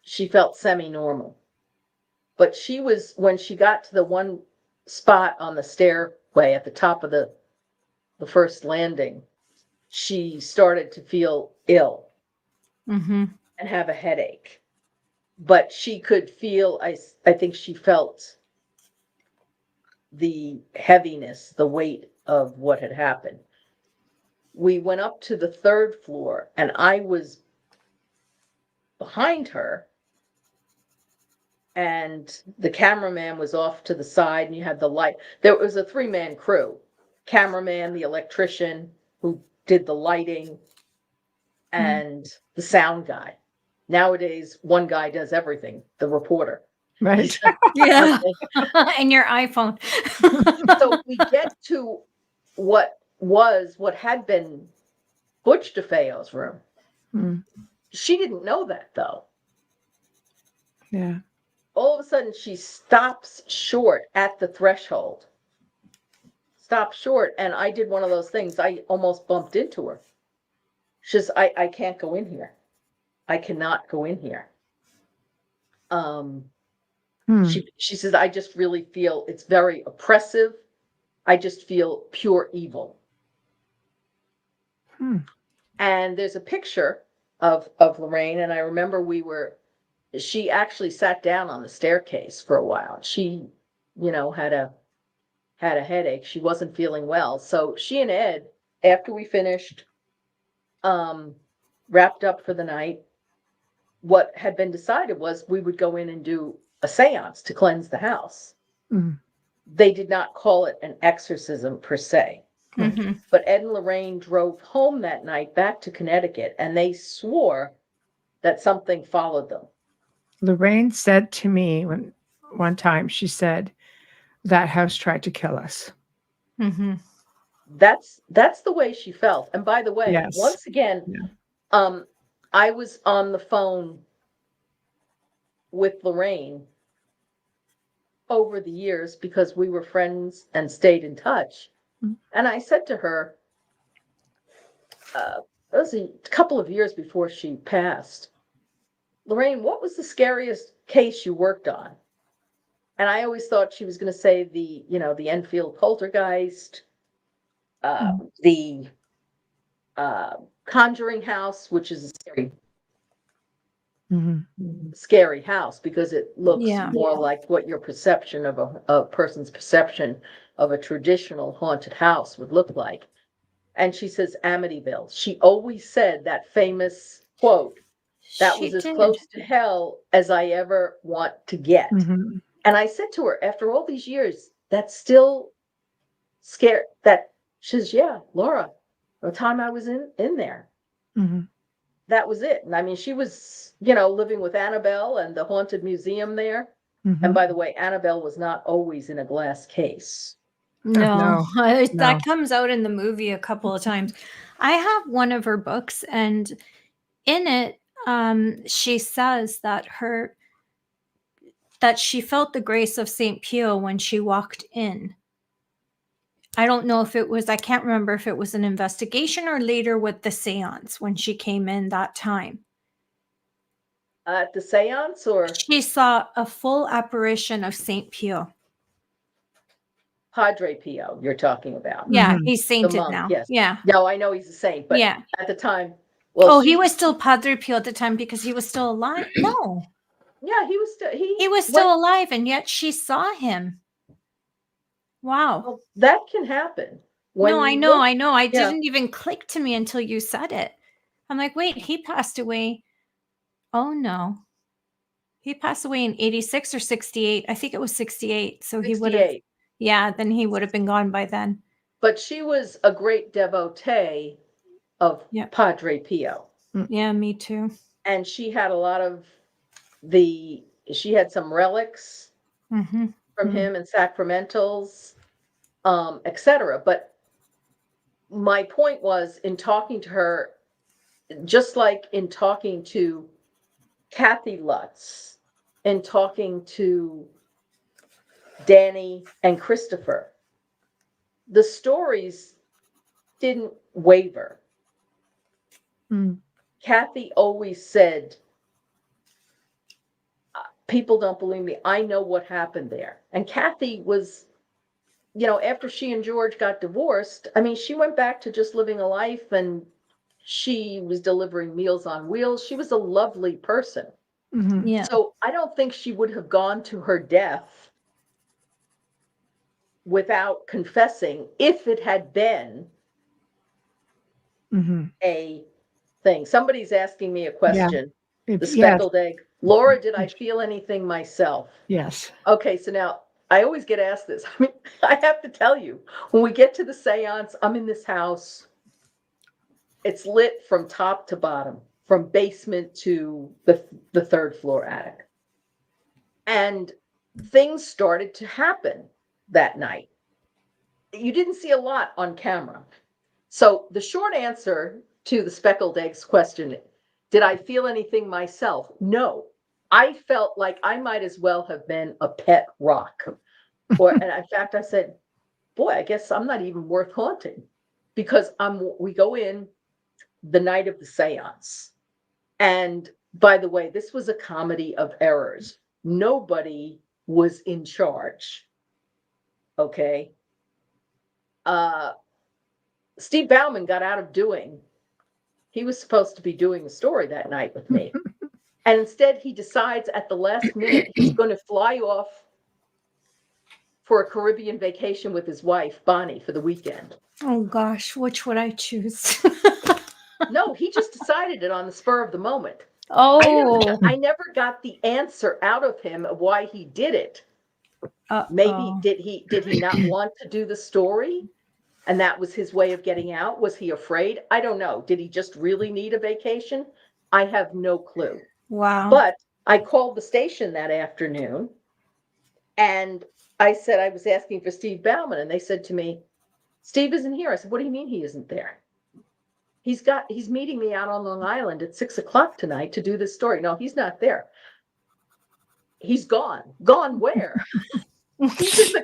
she felt semi-normal. But when she got to the one spot on the stairway at the top of the first landing, she started to feel ill and have a headache. But she could feel, I think she felt the heaviness, the weight of what had happened. We went up to the third floor, and I was behind her, and the cameraman was off to the side, and you had the light. There was a 3-man crew, cameraman, the electrician who did the lighting, and the sound guy. Nowadays, one guy does everything, the reporter. Right. Yeah. And your iPhone. So we get to what had been Butch DeFeo's room. Mm. She didn't know that, though. Yeah. All of a sudden, she stops short at the threshold. Stopped short, and I did one of those things. I almost bumped into her. She says, I can't go in here. I cannot go in here. She says, I just really feel it's very oppressive. I just feel pure evil. And there's a picture of Lorraine, and I remember she actually sat down on the staircase for a while. She, had a headache. She wasn't feeling well. So she and Ed, after we finished, wrapped up for the night, what had been decided was we would go in and do a seance to cleanse the house. They did not call it an exorcism per se. But Ed and Lorraine drove home that night back to Connecticut, and they swore that something followed them. Lorraine said to me one time, she said, that house tried to kill us. Mm-hmm. That's the way she felt. And by the way, Yes. once again, Yeah. I was on the phone with Lorraine over the years because we were friends and stayed in touch. Mhm. And I said to her, it was a couple of years before she passed, Lorraine, what was the scariest case you worked on? And I always thought she was going to say the Enfield poltergeist, the Conjuring House, which is a scary house because it looks more like what your perception of a person's perception of a traditional haunted house would look like. And she says Amityville. She always said that famous quote, that was as close to hell as I ever want to get. Mm-hmm. And I said to her, after all these years, that's still scary. That she says, yeah, Laura, the time I was in there, that was it. And I mean, she was, living with Annabelle and the haunted museum there. And by the way, Annabelle was not always in a glass case. No, No. that comes out in the movie a couple of times. I have one of her books, and in it, she says that she felt the grace of St. Pio when she walked in. I don't know if it was, I can't remember if it was an investigation or later with the seance when she came in that time. At the seance, or? She saw a full apparition of St. Pio. Padre Pio, you're talking about. Yeah, he's sainted monk, now. yes. Yeah. No, I know he's a saint, but Yeah. at the time, he was still Padre Pio at the time because he was still alive. No. Yeah, he was still he was still alive, and yet she saw him. Wow. Well, that can happen. No, I know. I didn't even click to me until you said it. I'm like, wait, he passed away. Oh no. He passed away in 86 or 68. I think it was 68. So 68. He would have, then he would have been gone by then. But she was a great devotee of Padre Pio. Yeah, me too. And she had a lot of she had some relics from him and sacramentals, etc. But my point was, in talking to her, just like in talking to Kathy Lutz, in talking to Danny and Christopher, the stories didn't waver. Kathy always said, people don't believe me. I know what happened there. And Kathy was, after she and George got divorced, I mean, she went back to just living a life, and she was delivering Meals on Wheels. She was a lovely person. Yeah. So I don't think she would have gone to her death without confessing if it had been a thing. Somebody's asking me a question. Yeah. The speckled egg. Laura, did I feel anything myself? Yes. Okay, so now I always get asked this. I mean, I have to tell you, when we get to the seance, I'm in this house. It's lit from top to bottom, from basement to the third floor attic. And things started to happen that night. You didn't see a lot on camera. So the short answer to the speckled eggs question, did I feel anything myself? No. I felt like I might as well have been a pet rock. And in fact, I said, boy, I guess I'm not even worth haunting, because we go in the night of the seance. And by the way, this was a comedy of errors. Nobody was in charge. Okay. Steve Bauman got out of doing. He was supposed to be doing the story that night with me. And instead, he decides at the last minute he's going to fly off for a Caribbean vacation with his wife, Bonnie, for the weekend. Oh, gosh. Which would I choose? No, he just decided it on the spur of the moment. Oh. I never got the answer out of him of why he did it. Maybe did he not want to do the story? And that was his way of getting out? Was he afraid? I don't know. Did he just really need a vacation? I have no clue. Wow. But I called the station that afternoon, and I said I was asking for Steve Bauman, and they said to me, Steve isn't here. I said, what do you mean he isn't there? He's meeting me out on Long Island at 6:00 tonight to do this story. No, he's not there. He's gone. Gone where? he's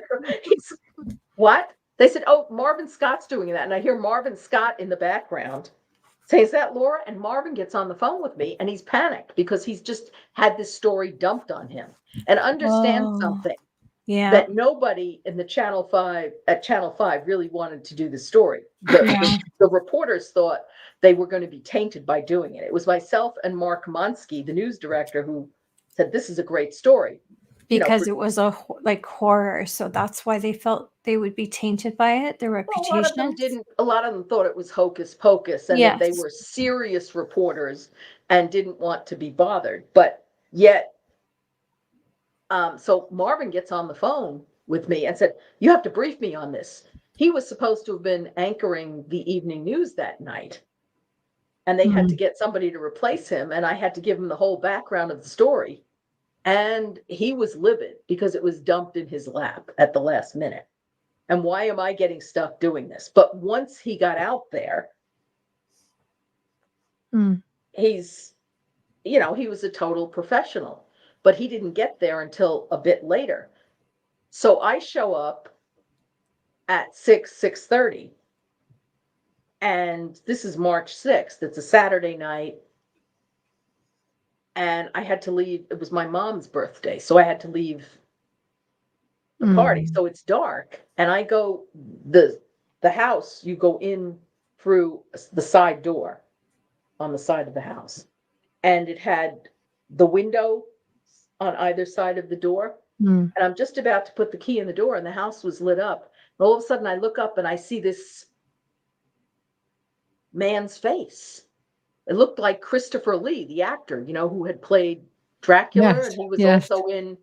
what? They said, oh, Marvin Scott's doing that. And I hear Marvin Scott in the background say, is that Laura? And Marvin gets on the phone with me and he's panicked because he's just had this story dumped on him. And understand something. Yeah. That nobody in the Channel 5 really wanted to do the story. The reporters thought they were going to be tainted by doing it. It was myself and Mark Monsky, the news director, who said, this is a great story. Because it was a horror. So that's why they felt they would be tainted by it. Their reputation. Well, a lot of them didn't. A lot of them thought it was hocus pocus and that they were serious reporters and didn't want to be bothered. But yet, so Marvin gets on the phone with me and said, you have to brief me on this. He was supposed to have been anchoring the evening news that night. And they had to get somebody to replace him. And I had to give him the whole background of the story. And he was livid because it was dumped in his lap at the last minute. And why am I getting stuck doing this? But once he got out there, he was a total professional. But he didn't get there until a bit later. So I show up at 6:30. And this is March 6th. It's a Saturday night. And I had to leave. It was my mom's birthday. So I had to leave the party. So it's dark. And I go, the house, you go in through the side door on the side of the house. And it had the window on either side of the door. And I'm just about to put the key in the door and the house was lit up. And all of a sudden I look up and I see this man's face. It looked like Christopher Lee, the actor, who had played Dracula. Yes, and he was yes. also in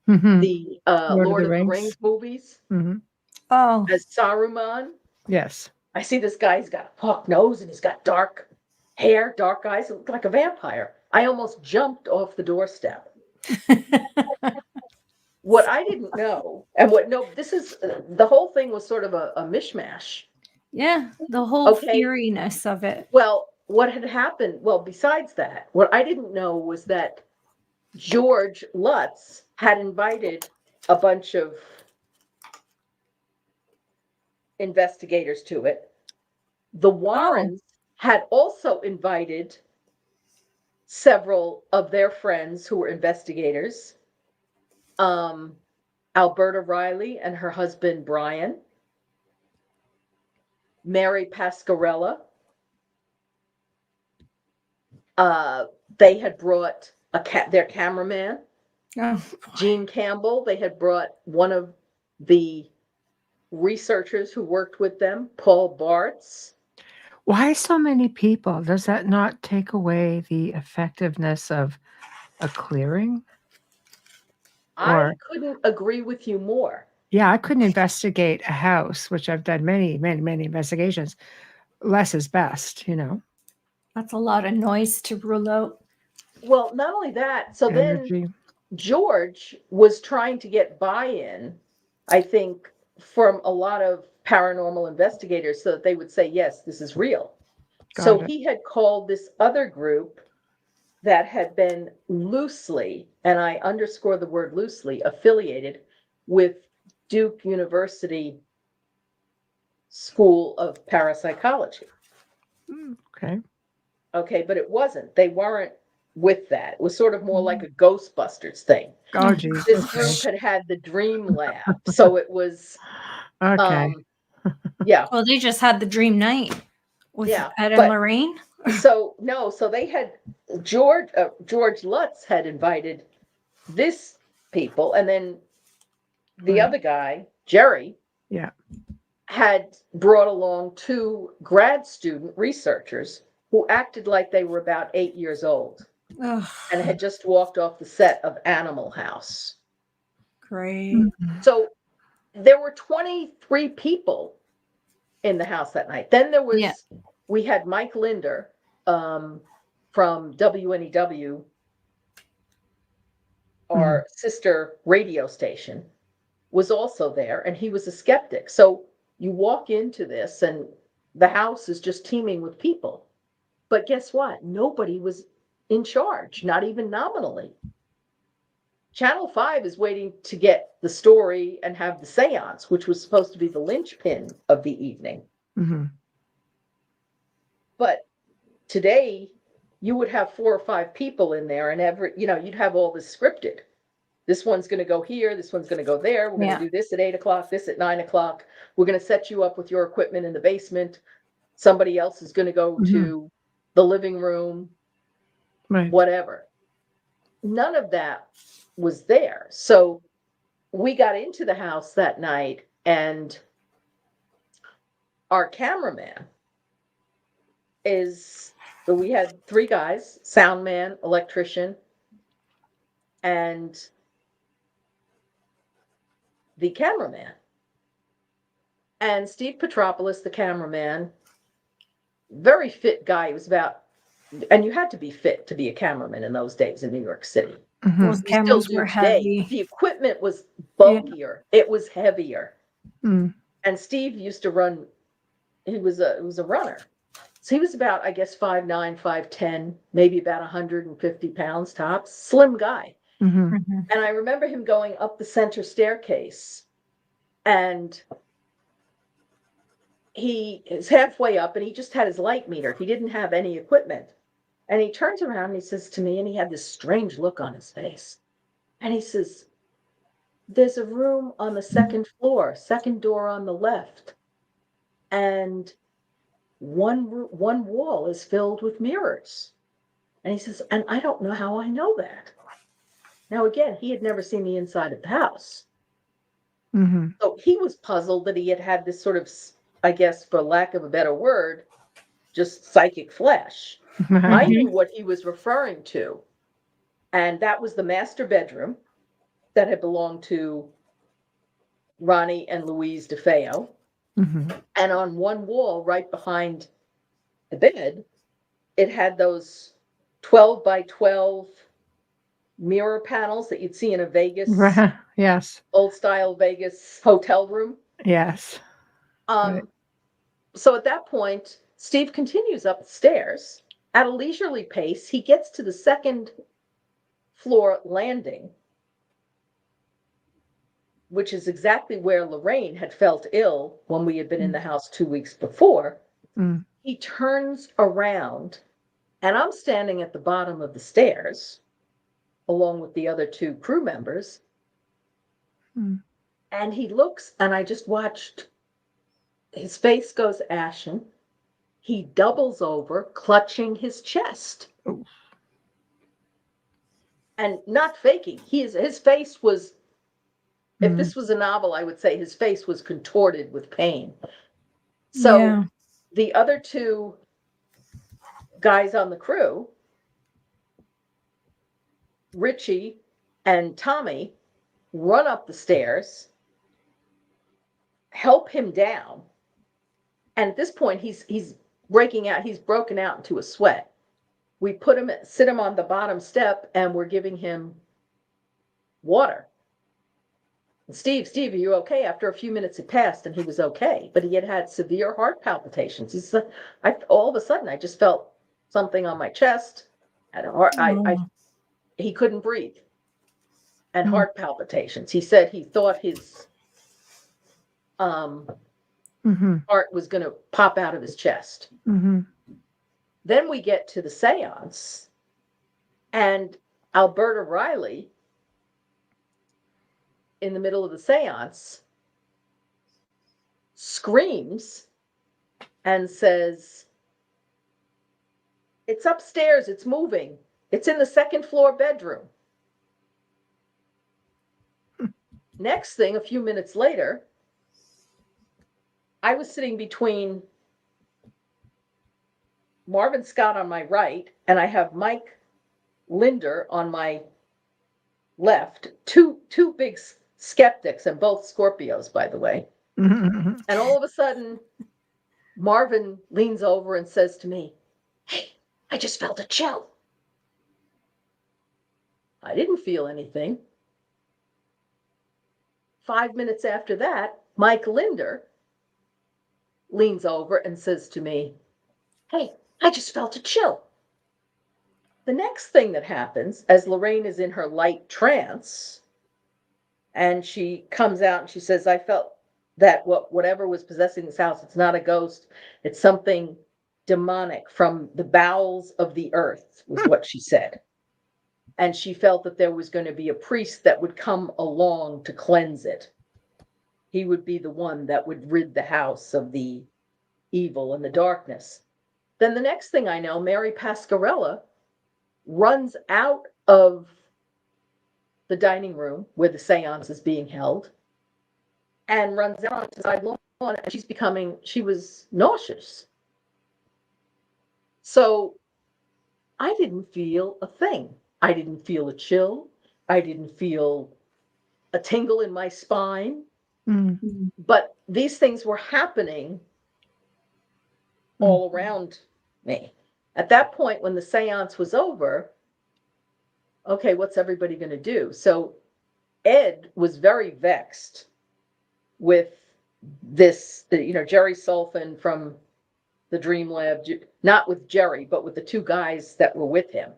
the Lord of the Rings movies as Saruman. Yes. I see this guy, he's got a hawk nose and he's got dark hair, dark eyes. It looked like a vampire. I almost jumped off the doorstep. What I didn't know, and the whole thing was sort of a mishmash. Yeah, the whole feariness of it. Well, what had happened, besides that, what I didn't know was that George Lutz had invited a bunch of investigators to it. The Warrens had also invited several of their friends who were investigators. Alberta Riley and her husband, Brian. Mary Pascarella. They had brought their cameraman, Gene Campbell. They had brought one of the researchers who worked with them, Paul Bartz. Why so many people? Does that not take away the effectiveness of a clearing? I couldn't agree with you more. Yeah, I couldn't investigate a house, which I've done many, many, many investigations. Less is best, That's a lot of noise to rule out. Well, not only that, so Energy. then George was trying to get buy-in, I think, from a lot of paranormal investigators so that they would say, yes, this is real. So he had called this other group that had been loosely, and I underscore the word loosely, affiliated with Duke University School of Parapsychology. Okay, but it wasn't. They weren't with that. It was sort of more like a Ghostbusters thing. Oh, geez. This group had the Dream Lab, so it was yeah. Well, they just had the dream night with Ed and Lorraine. So they had George Lutz had invited this people, and then the other guy, Jerry, had brought along two grad student researchers who acted like they were about 8 years old and had just walked off the set of Animal House. Great. So there were 23 people in the house that night. Then there was, we had Mike Linder from WNEW, our sister radio station, was also there, and he was a skeptic. So you walk into this and the house is just teeming with people. But guess what? Nobody was in charge, not even nominally. Channel 5 is waiting to get the story and have the seance, which was supposed to be the linchpin of the evening. Mm-hmm. But today, you would have 4 or 5 people in there, and you'd have all this scripted. This one's going to go here. This one's going to go there. We're going to do this at 8 o'clock, this at 9 o'clock. We're going to set you up with your equipment in the basement. Somebody else is going to go to the living room, whatever. None of that was there. So we got into the house that night, and our cameraman we had 3 guys, sound man, electrician, and the cameraman. And Steve Petropoulos, the cameraman, very fit guy. He was and you had to be fit to be a cameraman in those days in New York City. Those cameras were heavy. The equipment was bulkier. Yeah. It was heavier. Mm. And Steve used to run. He was a runner. So he was about, I guess, 5'9", 5'10", maybe about 150 pounds tops. Slim guy. Mm-hmm. And I remember him going up the center staircase, and he is halfway up, and he just had his light meter. He didn't have any equipment. And he turns around and he says to me, and he had this strange look on his face. And he says, "There's a room on the second floor, second door on the left. And one wall is filled with mirrors." And he says, "And I don't know how I know that." Now, again, he had never seen the inside of the house. Mm-hmm. So he was puzzled that he had this sort of, I guess, for lack of a better word, just psychic flash. I knew what he was referring to. And that was the master bedroom that had belonged to Ronnie and Louise Defeo. Mm-hmm. And on one wall, right behind the bed, it had those 12 by 12 mirror panels that you'd see in a Vegas, yes, old style Vegas hotel room. Yes. Right. So at that point, Steve continues up the stairs at a leisurely pace. He gets to the second floor landing, which is exactly where Lorraine had felt ill when we had been in the house 2 weeks before. Mm. He turns around, and I'm standing at the bottom of the stairs along with the other 2 crew members. Mm. And he looks, and I just watched his face goes ashen. He doubles over, clutching his chest. Oh. And not faking. His face was, if this was a novel, I would say his face was contorted with pain. So the other 2 guys on the crew, Richie and Tommy, run up the stairs, help him down. And at this point, he's breaking out. He's broken out into a sweat. We sit him on the bottom step, and we're giving him water. And Steve, are you okay? After a few minutes had passed, and he was okay, but he had severe heart palpitations. He said, all of a sudden, I just felt something on my chest. He couldn't breathe, and heart palpitations. He said he thought his heart was going to pop out of his chest. Mm-hmm. Then we get to the seance, and Alberta Riley, in the middle of the seance, screams and says, "It's upstairs, it's moving. It's in the second floor bedroom." Next thing, a few minutes later, I was sitting between Marvin Scott on my right, and I have Mike Linder on my left, two big skeptics, and both Scorpios, by the way. Mm-hmm. And all of a sudden, Marvin leans over and says to me, "Hey, I just felt a chill." I didn't feel anything. 5 minutes after that, Mike Linder leans over and says to me, "Hey, I just felt a chill." The next thing that happens, as Lorraine is in her light trance, and she comes out and she says, "I felt that whatever was possessing this house, it's not a ghost, it's something demonic from the bowels of the earth," was what she said. And she felt that there was going to be a priest that would come along to cleanse it. He would be the one that would rid the house of the evil and the darkness. Then the next thing I know, Mary Pasquarella runs out of the dining room where the seance is being held and runs out onto the side lawn, and she was nauseous. So I didn't feel a thing. I didn't feel a chill. I didn't feel a tingle in my spine. Mm. But these things were happening all around me. At that point, when the seance was over, okay, what's everybody going to do? So Ed was very vexed with this, Jerry Sulfan from the Dream Lab, not with Jerry, but with the two guys that were with him,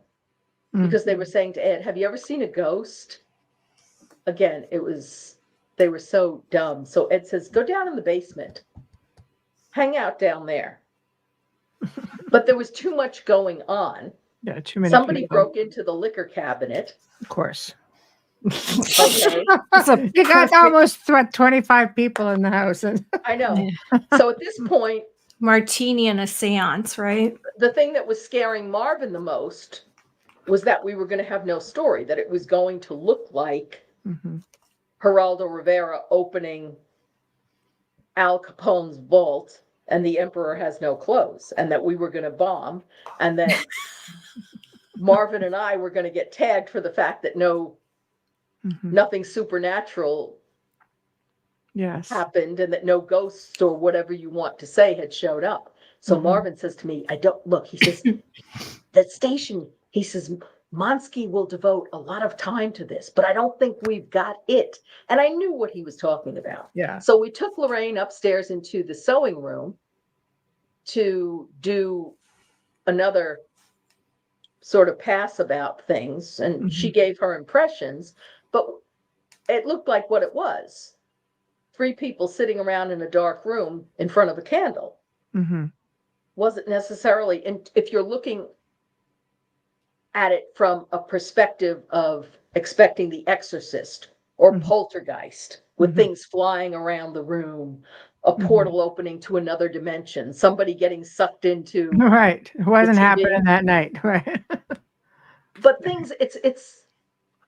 because they were saying to Ed, "Have you ever seen a ghost?" Again, they were so dumb. So Ed says, "Go down in the basement, hang out down there." But there was too much going on. Yeah, too many Somebody people. broke into the liquor cabinet. Of course. Okay. You got almost 25 people in the house. I know. So at this point, Martini and a seance, right? the thing that was scaring Marvin the most was that we were going to have no story, that it was going to look like Geraldo Rivera opening Al Capone's vault and the emperor has no clothes, and that we were going to bomb, and that Marvin and I were going to get tagged for the fact that nothing supernatural happened, and that no ghosts or whatever you want to say had showed up. So Marvin says to me, he says, "That station," he says, "Monsky will devote a lot of time to this, but I don't think we've got it." And I knew what he was talking about. Yeah. So we took Lorraine upstairs into the sewing room to do another sort of pass about things. And she gave her impressions, but it looked like what it was. 3 people sitting around in a dark room in front of a candle. Wasn't necessarily, and if you're looking at it from a perspective of expecting The Exorcist or Poltergeist, with things flying around the room, a portal opening to another dimension, somebody getting sucked into. Right. It wasn't happening that night. Right. But it's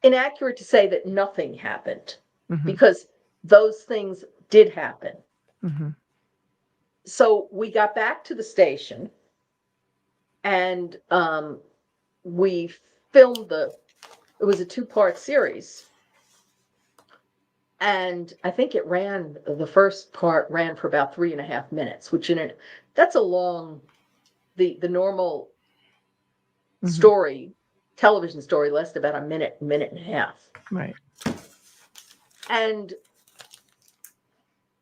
inaccurate to say that nothing happened, because those things did happen. So we got back to the station, and we filmed it was a 2-part series. And I think the first part ran for about 3.5 minutes, which that's a long, the normal story, television story, lasts about a minute and a half. Right. And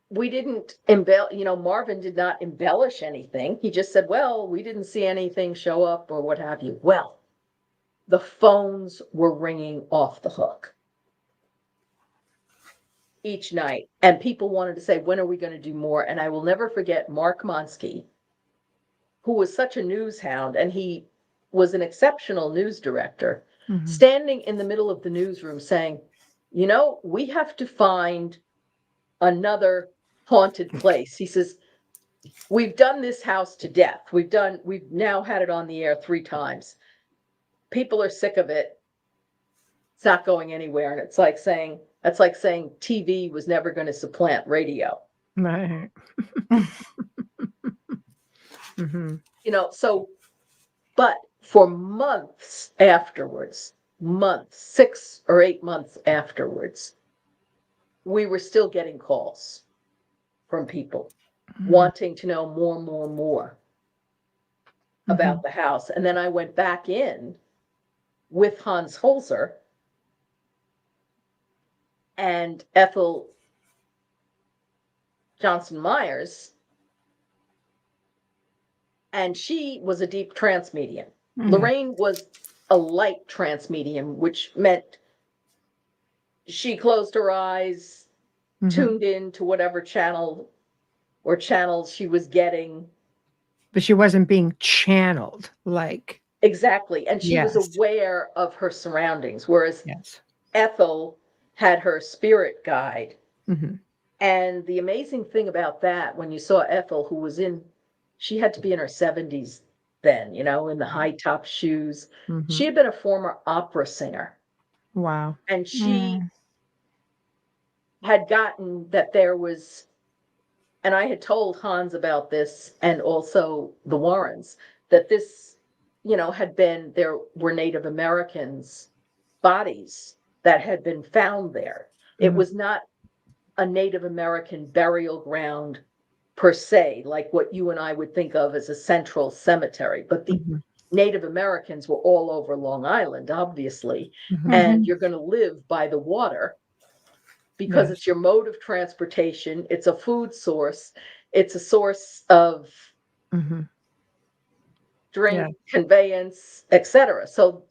we didn't Marvin did not embellish anything. He just said, "Well, we didn't see anything show up," or what have you. Well, the phones were ringing off the hook each night, and people wanted to say, "When are we going to do more?" And I will never forget Mark Monsky, who was such a news hound, and he was an exceptional news director, standing in the middle of the newsroom saying, "We have to find another haunted place." He says, "We've done this house to death. We've now had it on the air 3 times. People are sick of it. It's not going anywhere." And that's like saying TV was never going to supplant radio. Right. But for months afterwards, 6 or 8 months afterwards, we were still getting calls from people wanting to know more about the house. And then I went back in with Hans Holzer and Ethel Johnson Myers And she was a deep trance medium. Mhm. Lorraine was a light trance medium, which meant she closed her eyes, Mhm. tuned in to whatever channel or channels she was getting. But she wasn't being channeled like. Exactly. And she was Yes. aware of her surroundings, whereas Yes. Ethel had her spirit guide. Mhm. And the amazing thing about that, when you saw Ethel, who was she had to be in her 70s then, you know, in the high top shoes. Mhm. She had been a former opera singer. Wow. And she had gotten that there was, and I had told Hans about this and also the Warrens, that this, you know, there were Native Americans' bodies that had been found there. It Mhm. was not a Native American burial ground per se, like what you and I would think of as a central cemetery, but the Mhm. Native Americans were all over Long Island, obviously, Mhm. and you're going to live by the water because Yes. it's your mode of transportation, it's a food source, it's a source of Mhm. drink, Yeah. conveyance, etc. So,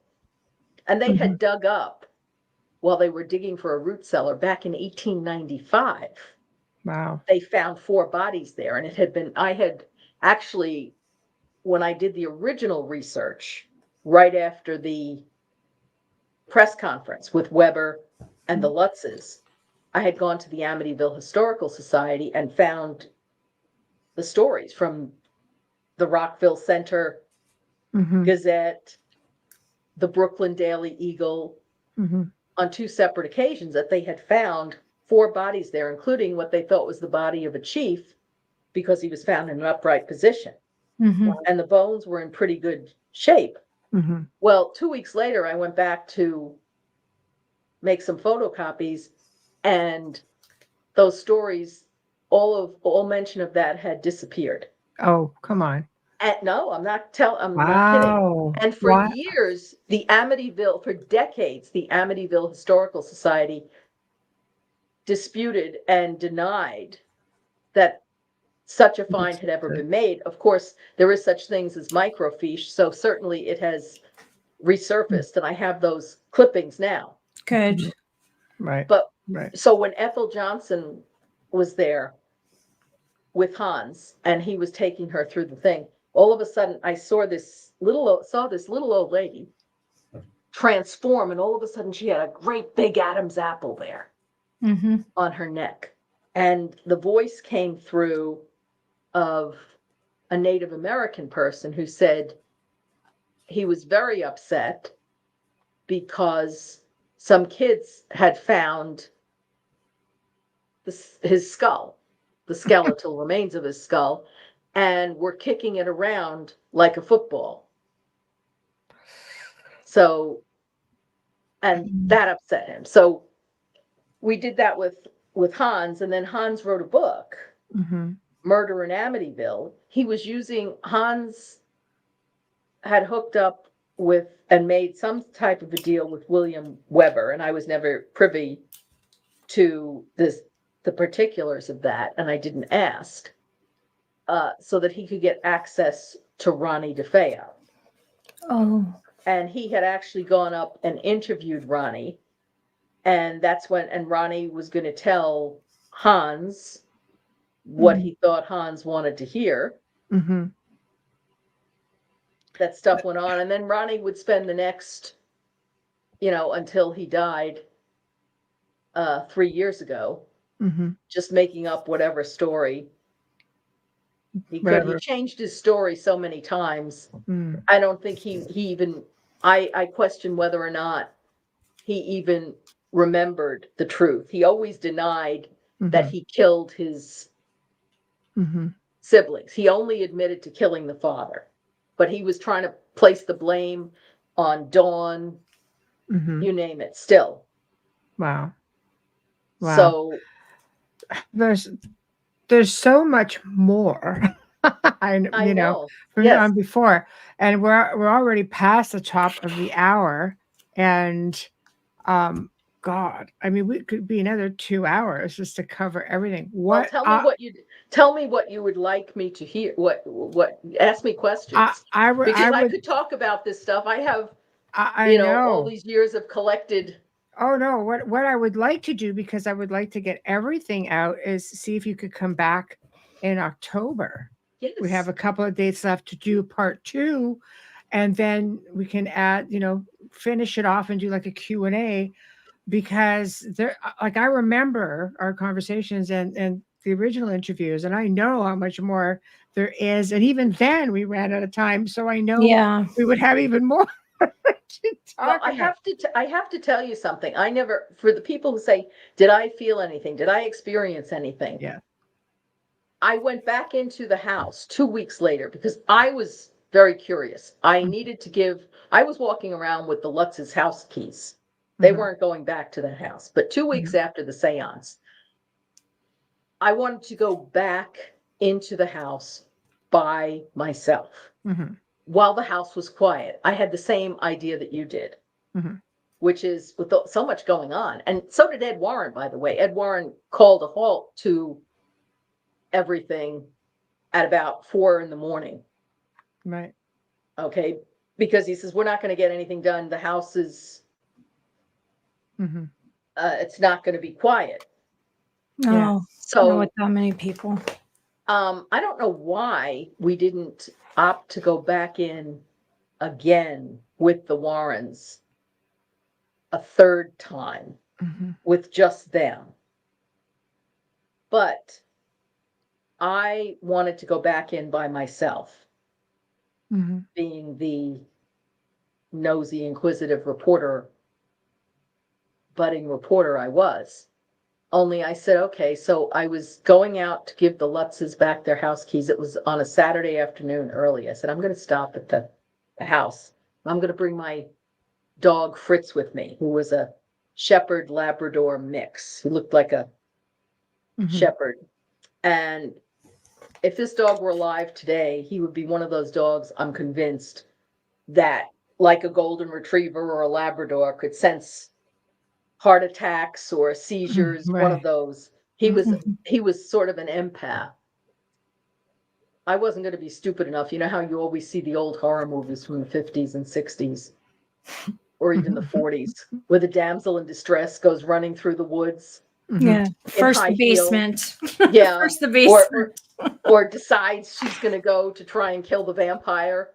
and they Mhm. had dug up while they were digging for a root cellar back in 1895. Wow. They found 4 bodies there, and I had actually, when I did the original research, right after the press conference with Weber and the Lutzes, I had gone to the Amityville Historical Society and found the stories from the Rockville Center Mhm. Gazette, the Brooklyn Daily Eagle, Mhm. on 2 separate occasions that they had found 4 bodies there, including what they thought was the body of a chief because he was found in an upright position. And the bones were in pretty good shape. Mhm. Well, 2 weeks later, I went back to make some photocopies, and those stories, all mention of that had disappeared. Oh, come on. And no, I'm not kidding. Wow. And for What? years, for decades, the Amityville Historical Society disputed and denied that such a find had ever been made. Of course, there is such things as microfiche, so certainly it has resurfaced, and I have those clippings now. Good. Right. But Right. so when Ethel Johnson was there with Hans and he was taking her through the thing, all of a sudden I saw this little old lady transform, and all of a sudden she had a great big Adam's apple there on her neck. And the voice came through of a Native American person who said he was very upset because some kids had found his skull, the skeletal remains of his skull, and were kicking it around like a football. So, and that upset him. So we did that with Hans, and then Hans wrote a book, Mhm. Murder in Amityville. Hans had hooked up with and made some type of a deal with William Weber, and I was never privy to the particulars of that, and I didn't ask, so that he could get access to Ronnie Defeo. Oh. And he had actually gone up and interviewed Ronnie, and Ronnie was going to tell Hans what he thought Hans wanted to hear. Mhm. That stuff went on, and then Ronnie would spend the next, until he died 3 years ago, Mhm. just making up whatever story he could. Whatever. He changed his story so many times. Mm. I don't think he even, I question whether or not he even remembered the truth. He always denied that Mhm. he killed his Mhm. siblings. He only admitted to killing the father, but he was trying to place the blame on Dawn, Mhm. you name it, still. Wow. Wow. So There's so much more. I know. From Yes. on before, and we're already past the top of the hour, and God, I mean, we could be another 2 hours just to cover everything. Well, What? tell me tell me what you would like me to hear. What ask me questions. I would, Because I would, could talk about this stuff. I have, I all know. these years of collected. Oh no, what I would like to do, because I would like to get everything out, is see if you could come back in October. Yes. We have a couple of dates left to do part 2, and then we can add, finish it off and do like a Q&A, because there, like, I remember our conversations and the original interviews, and I know how much more there is, and even then we ran out of time, so I know Yeah. we would have even more to Well, talk I about. have to tell you something. I never, for the people who say, did I feel anything? Did I experience anything? Yeah. I went back into the house 2 weeks later because I was very curious. I needed to give, I was walking around with the Lutz's house keys. They Mhm. weren't going back to the house, but 2 weeks after the seance, I wanted to go back into the house by myself Mhm. while the house was quiet. I had the same idea that you did, Mhm. which is with so much going on. And so did Ed Warren, by the way. Ed Warren called a halt to everything at about 4 a.m. Right. Okay. Because he says, we're not going to get anything done. The house is, Mhm. it's not going to be quiet. No, not So, with that many people. I don't know why we didn't opt to go back in again with the Warrens a third time Mhm. with just them. But I wanted to go back in by myself, Mhm. being the nosy, inquisitive budding reporter I was. Only I said, okay, so I was going out to give the Lutzes back their house keys. It was on a Saturday afternoon early. I said, I'm going to stop at the house. I'm going to bring my dog Fritz with me, who was a Shepherd Labrador mix. He looked like a Mhm. shepherd. And if this dog were alive today, he would be one of those dogs, I'm convinced, that, like a golden retriever or a Labrador, could sense heart attacks or seizures, one of Right. those. He was sort of an empath. I wasn't going to be stupid enough. You know how you always see the old horror movies from the 50s and 60s, or even the 40s, where the damsel in distress goes running through the woods Mhm. Yeah. in First high the heels. basement. Yeah. First the basement. Or decides she's going to go to try and kill the vampire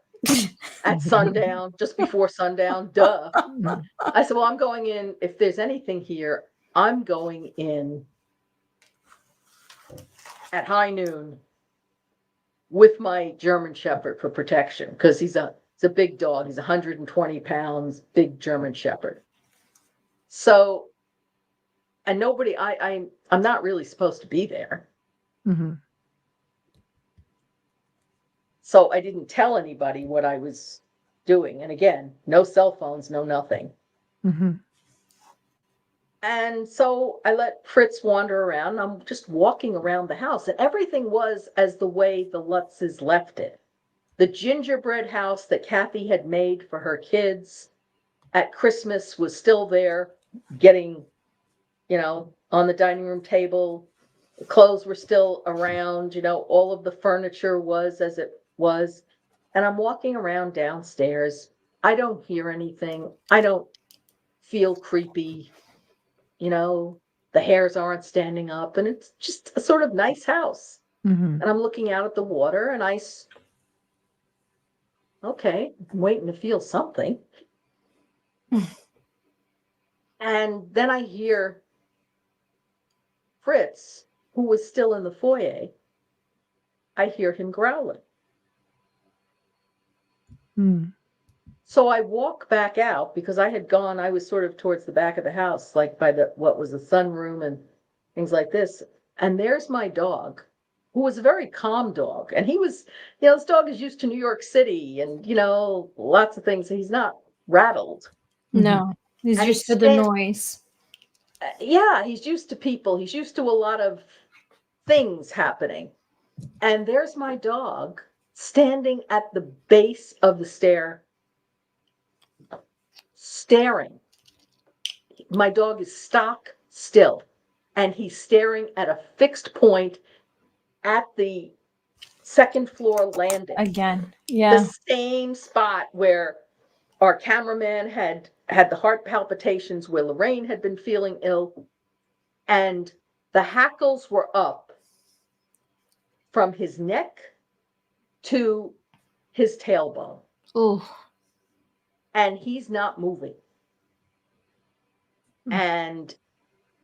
at sundown, just before sundown. Duh. Mhm. I said, well, I'm going in. If there's anything here, I'm going in at high noon with my German Shepherd for protection, because he's a big dog. He's 120 pounds, big German Shepherd. So, and nobody, I'm not really supposed to be there. Mhm. So I didn't tell anybody what I was doing. And again, no cell phones, no nothing. Mhm. And so I let Fritz wander around. I'm just walking around the house, and everything was as the way the Lutzes left it. The gingerbread house that Kathy had made for her kids at Christmas was still there, getting, on the dining room table. The clothes were still around, all of the furniture was as it was. And I'm walking around downstairs. I don't hear anything. I don't feel creepy. The hairs aren't standing up, and it's just a sort of nice house. Mhm. And I'm looking out at the water, and okay, I'm waiting to feel something. And then I hear Fritz, who was still in the foyer. I hear him growling. Mhm. So I walk back out, because I was sort of towards the back of the house, like by what was the sunroom and things like this. And there's my dog, who was a very calm dog. And he was, this dog is used to New York City and, lots of things. He's not rattled. No. He's And used to the noise. Yeah, he's used to people. He's used to a lot of things happening. And there's my dog standing at the base of the stair, staring. My dog is stock still, and he's staring at a fixed point at the second floor landing. Again. The Yeah. same spot where our cameraman had the heart palpitations, where Lorraine had been feeling ill, and the hackles were up from his neck to his tailbone. Ooh. And he's not moving. And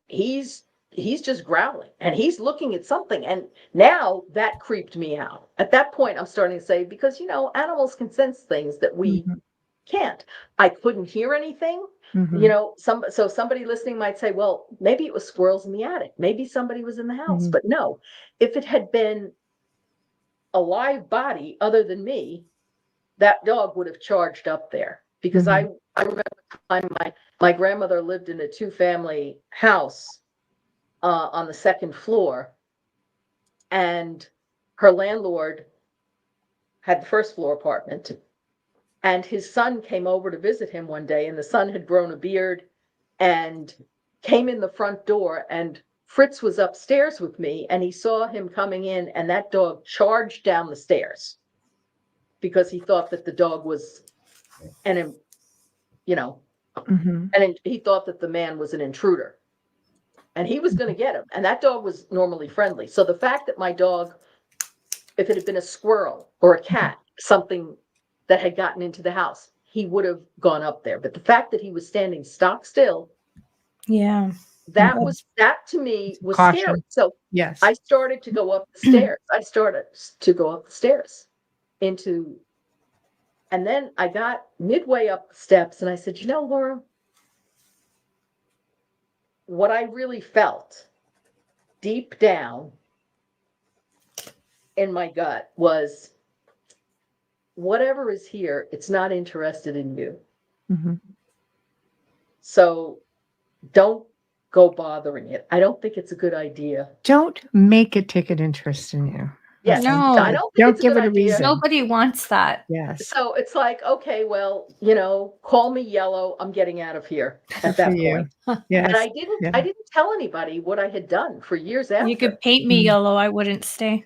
he's just growling, and he's looking at something. And now that creeped me out. At that point, I'm starting to say, because, animals can sense things that we can't. I couldn't hear anything. So somebody listening might say, well, maybe it was squirrels in the attic. Maybe somebody was in the house. But no, if it had been a live body other than me, that dog would have charged up there. Because I remember my grandmother lived in a 2-family house on the second floor, and her landlord had the first floor apartment, and his son came over to visit him one day, and the son had grown a beard and came in the front door, and Fritz was upstairs with me, and he saw him coming in, and that dog charged down the stairs because he thought that the dog was and he thought that the man was an intruder, and he was going to get him. And that dog was normally friendly. So the fact that my dog, if it had been a squirrel or a cat, something that had gotten into the house, he would have gone up there. But the fact that he was standing stock still, that to me was Caution. scary. So Yes. I started to go up the stairs. And then I got midway up the steps, and I said, Laura, what I really felt deep down in my gut was, whatever is here, it's not interested in you. So don't go bothering it. I don't think it's a good idea. Don't make it take an interest in you. Yes. No. I don't think it's a give good it a idea. reason. Nobody wants that. Yes. So it's like, okay, well, call me yellow. I'm getting out of here at that For you. point. Yes. And I didn't tell anybody what I had done for years after. You could paint me yellow. I wouldn't stay.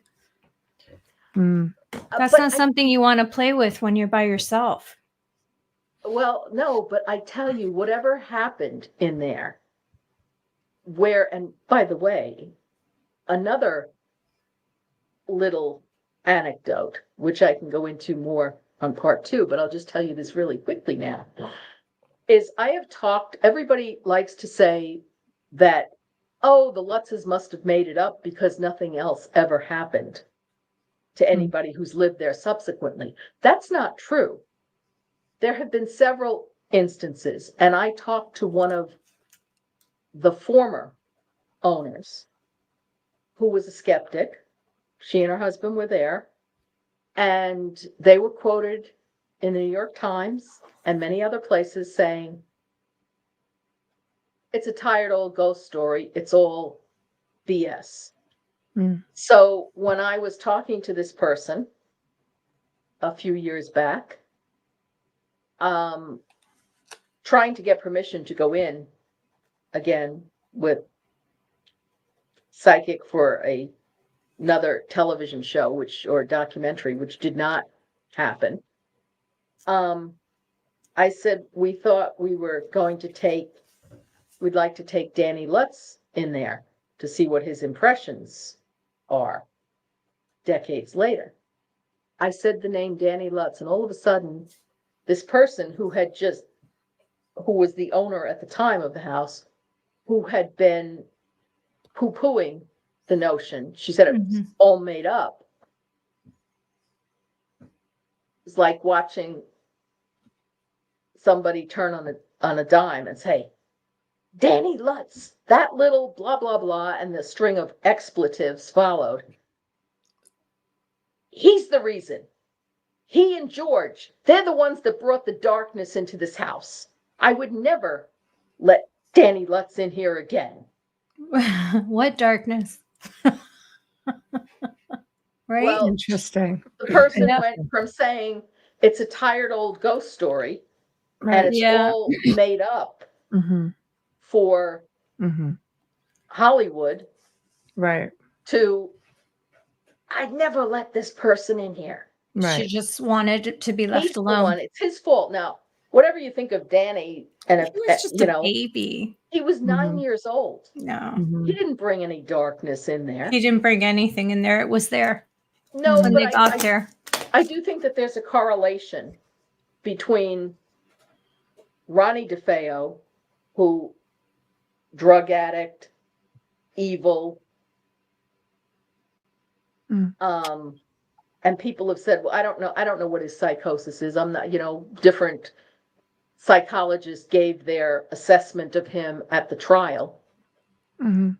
That's not something you want to play with when you're by yourself. Well, no, but I tell you, whatever happened in there, and by the way, another little anecdote, which I can go into more on part 2, but I'll just tell you this really quickly now, is I have talked, everybody likes to say that, the Lutzes must have made it up because nothing else ever happened to anybody who's lived there subsequently. That's not true. There have been several instances, and I talked to one of the former owners who was a skeptic. She and her husband were there, and they were quoted in the New York Times and many other places saying, it's a tired old ghost story. It's all BS. So when I was talking to this person a few years back, trying to get permission to go in again with psychic for another television show, or documentary, which did not happen. I said, we thought we'd like to take Danny Lutz in there to see what his impressions are decades later. I said the name Danny Lutz, and all of a sudden, this person who was the owner at the time of the house, who had been poo-pooing the notion, she said it was all made up. It's like watching somebody turn on a dime and say, Danny Lutz, that little blah, blah, blah, and the string of expletives followed. He's the reason. He and George, they're the ones that brought the darkness into this house. I would never let Danny Lutz in here again. What darkness? Right? Well, interesting. The person went from saying it's a tired old ghost story, and it's all made up for Hollywood, right, to I'd never let this person in here. She Right. just wanted it to be left He's the alone. one. It's his fault. Now, whatever you think of Danny, and He was just a baby. he was 9 Mhm. years old. No, He Mhm. didn't bring any darkness in there. he didn't bring anything in there. It was there No, when but they got there. I do think that there's a correlation between Ronnie Defeo, who drug addict, evil, and people have said, well, I don't know what his psychosis is. I'm not, different psychologists gave their assessment of him at the trial, Mhm.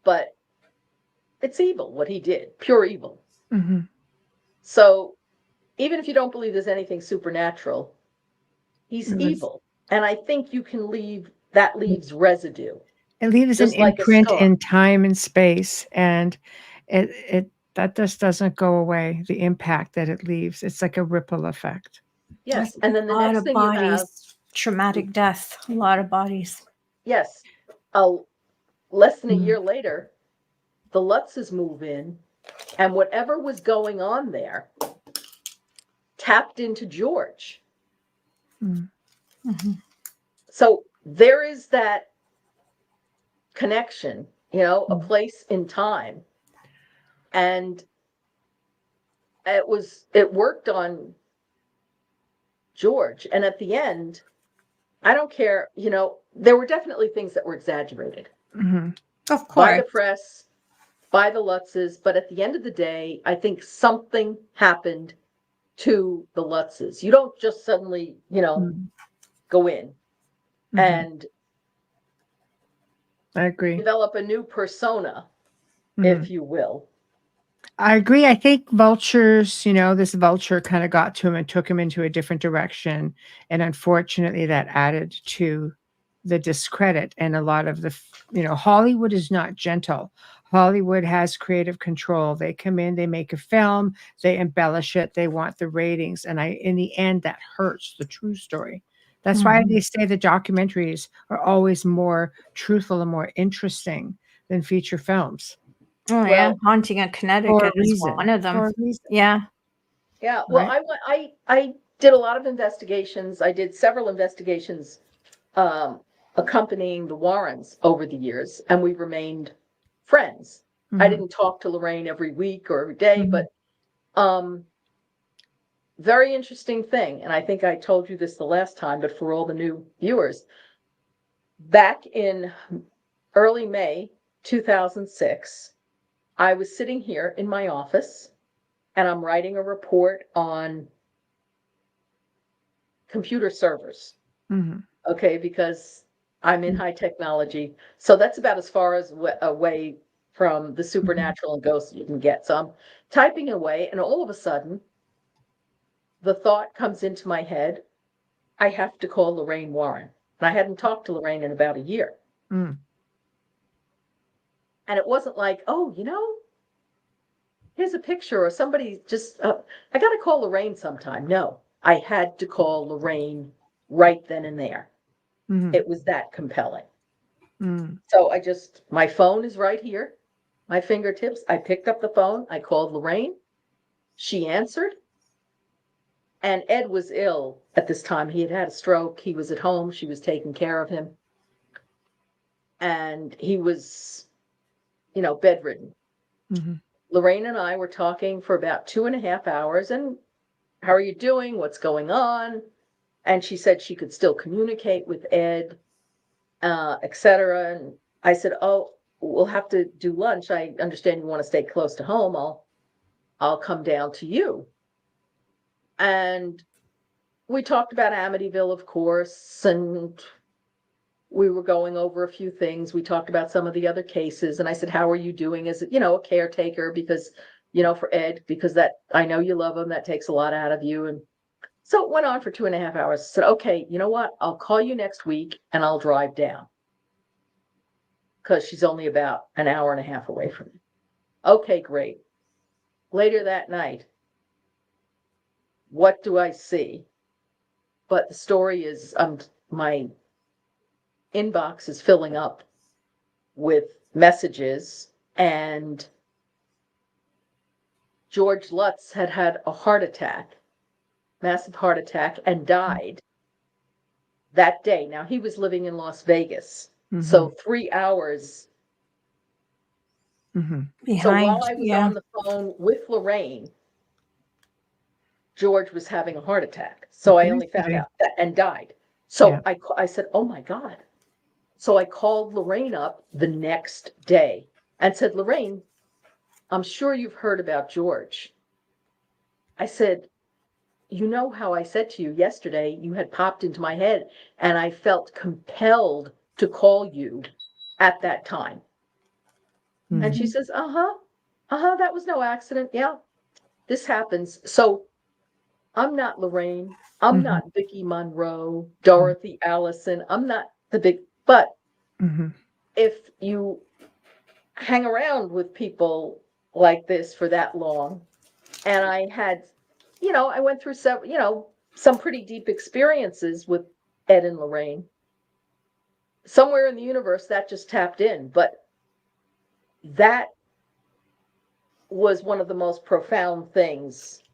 but it's evil what he did, pure evil. Mhm. So even if you don't believe there's anything supernatural, he's It was- evil. And I think you can leaves residue. It leaves an Just like a imprint scar. in time and space, and it that just doesn't go away. The impact that it leaves, it's like a ripple effect. Yes. And then the a lot next of thing you have, bodies, traumatic death, a lot of bodies. yes, less than a year later, the Lutzes move in, and whatever was going on there tapped into George. Mm. Mhm. So there is that connection, a place in time. And it worked on George. And at the end, I don't care, there were definitely things that were exaggerated Mhm. Of by course. the press, by the Lutzes, but at the end of the day, I think something happened to the Lutzes. You don't just suddenly, go in Mhm. and I agree. develop a new persona, Mhm. if you will. I agree. I think vultures, this vulture kind of got to him and took him into a different direction. And unfortunately, that added to the discredit. And a lot of Hollywood is not gentle. Hollywood has creative control. They come in, they make a film, they embellish it, they want the ratings. And in the end, that hurts the true story. That's why they say the documentaries are always more truthful and more interesting than feature films. Oh, yeah. Haunting in Connecticut is one of them. For a reason. Yeah. Yeah. Well, Right. I did a lot of investigations. I did several investigations accompanying the Warrens over the years, and we remained friends. I Mhm. didn't talk to Lorraine every week or every day, Mhm. but very interesting thing. And I think I told you this the last time, but for all the new viewers, back in early May 2006, I was sitting here in my office and I'm writing a report on computer servers. Mhm. Okay, because I'm in high technology. So that's about as far as away from the supernatural and ghosts you can get. So I'm typing away, and all of a sudden, the thought comes into my head, I have to call Lorraine Warren. And I hadn't talked to Lorraine in about a year. Mm. And it wasn't like, oh, here's a picture or somebody just, I got to call Lorraine sometime. No, I had to call Lorraine right then and there. Mhm. It was that compelling. Mm. So my phone is right here, my fingertips. I picked up the phone. I called Lorraine. She answered. And Ed was ill at this time. He had had a stroke. He was at home. She was taking care of him. And he was, bedridden. Mhm. Lorraine and I were talking for about 2.5 hours. And how are you doing? What's going on? And she said she could still communicate with Ed, etc. And I said, oh, we'll have to do lunch. I understand you want to stay close to home. I'll come down to you. And we talked about Amityville, of course, and we were going over a few things. We talked about some of the other cases. And I said, how are you doing as, a caretaker? Because, for Ed, because I know you love him. That takes a lot out of you. And so it went on for 2.5 hours. I said, okay, you know what? I'll call you next week and I'll drive down. Because she's only about an hour and a half away from me. Okay, great. Later that night, what do I see? But the story is, my inbox is filling up with messages, and George Lutz had had a heart attack, massive heart attack, and died that day. Now, he was living in Las Vegas, so 3 hours. Behind, so while I was on the phone with Lorraine, George was having a heart attack. So I only found out that and died. So I said, oh my God. So I called Lorraine up the next day and said, Lorraine, I'm sure you've heard about George. I said, you know how I said to you yesterday, you had popped into my head and I felt compelled to call you at that time. And she says, that was no accident. Yeah, this happens. So I'm not Lorraine. I'm not Vicki Monroe, Dorothy Allison. I'm not the big, but if you hang around with people like this for that long, and I had, I went through some pretty deep experiences with Ed and Lorraine. Somewhere in the universe that just tapped in, but that was one of the most profound things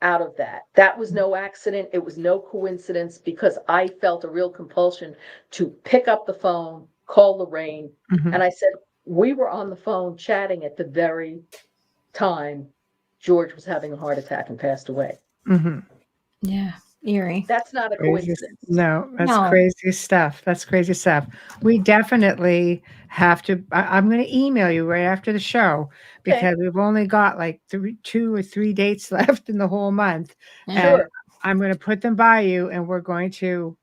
out of that. That was no accident. It was no coincidence, because I felt a real compulsion to pick up the phone, call Lorraine. And I said, we were on the phone chatting at the very time George was having a heart attack and passed away. Yeah. Eerie. That's not a coincidence. No, that's crazy stuff. That's crazy stuff. We definitely have to. I'm going to email you right after the show, because we've only got like 2 or 3 dates left in the whole month. And I'm going to put them by you, and we're going to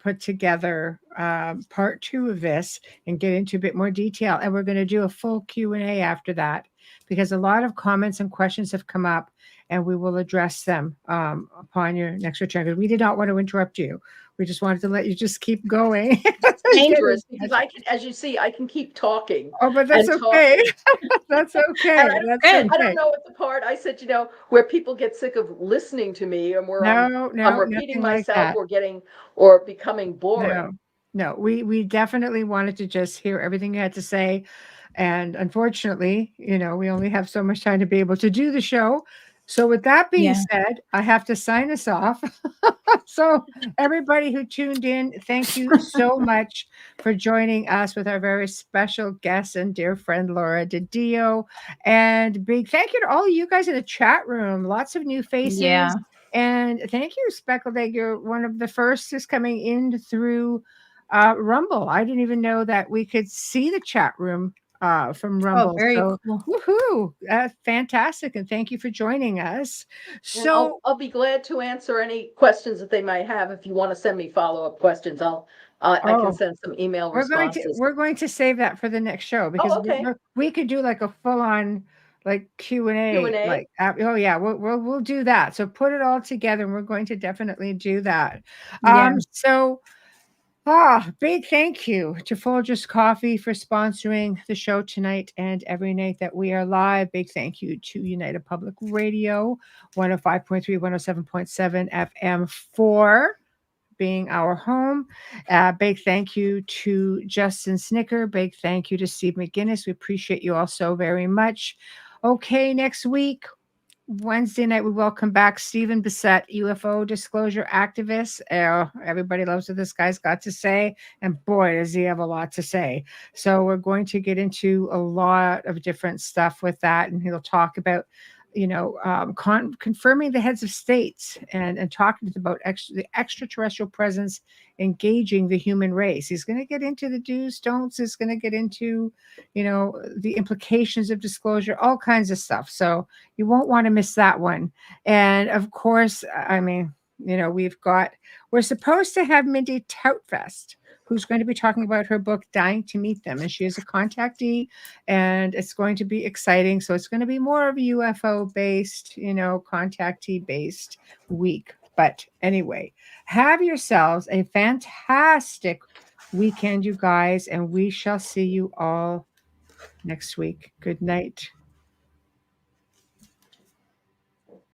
put together part 2 of this and get into a bit more detail. And we're going to do a full Q&A after that, because a lot of comments and questions have come up, and we will address them upon your next return. Because we did not want to interrupt you. We just wanted to let you just keep going. It's dangerous, because I can, as you see, I can keep talking. Oh, but that's okay. That's okay. I don't know what the part I said, where people get sick of listening to me, and where I'm repeating myself, or becoming boring. No, we definitely wanted to just hear everything you had to say. And unfortunately, we only have so much time to be able to do the show. So with that being said, I have to sign us off. So everybody who tuned in, thank you so much for joining us with our very special guest and dear friend, Laura DiDio. And big thank you to all of you guys in the chat room. Lots of new faces. Yeah. And thank you, Speckled Egg. You're one of the first who's coming in through Rumble. I didn't even know that we could see the chat room from Rumble. Oh, very cool. Woohoo! Fantastic, and thank you for joining us. So I'll be glad to answer any questions that they might have. If you want to send me follow-up questions, I can send some email responses. We're going to save that for the next show, because we could do like a full-on like Q&A. Like, we'll do that. So put it all together, and we're going to definitely do that. Big thank you to Folgers Coffee for sponsoring the show tonight and every night that we are live. Big thank you to United Public Radio, 105.3, 107.7 FM for being our home. Big thank you to Justin Snicker. Big thank you to Steve McGinnis. We appreciate you all so very much. Okay, next week, Wednesday night, we welcome back Stephen Bissett, UFO disclosure activist. Everybody loves what this guy's got to say, and boy, does he have a lot to say. So we're going to get into a lot of different stuff with that, and he'll talk about, confirming the heads of states and talking about the extraterrestrial presence engaging the human race. He's going to get into the do's, don'ts. He's going to get into, the implications of disclosure, all kinds of stuff. So you won't want to miss that one. And of course, we're supposed to have Mindy Toutfest, who's going to be talking about her book, Dying to Meet Them. And she is a contactee, and it's going to be exciting. So it's going to be more of a UFO-based, contactee-based week. But anyway, have yourselves a fantastic weekend, you guys, and we shall see you all next week. Good night.